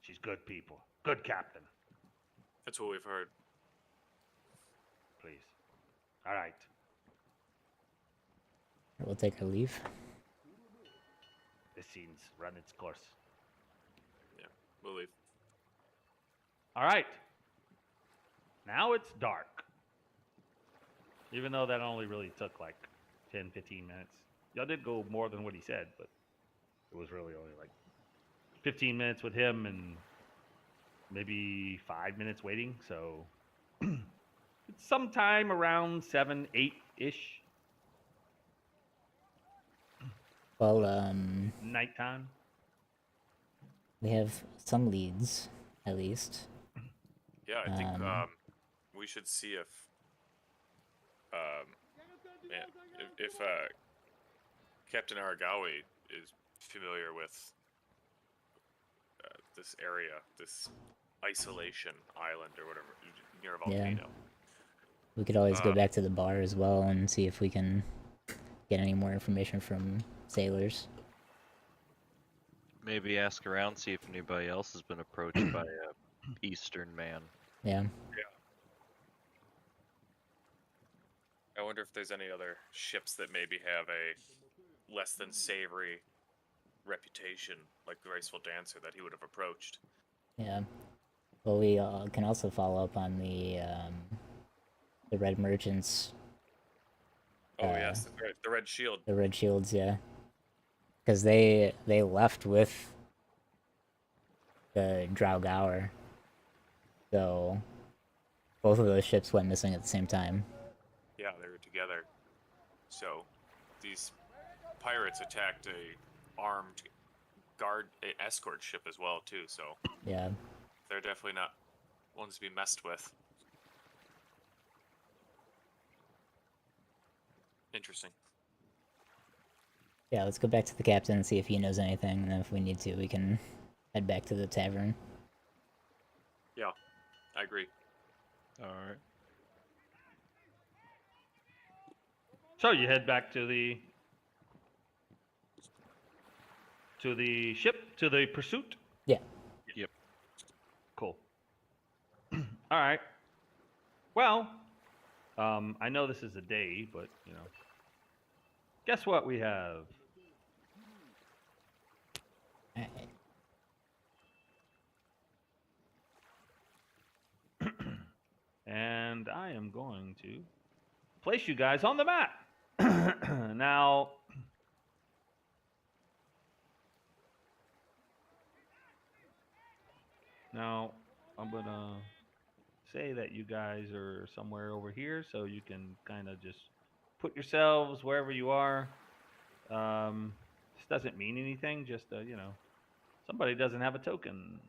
She's good people. Good captain. That's what we've heard. Please. All right. We'll take our leave. This scene's run its course. We'll leave. All right. Now it's dark. Even though that only really took like 10, 15 minutes. Y'all did go more than what he said, but it was really only like 15 minutes with him and maybe 5 minutes waiting. So it's sometime around 7, 8-ish Well, nighttime. we have some leads, at least. Yeah, I think Um, we should see if yeah, if Captain Aragawi is familiar with this area, this isolation island or whatever near a Yeah. volcano. We could always go Uh, back to the bar as well and see if we can get any more information from sailors. Maybe ask around, see if anybody else has been approached by a Eastern man. Yeah. I wonder if there's any other ships that maybe have a less than savory reputation, like the Graceful Dancer, that he would have approached. Yeah. Well, we can also follow up on the Red Merchants, Oh yes, the Red Shield. the Red Shields, yeah. Because they left with the Draugauer. So both of those ships went missing at the same time. Yeah, they were together. So these pirates attacked a armed escort ship as well too. So Yeah. they're definitely not ones to be messed with. Interesting. Yeah, let's go back to the captain and see if he knows anything, and then if we need to, we can head back to the tavern. Yeah, I agree. Alright. So you head back to the ship, to the pursuit. Yeah. Yep. Cool. All right. Well, I know this is a day, but you know, guess what we have? Alright. And I am going to place you guys on the map. Now, I'm gonna say that you guys are somewhere over here, so you can kind of just put yourselves wherever you are. This doesn't mean anything, just you know, Somebody doesn't have a token.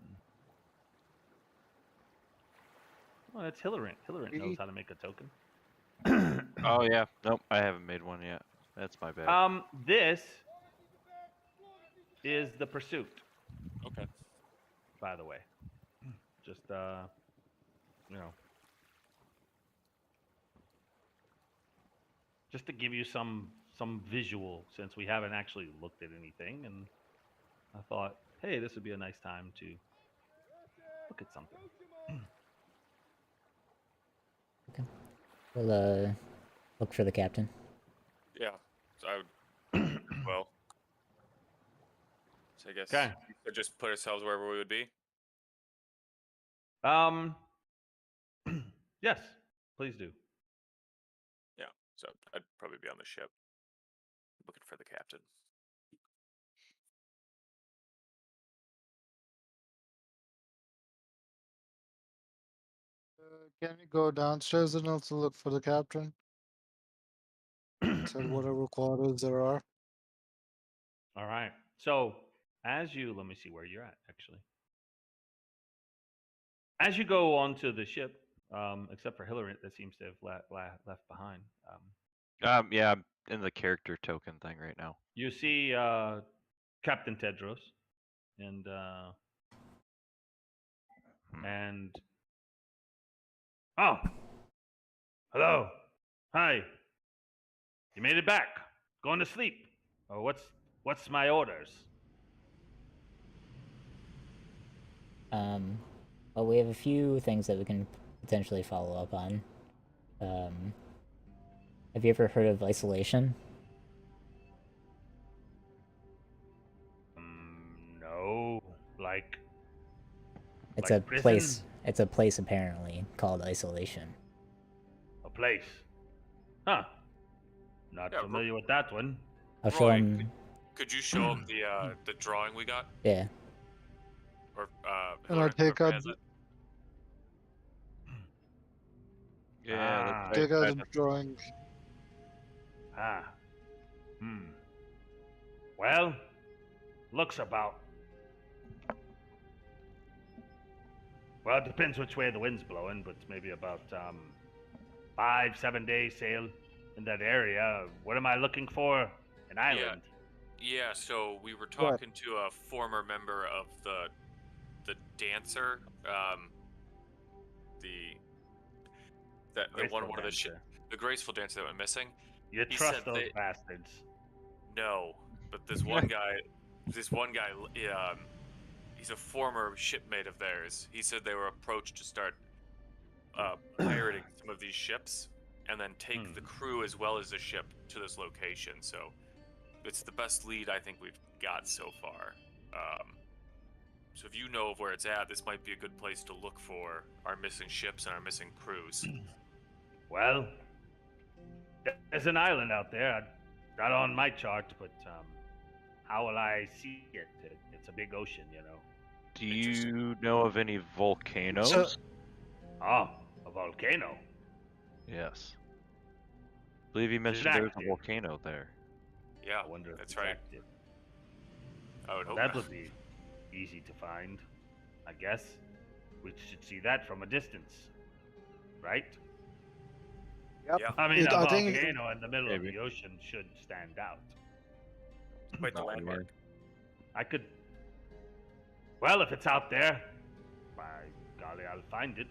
Oh, that's Hillarant. Hillarant knows how to make a token. Oh yeah, nope, I haven't made one yet. That's my bad. This is the pursuit, Okay. by the way. Just you know, just to give you some visual, since we haven't actually looked at anything, and I thought, hey, this would be a nice time to look at something. We'll look for the captain. Yeah. So I would. Well. So I guess Okay. we could just put ourselves wherever we would be. Yes, please do. Yeah. So I'd probably be on the ship, looking for the captain. Can we go downstairs and also look for the captain? Said whatever quarters there are. All right. So as you, let me see where you're at, actually. As you go onto the ship, except for Hillarant that seems to have left behind, Yeah, I'm in the character token thing right now. you see Captain Tedros and oh, hello, hi, you made it back. Going to sleep. Oh, what's my orders? Well, we have a few things that we can potentially follow up on. Have you ever heard of isolation? No, like It's like a prison? place. It's a place apparently called isolation. a place. Huh. Not Yeah, familiar with that one. I'll show Roy, him. Could you show him the drawing we got, Yeah. or And I whoever take out has it? Yeah, Ah. that's take out right. the drawing. Ah. Well, looks about. Well, it depends which way the wind's blowing, but maybe about 5-7 days sail in that area. What am I looking for? An island. Yeah. So we were talking to a former member of the dancer, the Graceful one of the dancer. the graceful dancer that went missing. You He trust said those they- bastards. No, but this one guy, he's a former shipmate of theirs. He said they were approached to start pirating some of these ships, and then take the crew as well as the ship to this location. So it's the best lead I think we've got so far. So if you know of where it's at, this might be a good place to look for our missing ships and our missing crews. Well, there's an island out there. Not on my chart, but how will I see it? It's a big ocean, you know. Do you know of any volcanoes? So- Oh, a volcano. Yes. I believe you mentioned there was a active? volcano there. Yeah, I wonder if that's it's right. active. I would hope That not. would be easy to find, I guess. We should see that from a distance, right? Yeah, I mean, a I think- volcano in the middle of Maybe. the ocean should stand out. quite the Not landmark. really. I could. Well, if it's out there, by golly, I'll find it.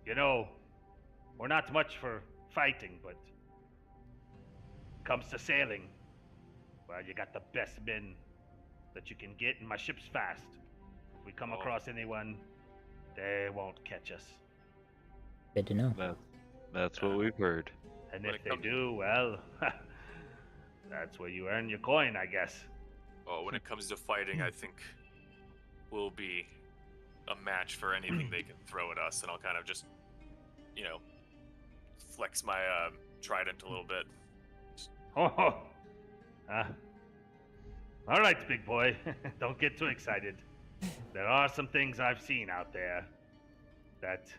You know, we're not much for fighting, but comes to sailing, well, you got the best men that you can get, and my ship's fast. If we come Oh. across anyone, they won't catch us. Good to know. That's what we've heard. And When if it they comes- do, well, that's where you earn your coin, I guess. Well, when it comes to fighting, I think we'll be a match for anything they can throw at us, and I'll kind of just, flex my trident a little bit. Oh, all right, big boy. Don't get too excited. There are some things I've seen out there that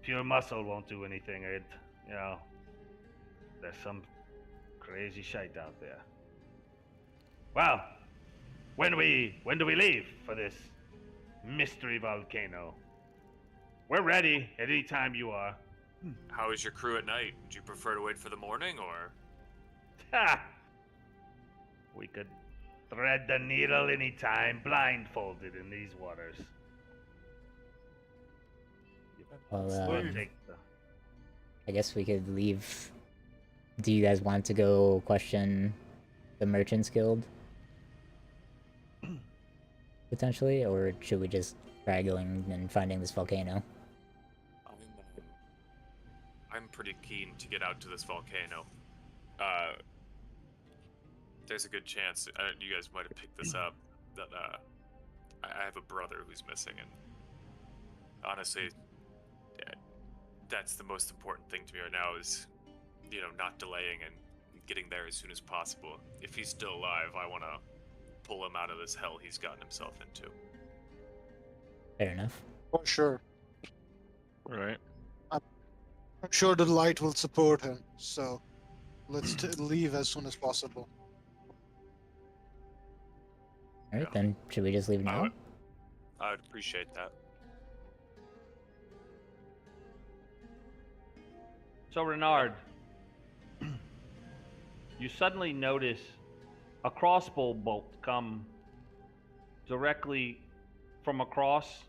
pure muscle won't do anything. There's some crazy shite out there. Well, when do we leave for this mystery volcano? We're ready at any time you are. How is your crew at night? Would you prefer to wait for the morning, or? Ha! We could thread the needle anytime, blindfolded in these waters. Well, We'll take the... I guess we could leave. Do you guys want to go question the Merchants Guild? Potentially, or should we just try going and finding this volcano? I'm pretty keen to get out to this volcano. There's a good chance you guys might have picked this up that I have a brother who's missing, and honestly, yeah, that's the most important thing to me right now is, not delaying and getting there as soon as possible. If he's still alive, I want to pull him out of this hell he's gotten himself into. Fair enough. For sure. Right. I'm sure the light will support him, so let's leave as soon as possible. Alright, Yeah. then should we just leave now? I would appreciate that. So Renard, you suddenly notice a crossbow bolt come directly from across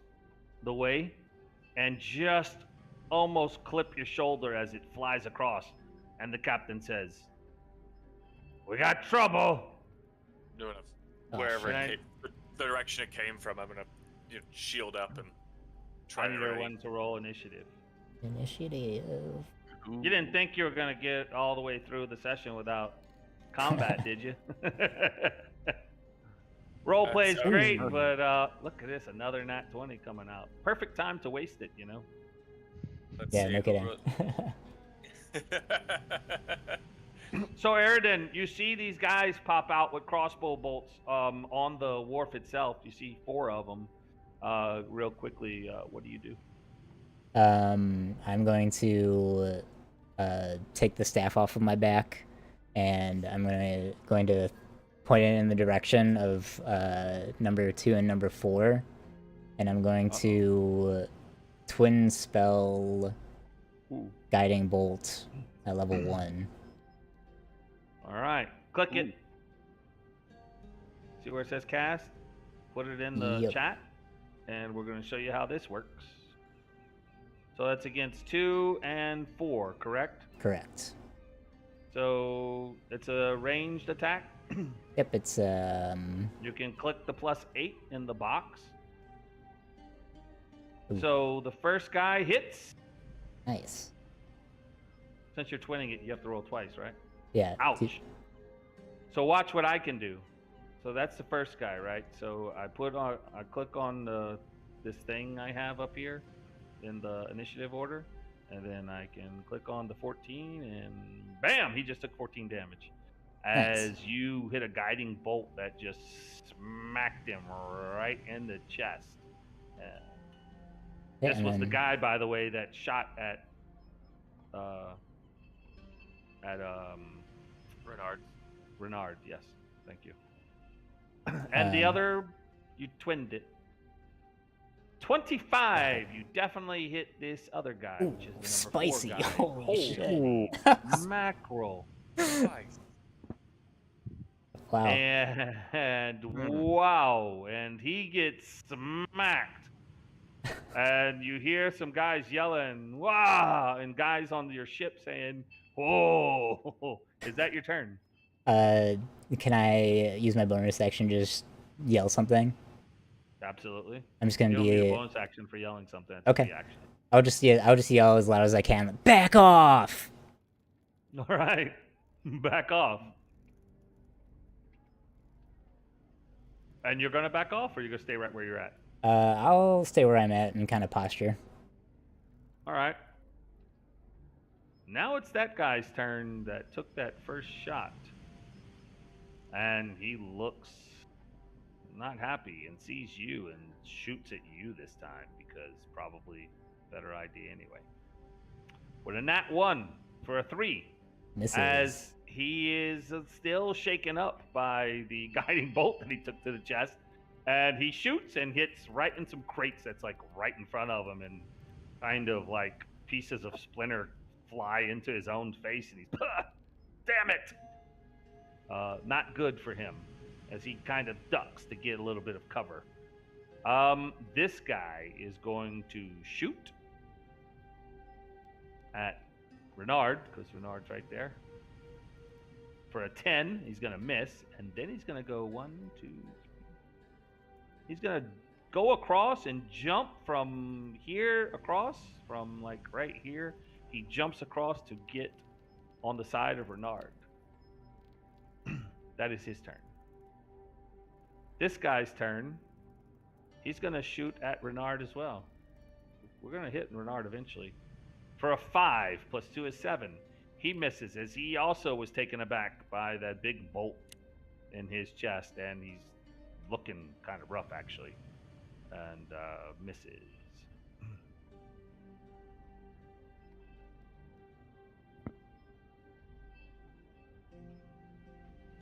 the way and just almost clip your shoulder as it flies across. And the captain says, "We got trouble." Doing Oh, wherever shit. the direction it came from, I'm gonna shield up and try I to need ready. everyone to roll initiative. Initiative. You didn't think you were gonna get all the way through the session without combat, did you? Role That play's sounds great, fun. but look at this, another nat 20 coming out. Perfect time to waste it, Let's Yeah, see no who kidding. wrote- So Eridan, you see these guys pop out with crossbow bolts on the wharf itself. You see 4 of them. Real quickly, what do you do? I'm going to take the staff off of my back, and I'm going to point it in the direction of number 2 and number 4, and I'm going to twin spell Ooh. guiding bolt at level 1. All right, click it. See where it says cast? Put it in the Yep. chat, and we're going to show you how this works. So that's against 2 and 4, correct? Correct. So it's a ranged attack. Yep, it's You can click the +8 in the box. Ooh. So the first guy hits. nice. Since you're twinning it, you have to roll twice, right? Yeah. Ouch. So watch what I can do. So that's the first guy, right? So I click on this thing I have up here in the initiative order, and then I can click on the 14, and bam, he just took 14 damage. As you hit a guiding bolt that just smacked him right in the chest. Yeah, This and was the then- guy, by the way, that shot at Renard. Yes, thank you. And the other, you twinned it. 25. You definitely hit this other guy, Ooh, which is the number spicy. 4 guy. Holy shit. Ooh. Mackerel. Wow. And wow, and he gets smacked. And you hear some guys yelling, "Wow!" and guys on your ship saying, "Whoa!" Is that your turn? Can I use my bonus action to just yell something? Absolutely. I'm just You gonna don't need a be. bonus action for yelling something. That's Okay. the action. I'll just yell as loud as I can. Back off! All right. Back off. And you're gonna back off, or you're gonna stay right where you're at? I'll stay where I'm at and kind of posture. All right. Now it's that guy's turn that took that first shot. And he looks not happy and sees you and shoots at you this time because probably better idea anyway. With a nat 1 for a 3. Misses. As he is still shaken up by the guiding bolt that he took to the chest, and he shoots and hits right in some crates that's like right in front of him, and kind of like pieces of splinter fly into his own face, and he's damn it. Not good for him, as he kind of ducks to get a little bit of cover. This guy is going to shoot at Renard, because Renard's right there. For a 10, he's going to miss, and then he's going to go 1, 2, 3. He's going to go across and jump from here across, from like right here. He jumps across to get on the side of Renard. That is his turn. This guy's turn. He's going to shoot at Renard as well. We're going to hit Renard eventually. For a 5, plus 2 is 7. He misses, as he also was taken aback by that big bolt in his chest, and he's looking kind of rough, actually, and misses.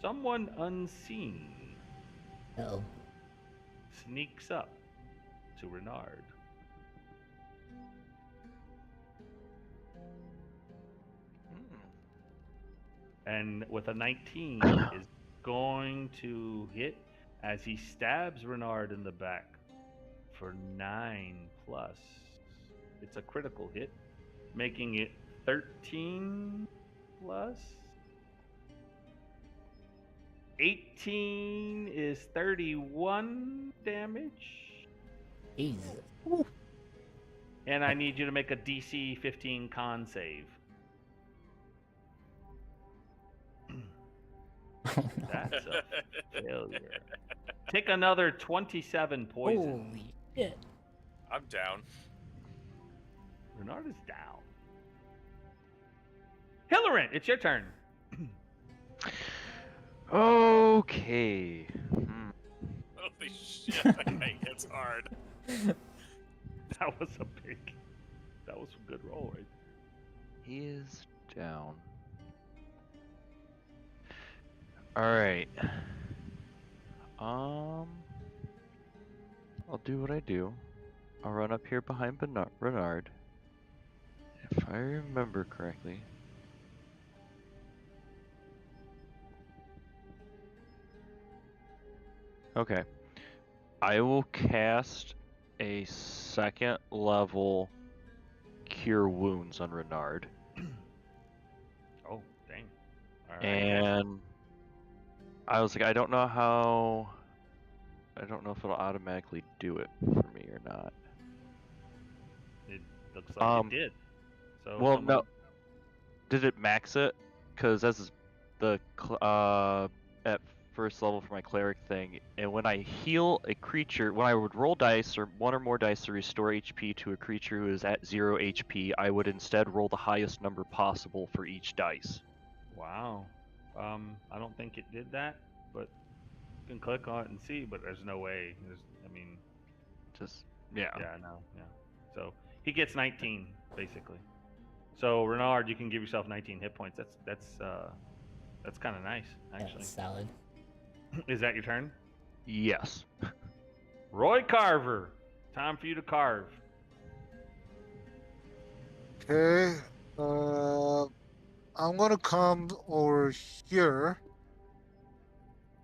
Someone unseen Oh. sneaks up to Renard. And with a 19 is going to hit as he stabs Renard in the back for 9 plus. It's a critical hit, making it 13 plus. 18 is 31 damage. Jesus. And I need you to make a DC 15 con save. That's a failure. Take another 27 poison. Holy shit. I'm down. Renard is down. Hilarion, it's your turn. Okay. Holy shit, that guy hits hard. That was a good roll, right? He is down. Alright. I'll do what I do. I'll run up here behind Renard. If I remember correctly. Okay. I will cast a 2nd level Cure Wounds on Renard. Oh, dang. All right. And I was like, I don't know if it'll automatically do it for me or not. It looks like it did. So Well, someone- no. Did it max it? Because this is the at first level for my cleric thing, and when I heal a creature, when I would roll dice or one or more dice to restore HP to a creature who is at 0 HP, I would instead roll the highest number possible for each dice. Wow. I don't think it did that, but you can click on it and see, but there's no way. Just yeah. Yeah, no, yeah. So he gets 19, basically. So Renard, you can give yourself 19 hit points. That's kind of nice, actually. That's solid. Is that your turn? Yes. Roy Carver, time for you to carve. Okay. I'm gonna come over here.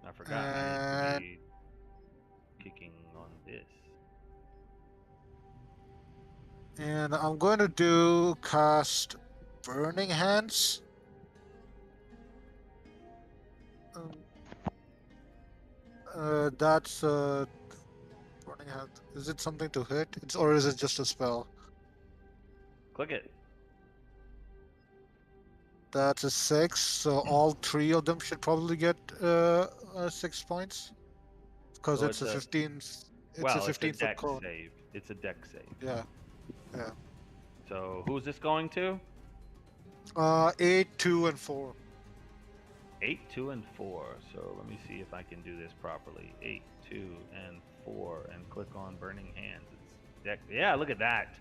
I forgot. I need to be kicking on this. And I'm going to cast Burning Hands. That's Burning Hand. Is it something to hit? Or is it just a spell? Click it. That's a 6, so all 3 of them should probably get 6 points. Because So it's a 15. It's well, a 15 it's a foot deck cone. save. It's a deck save. Yeah. So who's this going to? 8, 2, and 4. 8, 2, and 4. So let me see if I can do this properly. 8, 2, and 4, and click on Burning Hands. It's deck. Yeah, look at that.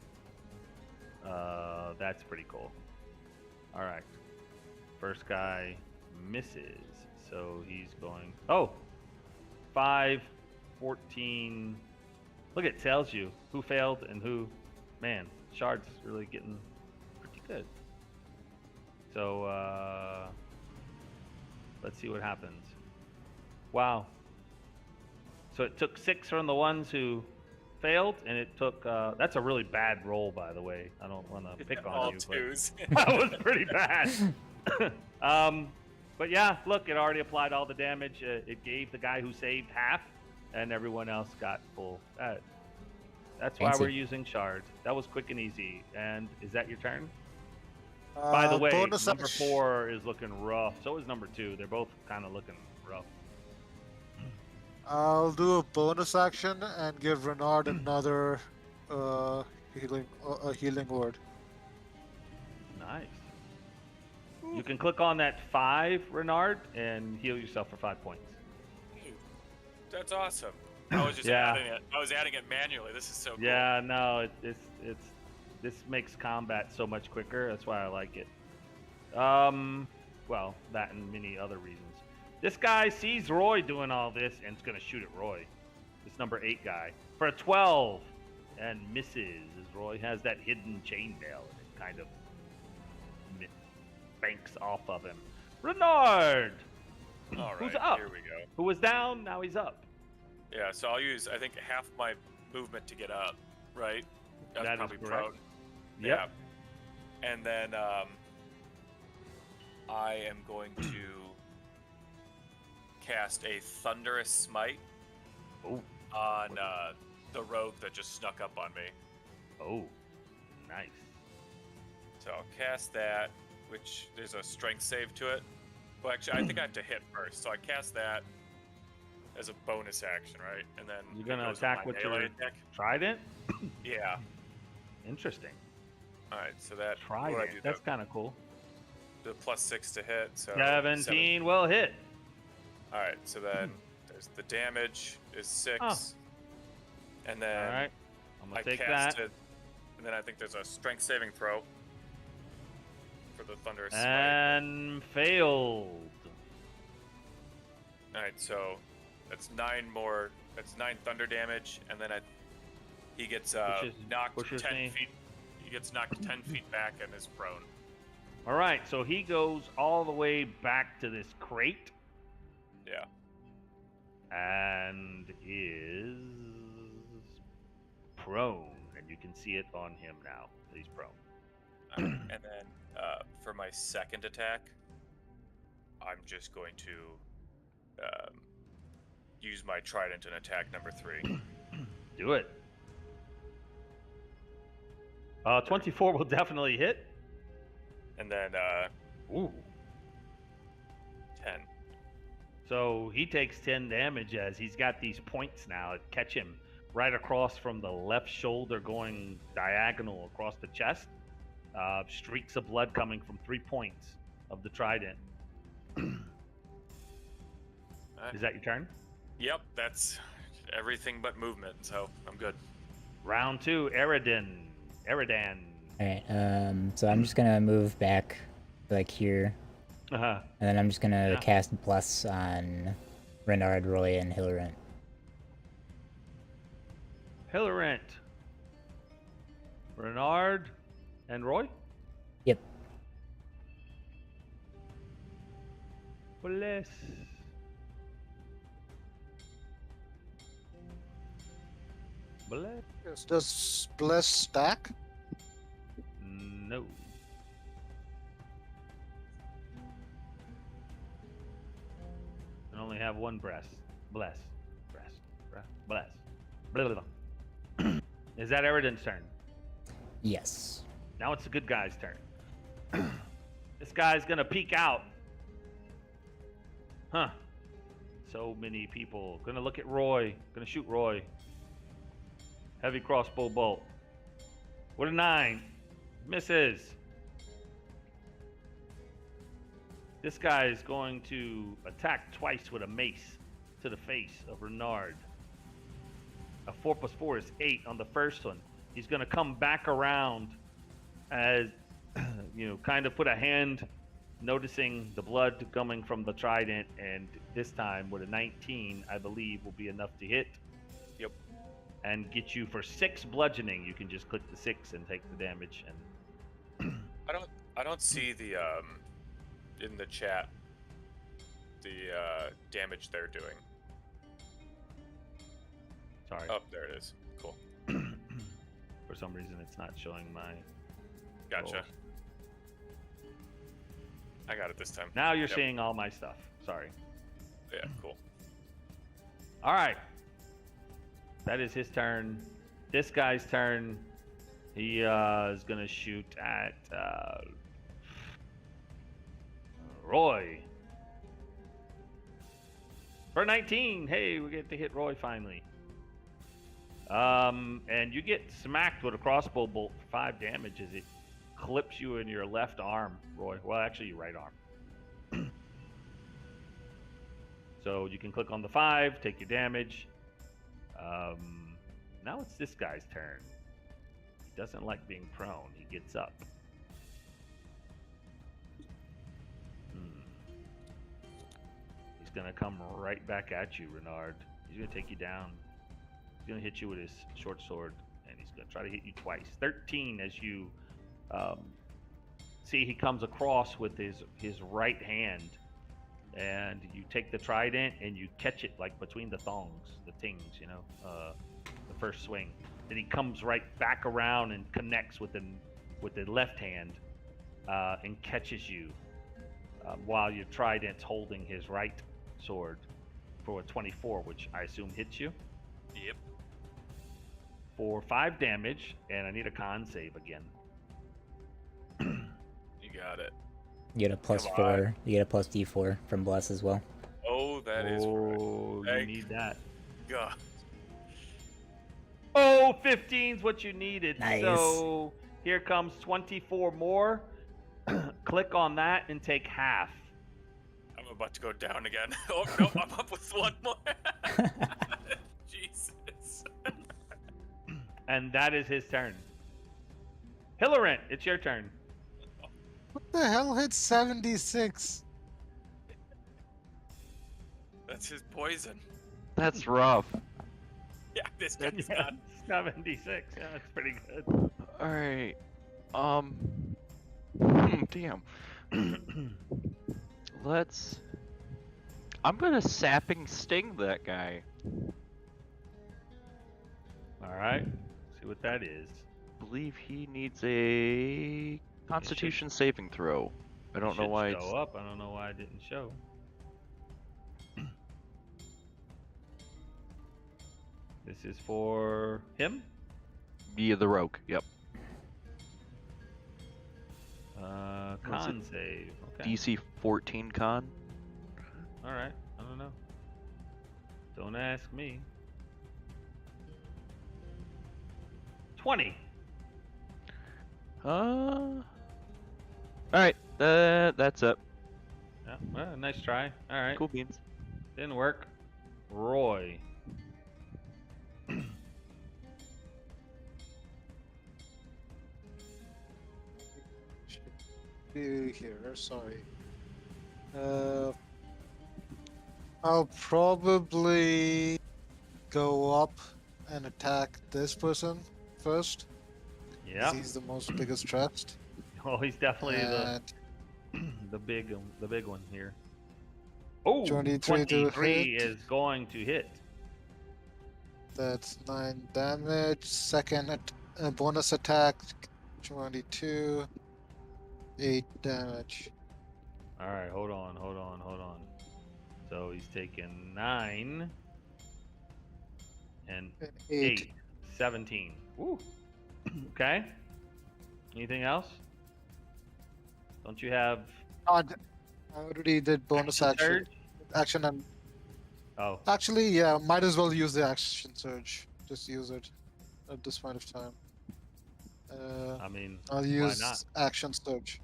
That's pretty cool. All right. First guy misses. So he's going. Oh, 5, 14. Look, it tells you who failed and who. Man, Shard's really getting pretty good. So let's see what happens. Wow. So it took 6 from the ones who failed, and it took. That's a really bad roll, by the way. I don't want to pick on All you, twos. but that was pretty bad. But yeah, look, it already applied all the damage. It gave the guy who saved half, and everyone else got full. That's why Fancy. we're using shards. That was quick and easy. And is that your turn? By the way, bonus number action. 4 is looking rough. So is number 2. They're both kind of looking rough. I'll do a bonus action and give Renard another healing word. Nice. You can click on that 5, Renard, and heal yourself for 5 points. That's awesome. I was just Yeah. adding it. I was adding it manually. This is so cool. Yeah, no, this makes combat so much quicker. That's why I like it. Well, that and many other reasons. This guy sees Roy doing all this and is gonna shoot at Roy. This number 8 guy for a 12 and misses as Roy has that hidden chainmail and it kind of banks off of him. Renard, All right. Who's up? Here we go. who was down, now he's up. Yeah. So I'll use I think half my movement to get up. Right. That's That is probably correct. prone. Yep. Yeah. And then I am going to cast a thunderous smite Oh, on the rogue that just snuck up on me. oh, nice. So I'll cast that, which there's a strength save to it. Well, actually, I think I have to hit first. So I cast that as a bonus action, right? And then You're it gonna goes attack my with your melee attack. trident. Yeah. Interesting. All right. So that what do I Trident. do? That's kind of cool. The +6 to hit. So 17 will hit. All right. So then there's the damage is 6, Oh. and then All right. I'm I gonna take cast that. it, and then I think there's a strength saving throw for the thunderous smite. And failed. All right, so that's 9 more. That's 9 thunder damage, and then he gets knocked pushes 10 me. feet. He gets knocked 10 feet back and is prone. All right. So he goes all the way back to this crate Yeah. and is prone, and you can see it on him now. He's prone. And then for my second attack, I'm just going to use my trident and attack number 3. Do it. 24 will definitely hit. And then Ooh. 10. So he takes 10 damage as he's got these points now that catch him right across from the left shoulder, going diagonal across the chest. Streaks of blood coming from 3 points of the trident. Is that your turn? Yep, that's everything but movement, so I'm good. Round 2, Eridan. Alright, so I'm just gonna move back, like here, Uh-huh. and then I'm just gonna Yeah. cast Bless on Renard, Roy, and Hillerant. Hillerant. Renard and Roy? Yep. Bless. Bless. Does bless stack? No. I only have one breast. Bless. Bless. Blah, blah, blah. Is that Eridan's turn? Yes. Now it's the good guy's turn. This guy's gonna peek out. Huh. So many people. Gonna look at Roy. Gonna shoot Roy. Heavy crossbow bolt. What a 9. Misses. This guy is going to attack twice with a mace to the face of Renard. A 4 + 4 is 8 on the first one. He's going to come back around as, kind of put a hand noticing the blood coming from the trident, and this time with a 19, I believe will be enough to hit. Yep. And get you for 6 bludgeoning. You can just click the 6 and take the damage. And I don't see the in the chat the damage they're doing. sorry, Oh, there it is. Cool. for some reason it's not showing my. Gotcha. rolls. I got it this time. Now you're Yep. seeing all my stuff. Sorry. Yeah, cool. All right. That is his turn. This guy's turn. He is going to shoot at Roy. For 19. Hey, we get to hit Roy finally. And you get smacked with a crossbow bolt for 5 damage as it clips you in your left arm, Roy. Well, actually, your right arm. So you can click on the 5, take your damage. Now it's this guy's turn. He doesn't like being prone. He gets up. He's gonna come right back at you, Renard. He's gonna take you down. He's gonna hit you with his short sword, and he's gonna try to hit you twice. 13 as you see he comes across with his right hand, and you take the trident and you catch it like between the thongs, the tings, the first swing. Then he comes right back around and connects with the left hand and catches you while your trident's holding his right sword for a 24, which I assume hits you Yep. for 5 damage, and I need a con save again. You got it. You get a plus Come on. 4. You get a plus D4 from Bless as well. Oh, that is right. Oh, you Thank need that. God. Oh, 15's what you needed. Nice. So here comes 24 more. Click on that and take half. I'm about to go down again. Oh no, I'm up with 1 more. Jesus. And that is his turn. Hillarent, it's your turn. What the hell hit 76? That's his poison. That's rough. Yeah, this guy's Yeah, got 76. Yeah, that's pretty good. All right. Damn. I'm gonna sapping sting that guy. All right. See what that is. Believe he needs a Constitution saving throw. I don't know Should why. Show up. I don't know why it didn't show. This is for him. Yeah, the rogue. Yep. Con save. Okay. DC 14 con. All right. I don't know. Don't ask me. 20. All right. That's it. Yeah. Well, nice try. All right. Cool beans. Didn't work. Roy. Be here, sorry. I'll probably go up and attack this person first. 'Cause Yeah. He's the most biggest threat. Oh, he's definitely And the big one here. Oh, 23 to 23 hit. is going to hit. that's 9 damage. Second bonus attack, 22. 8 damage. All right, hold on. So he's taking 9 and 8, 17. Woo. Okay. Anything else? Don't you have I already did bonus action. surge? Action and Oh, actually, yeah, might as well use the action surge. Just use it at this point of time. I mean, I'll why use not? action surge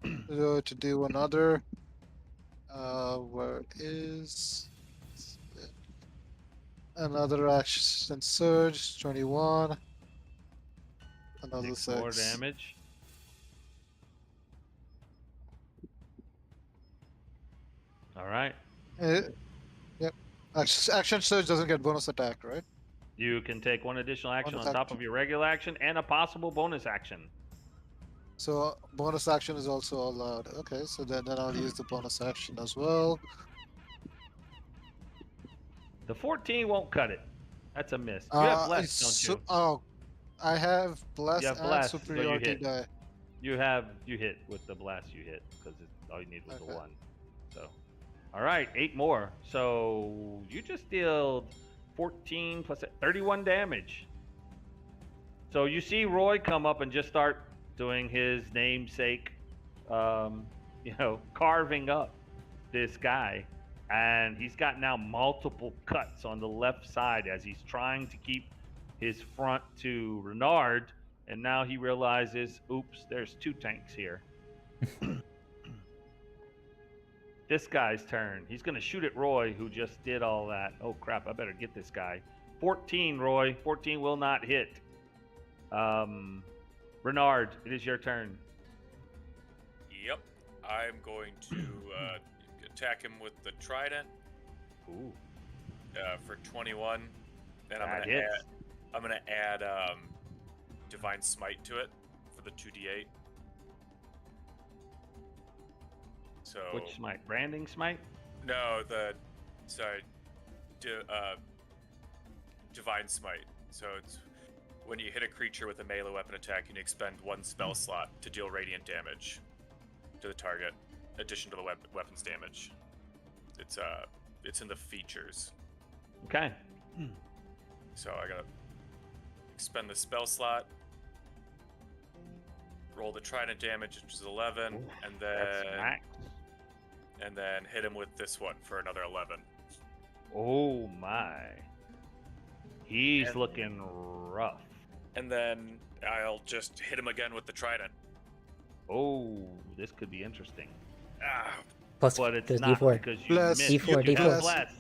to do another. Where is it? Another action surge? 21. Another 6 more 6. damage. All right. Yep. Action surge doesn't get bonus attack, right? You can take one additional action Bonus on top action. of your regular action and a possible bonus action. So bonus action is also allowed. Okay, so then I'll use the bonus action as well. The 14 won't cut it. That's a miss. You have bless, don't you? Oh, I have bless You have and bless, so you superiority hit. die. You hit with the blast. You hit because all you need was Okay. a 1. So, all right, 8 more. So you just dealt 14 plus 31 damage. So you see Roy come up and just start doing his namesake, carving up this guy, and he's got now multiple cuts on the left side as he's trying to keep his front to Renard, and now he realizes, oops, there's 2 tanks here. This guy's turn. He's going to shoot at Roy, who just did all that. Oh, crap, I better get this guy. 14, Roy. 14 will not hit. Renard, it is your turn. Yep. I'm going to attack him with the trident Ooh, for 21, and that hits. I'm gonna add divine smite to it for the 2d8. So Which smite? Branding smite? no, divine smite. So it's when you hit a creature with a melee weapon attack, you can expend 1 spell slot to deal radiant damage to the target, in addition to the weapon's damage. It's in the features. Okay. So I gotta expend the spell slot, roll the trident damage, which is 11, Ooh, and That's then max. hit him with this one for another 11. Oh my. He's And- looking rough. And then I'll just hit him again with the trident. Oh, this could be interesting. Ah, Plus, But it's there's not D4. because you Bless. missed. D4, You have D4. bless.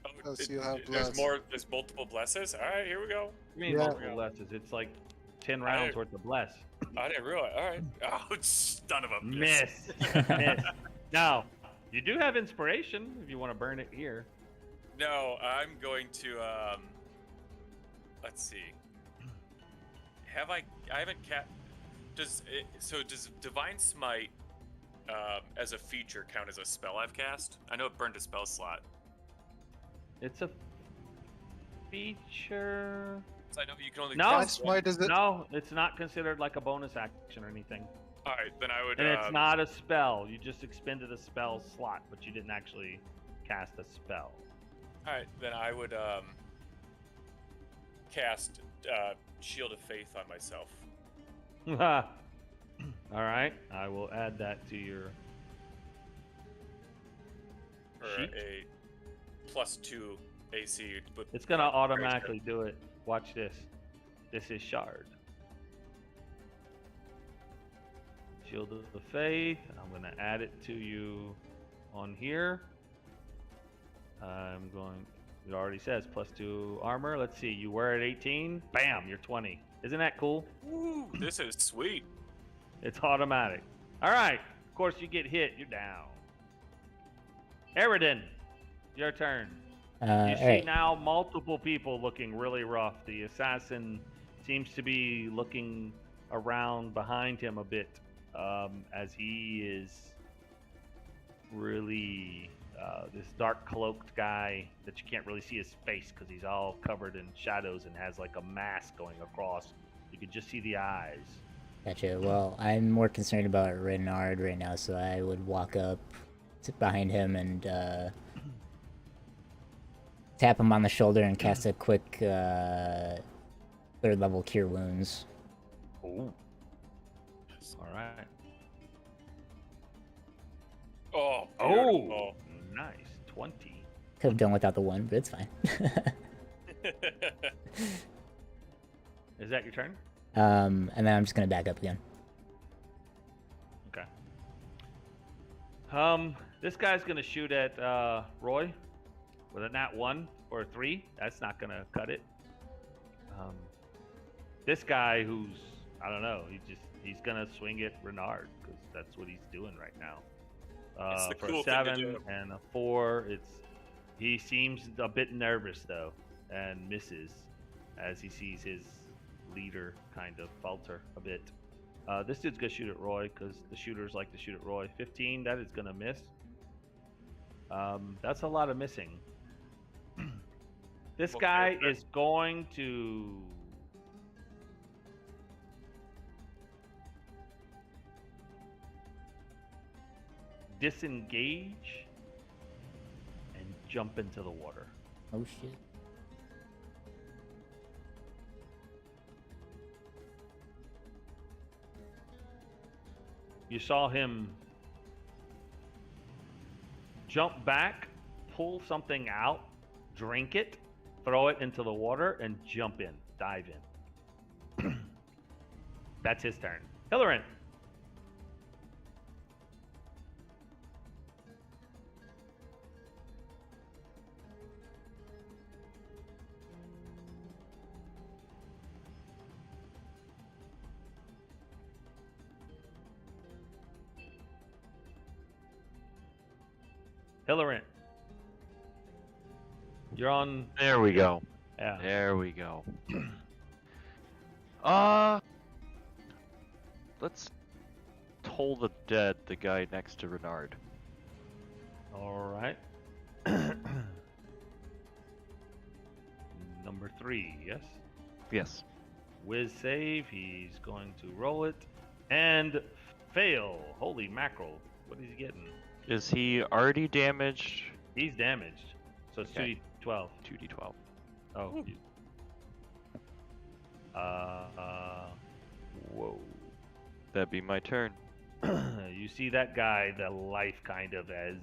oh, Yes, you have bless. there's multiple blesses. All right, here we go. You mean Yeah. multiple blesses? It's like 10 rounds didn't- worth of bless. I didn't realize. All right. Oh, son of a Miss. Miss. Now, you do have inspiration if you want to burn it here. No, I'm going to let's see. I haven't does divine smite as a feature count as a spell I've cast? I know it burned a spell slot. It's a feature. So I know you can only No. Divine cast one. smite is it? No, it's not considered like a bonus action or anything. All right, then I would And it's not a spell. You just expended a spell slot, but you didn't actually cast a spell. all right, then I would cast Shield of Faith on myself. All right, I will add that to your For sheet. a +2 AC with It's gonna automatically do it. Watch this. This is Shard. Shield of the Faith. I'm gonna add it to you on here. I'm going. It already says +2 armor. Let's see. You were at 18. Bam, you're 20. Isn't that cool? Ooh, this is sweet. It's automatic. All right. Of course, you get hit. You're down. Eridan, your turn. You All see right. now multiple people looking really rough. The assassin seems to be looking around behind him a bit as he is really this dark cloaked guy that you can't really see his face because he's all covered in shadows and has like a mask going across. You can just see the eyes. Gotcha. Well, I'm more concerned about Renard right now, so I would walk up behind him and tap him on the shoulder and cast a quick 3rd level Cure Wounds. Oh. All right. Oh, Oh, beautiful. nice. 20. Could have done without the 1, but it's fine. Is that your turn? And then I'm just gonna back up again. Okay. This guy's gonna shoot at Roy with a nat 1 or a 3. That's not gonna cut it. This guy who's I don't know, he's gonna swing at Renard because that's what he's doing right now. It's the For cool a thing to 7 do. and a 4, he seems a bit nervous though, and misses as he sees his leader kind of falter a bit. This dude's gonna shoot at Roy because the shooters like to shoot at Roy. 15, that is gonna miss. That's a lot of missing. This Well, guy okay. is going to disengage and jump into the water. Oh shit. You saw him jump back, pull something out, drink it, throw it into the water, and jump in, dive in. That's his turn. Hilarion. Hilarion. You're on. There we go. Yeah. There we go. Let's Toll the Dead, the guy next to Renard. All right. Number 3, yes? Yes. Whiz save. He's going to roll it and fail. Holy mackerel. What is he getting? Is he already damaged? He's damaged. So it's Okay. 2d12. 2d12. Oh. Whoa. That'd be my turn. You see that guy, the life kind of, as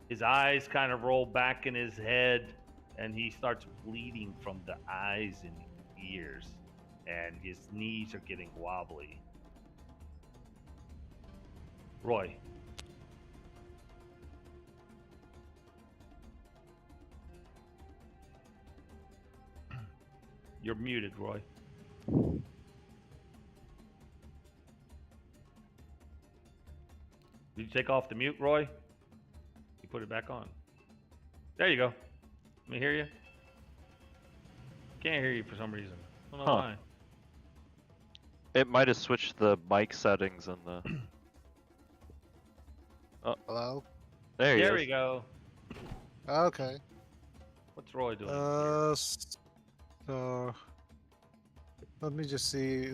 his eyes kind of roll back in his head and he starts bleeding from the eyes and ears and his knees are getting wobbly. Roy. You're muted, Roy. Did you take off the mute, Roy? You put it back on. There you go. Let me hear you. Can't hear you for some reason. I don't know Huh. why. It might have switched the mic settings and the. Hello. There he There is. we go. Okay. What's Roy doing? So let me just see.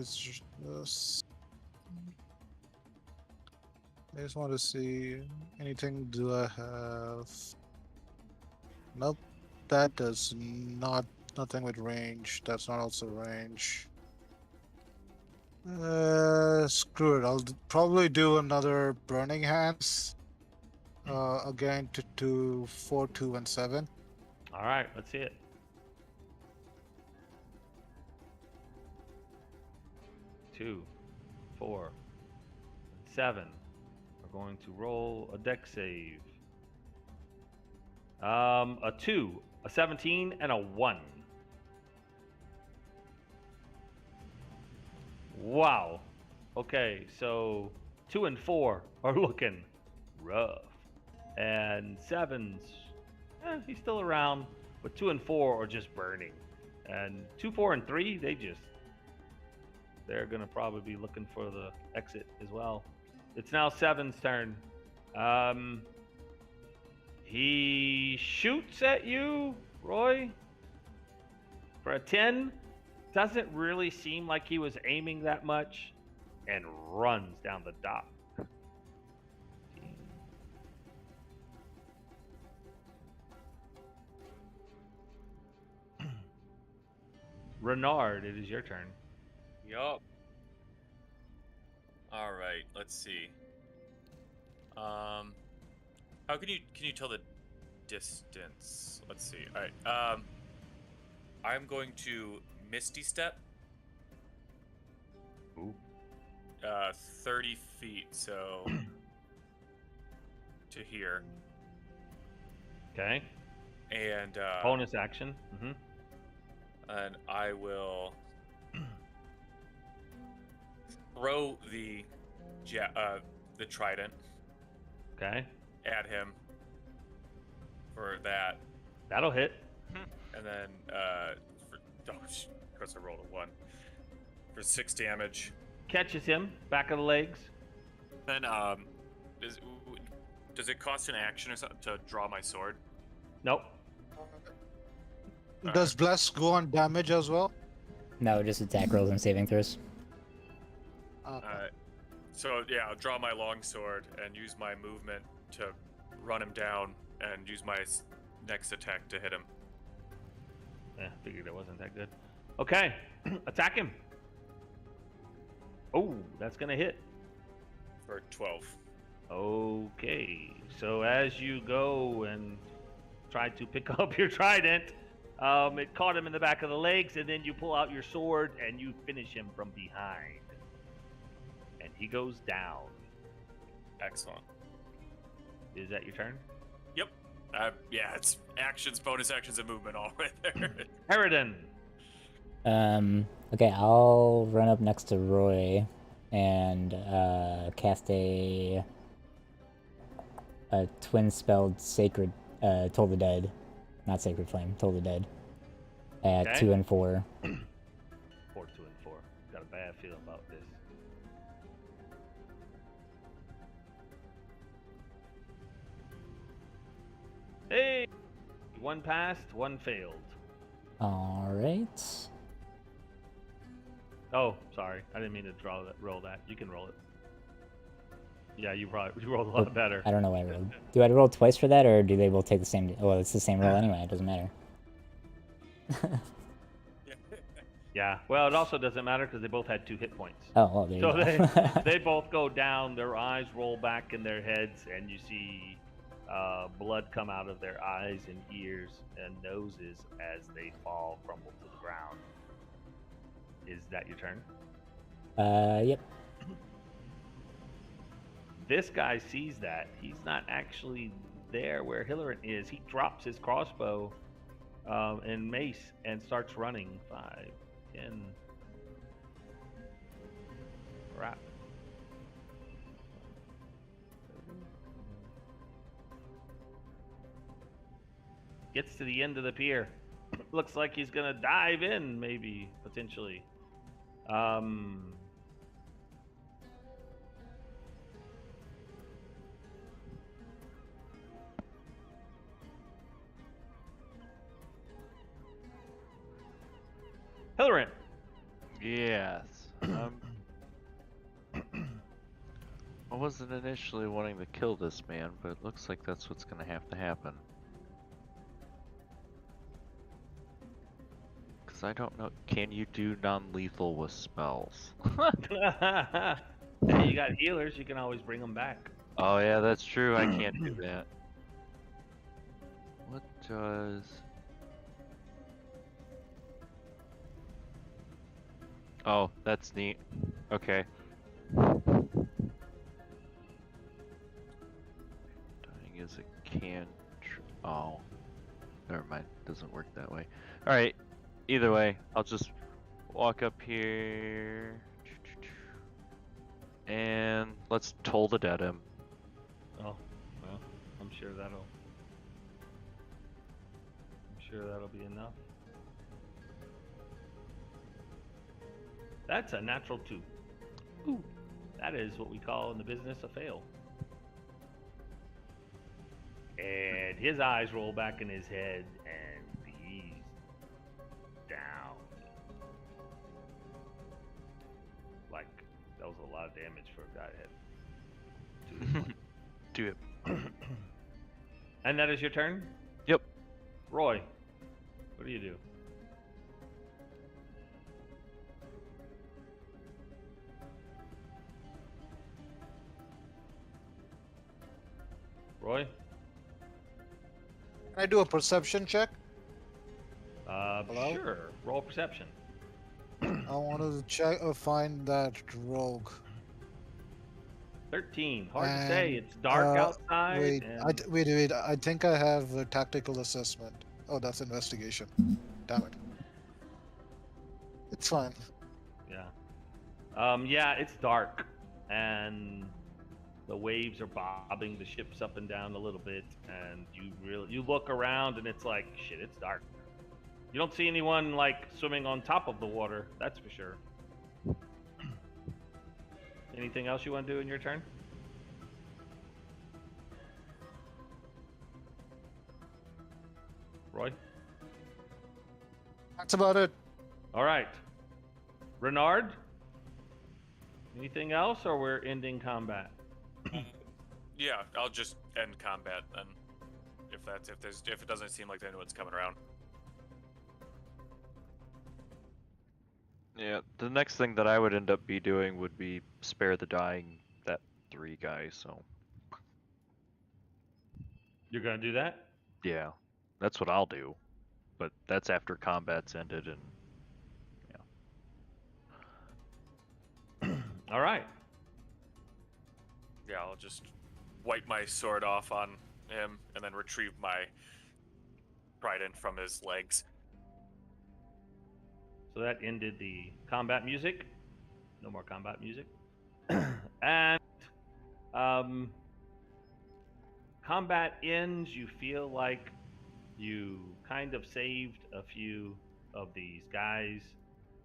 I just want to see anything. Do I have? Nope. That does not. Nothing with range. That's not also range. Screw it. I'll probably do another Burning Hands. Again to 4, 2, and 7. All right, let's see it. Two, 4, and 7. We're going to roll a deck save. A 2, a 17, and a 1. Wow. Okay, so 2 and 4 are looking rough. And 7's, he's still around, but 2 and 4 are just burning. And 2, 4, and 3, they're gonna probably be looking for the exit as well. It's now 7's turn. He shoots at you, Roy, for a 10. Doesn't really seem like he was aiming that much, and runs down the dock. Renard, it is your turn. Yup. All right. Let's see. How can you tell the distance? Let's see. All right. I'm going to Misty Step. Ooh. 30 feet. So to here. Okay. And Bonus action. Mm-hmm. and I will throw the trident Okay. at him for that. That'll hit. And then, of course I rolled a 1. For 6 damage. Catches him, back of the legs. Then, does it cost an action or something to draw my sword? Nope. Does bless go on damage as well? No, just attack rolls and saving throws. So yeah, I'll draw my longsword and use my movement to run him down and use my next attack to hit him. Yeah, figured it wasn't that good. Okay, attack him. Oh, that's gonna hit. For 12. Okay, so as you go and try to pick up your trident, it caught him in the back of the legs, and then you pull out your sword and you finish him from behind. And he goes down. Excellent. Is that your turn? Yep. Yeah, it's actions, bonus actions, and movement all right there. Harridan. Okay, I'll run up next to Roy and cast a twin spelled sacred Toll the Dead, not Sacred Flame, Toll the Dead at Okay. 2 and 4. 4, 2, and 4. Got a bad feeling about this. Hey! One passed, one failed. All right. Oh, sorry. I didn't mean to roll that. You can roll it. Yeah, you rolled a lot better. I don't know what I rolled. Do I roll twice for that, or do they both take the same? Well, it's the same roll anyway. It doesn't matter. Yeah. Well, it also doesn't matter because they both had 2 hit points. Oh, well, there you So go. they both go down. Their eyes roll back in their heads, and you see blood come out of their eyes and ears and noses as they fall, crumble to the ground. Is that your turn? Yep. This guy sees that. He's not actually there where Hilarion is. He drops his crossbow and mace and starts running. 5, 10. Crap. Gets to the end of the pier. Looks like he's gonna dive in, maybe, potentially. Hilarion. Yes. I wasn't initially wanting to kill this man, but it looks like that's what's gonna have to happen. Because I don't know. Can you do non-lethal with spells? Hey, you got healers. You can always bring them back. Oh yeah, that's true. I can't do that. What does... Oh, that's neat. Okay. Dying is a oh. Never mind. Doesn't work that way. Alright. Either way, I'll just walk up here. And let's Toll the Dead him. Oh, well, I'm sure that'll be enough. That's a natural 2. Ooh, that is what we call in the business a fail. And his eyes roll back in his head, and he's down. Like, that was a lot of damage for a guy that had 2 hit points. Do it. And that is your turn? Yep. Roy, what do you do? Roy? Can I do a perception check? Hello? Sure. Roll perception. I want to check find that rogue. 13. Hard to say. And, It's dark outside. Wait, and... wait. I think I have a tactical assessment. Oh, that's investigation. Damn it. It's fine. Yeah. Yeah, it's dark. And The waves are bobbing the ships up and down a little bit, and you look around, and it's like, shit, it's dark. You don't see anyone like swimming on top of the water, that's for sure. Anything else you want to do in your turn? Roy? That's about it. All right. Renard? Anything else, or we're ending combat? Yeah, I'll just end combat then. If it doesn't seem like anyone's coming around. Yeah, the next thing that I would end up doing would be spare the dying that 3 guy, so You're gonna do that? yeah. That's what I'll do. But that's after combat's ended and All right. Yeah, I'll just wipe my sword off on him and then retrieve my trident from his legs. So that ended the combat music. No more combat music. And combat ends. You feel like you kind of saved a few of these guys.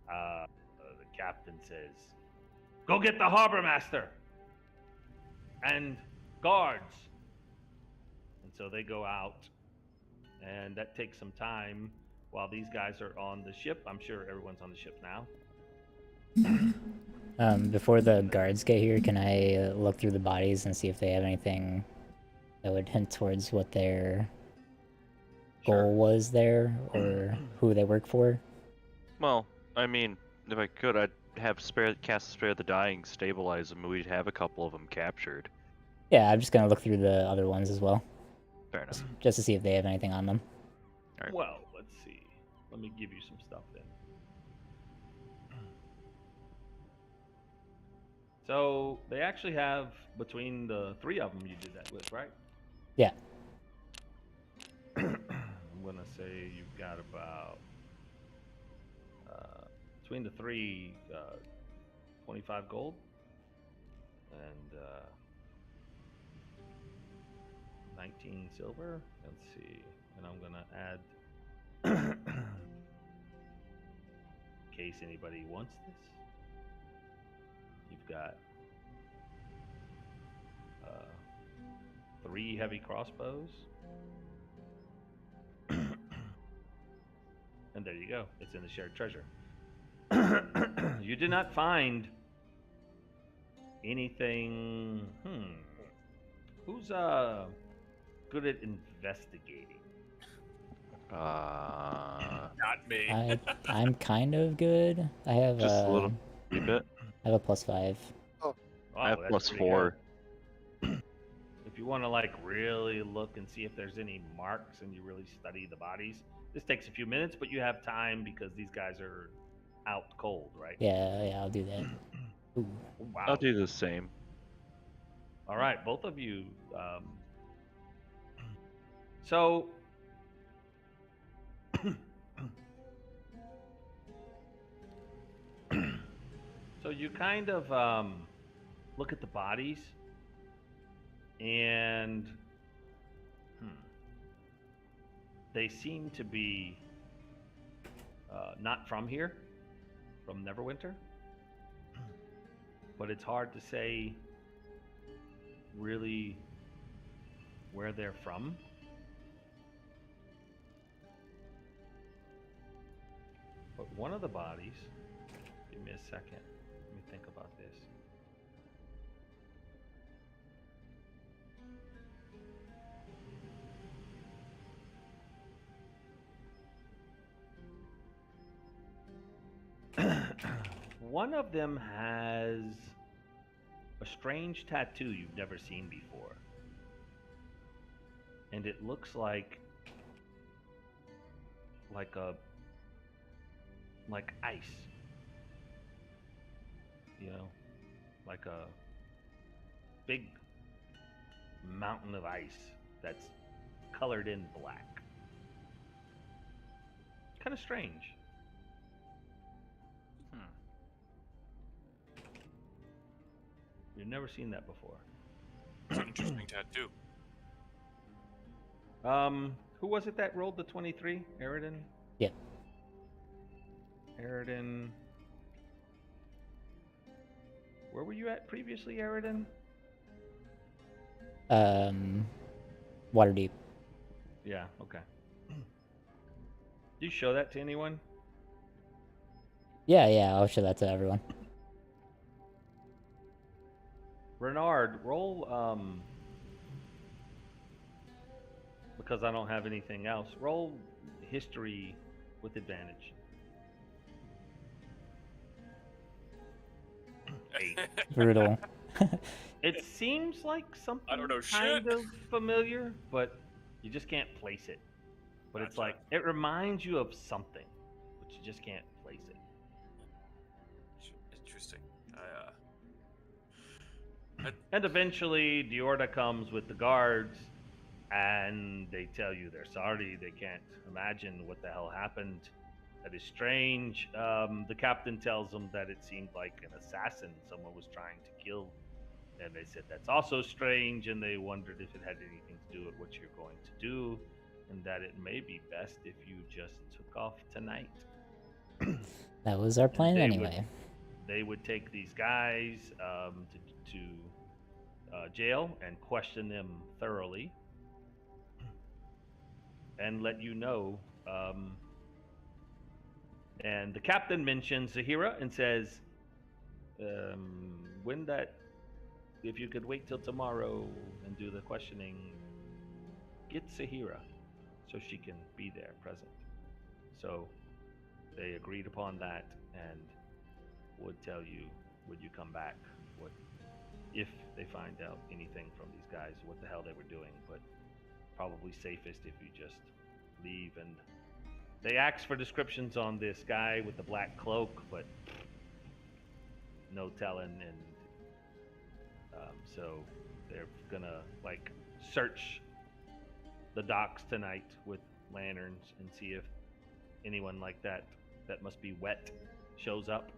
The captain says, "Go get the harbor master and guards." And so they go out, and that takes some time while these guys are on the ship. I'm sure everyone's on the ship now. Before the guards get here, can I look through the bodies and see if they have anything that would hint towards what their goal was there, or who they work for? well, I mean, if I could, I'd have cast spare the dying, stabilize them. We'd have a couple of them captured. Yeah, I'm just gonna look through the other ones as well, Fair enough. just to see if they have anything on them. Alright. Well, let's see. Let me give you some stuff then. So they actually have, between the 3 of them you did that with, right? Yeah. I'm gonna say you've got about between the 3, 25 gold and 19 silver. Let's see, and I'm gonna add in case anybody wants this. You've got 3 heavy crossbows. And there you go. It's in the shared treasure. You did not find anything. Who's good at investigating? Not me. I'm kind of good. I have Just a little bit. I have a +5. Wow, I have that's pretty +4. good. If you want to like really look and see if there's any marks and you really study the bodies, this takes a few minutes, but you have time because these guys are out cold, right? Yeah, I'll do that. Ooh. Wow. I'll do the same. All right, both of you. So, so you kind of look at the bodies, and they seem to be not from here, from Neverwinter. But it's hard to say really where they're from. But one of the bodies, give me a second, let me think about this. One of them has a strange tattoo you've never seen before. And it looks like ice. You know, like a big mountain of ice that's colored in black. Kind of strange. You've never seen that before. Interesting tattoo. Who was it that rolled the 23? Aridin? Yep. Aridin. Where were you at previously, Aridin? Waterdeep. Yeah, okay. Do you show that to anyone? Yeah, I'll show that to everyone. Bernard, roll, because I don't have anything else, roll history with advantage. 8. Brutal. It seems like something I don't know kind shit. of familiar, but you just can't place it. But it's Gotcha. like, it reminds you of something, but you just can't place it. Interesting. And eventually, Diorda comes with the guards, and they tell you they're sorry. They can't imagine what the hell happened. That is strange. The captain tells them that it seemed like an assassin someone was trying to kill. And they said that's also strange, and they wondered if it had anything to do with what you're going to do, and that it may be best if you just took off tonight. That was our plan they anyway. They would take these guys to jail and question them thoroughly, and let you know. And the captain mentions Zahira and says, when that, if you could wait till tomorrow and do the questioning, get Zahira so she can be there present. So they agreed upon that and would tell you when you come back what, if they find out anything from these guys, what the hell they were doing, but probably safest if you just leave. And they asked for descriptions on this guy with the black cloak, but no telling. And so they're gonna like search the docks tonight with lanterns and see if anyone like that must be wet shows up.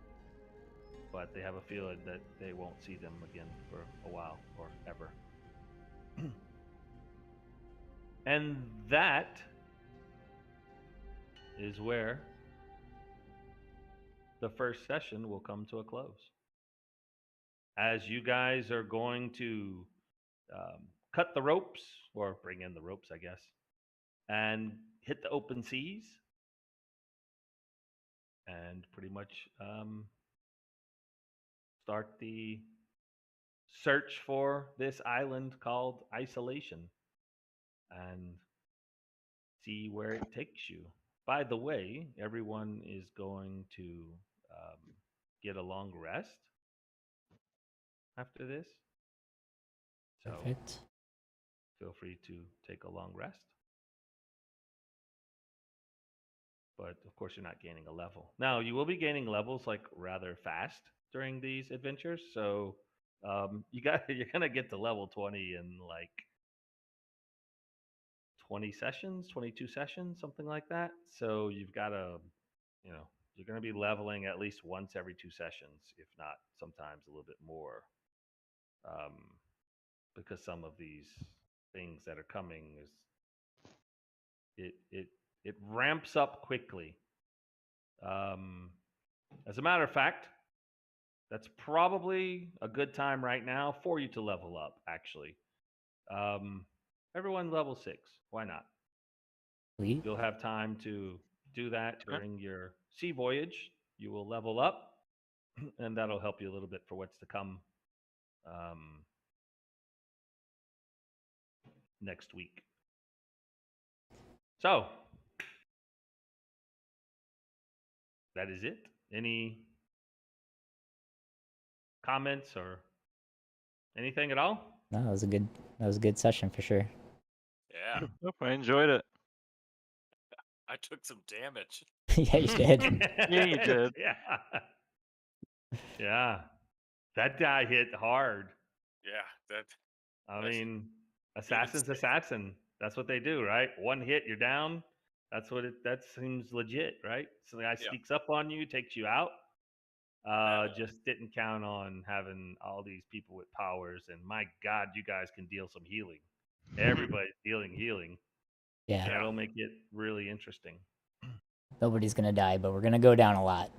But they have a feeling that they won't see them again for a while or ever. And that is where the first session will come to a close. As you guys are going to cut the ropes, or bring in the ropes, I guess, and hit the open seas, and pretty much start the search for this island called Isolation, and see where it takes you. By the way, everyone is going to get a long rest after this. So Perfect. feel free to take a long rest. But of course, you're not gaining a level. Now, you will be gaining levels like rather fast during these adventures. So you're gonna get to level 20 in like 20 sessions, 22 sessions, something like that. So you've got to, you're going to be leveling at least once every 2 sessions, if not sometimes a little bit more, because some of these things that are coming it ramps up quickly. As a matter of fact, that's probably a good time right now for you to level up. Actually, everyone level 6. Why not? Sweet. You'll have time to do that Sure. during your sea voyage. You will level up, and that'll help you a little bit for what's to come next week. So, that is it. Any comments or anything at all? No, that was a good session for sure. Yeah, Nope, I enjoyed it. I took some damage. Yeah, you did. Yeah, you did. Yeah. Yeah. That guy hit hard. Yeah, that. I That's mean, assassin's safe. assassin. That's what they do, right? One hit, you're down. That seems legit, right? So the guy Yeah. sneaks up on you, takes you out. Just didn't count on having all these people with powers. And my God, you guys can deal some healing. Everybody's dealing healing. Yeah, That'll make it really interesting. nobody's gonna die, but we're gonna go down a lot.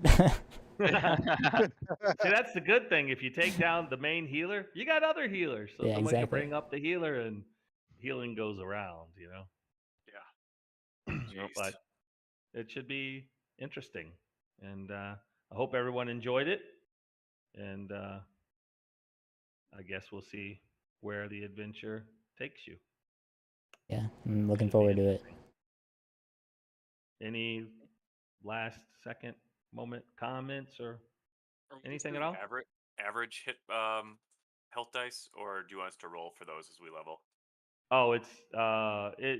See, that's the good thing. If you take down the main healer, you got other healers. So Yeah, someone can exactly. bring up the healer and healing goes around, Yeah. Jeez. But it should be interesting. And I hope everyone enjoyed it. And I guess we'll see where the adventure takes you. Yeah, I'm looking Should be forward to it. interesting. Any last second moment comments or Are we just anything at doing all? average hit health dice, or do you want us to roll for those as we level? Oh, it's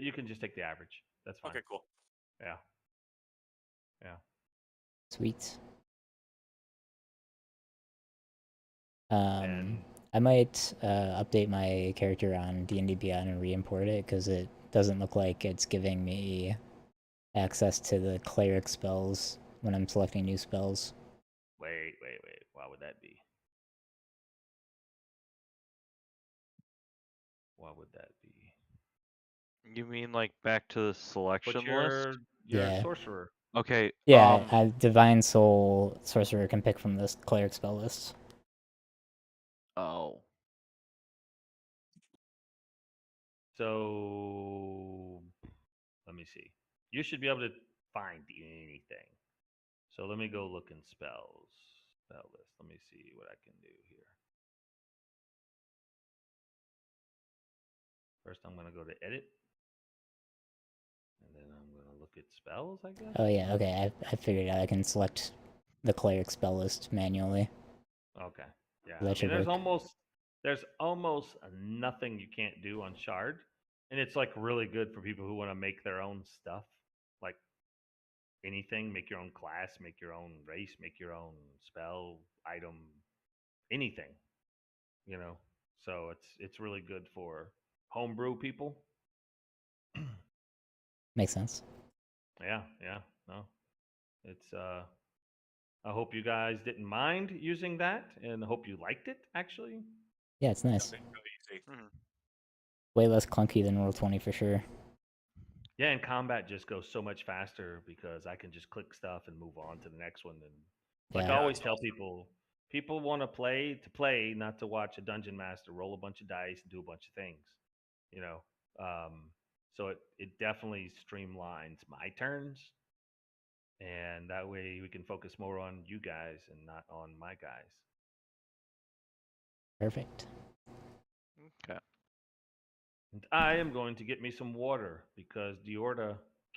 you can just take the average. That's fine. Okay, cool. Yeah. Yeah. Sweet. And I might update my character on D&D Beyond and re-import it because it doesn't look like it's giving me access to the cleric spells when I'm selecting new spells. wait. Why would that be? Why would that be? You mean like back to the Put selection list? your Yeah. sorcerer. Okay. Yeah, Divine Soul Sorcerer can pick from this cleric spell list. Oh. So let me see. You should be able to find anything. So let me go look in spells. Spell list. Let me see what I can do here. First, I'm going to go to edit. And then I'm going to look at spells, I guess. Oh yeah, okay, I figured out I can select the cleric spell list manually. Okay. Yeah. That should there's work. almost nothing you can't do on Shard, and it's like really good for people who want to make their own stuff, like anything. Make your own class, make your own race, make your own spell item, anything. So it's really good for homebrew people. Makes sense. Yeah. No, it's I hope you guys didn't mind using that, and I hope you liked it. Actually, Yeah, it's nice. Nothing really easy. Way less clunky than Roll20 for sure. yeah, and combat just goes so much faster because I can just click stuff and move on to the next one. And like I Yeah. always tell people want to play, not to watch a dungeon master roll a bunch of dice and do a bunch of things. You know, so it definitely streamlines my turns, and that way we can focus more on you guys and not on my guys. Perfect. Okay. And I am going to get me some water because Diorda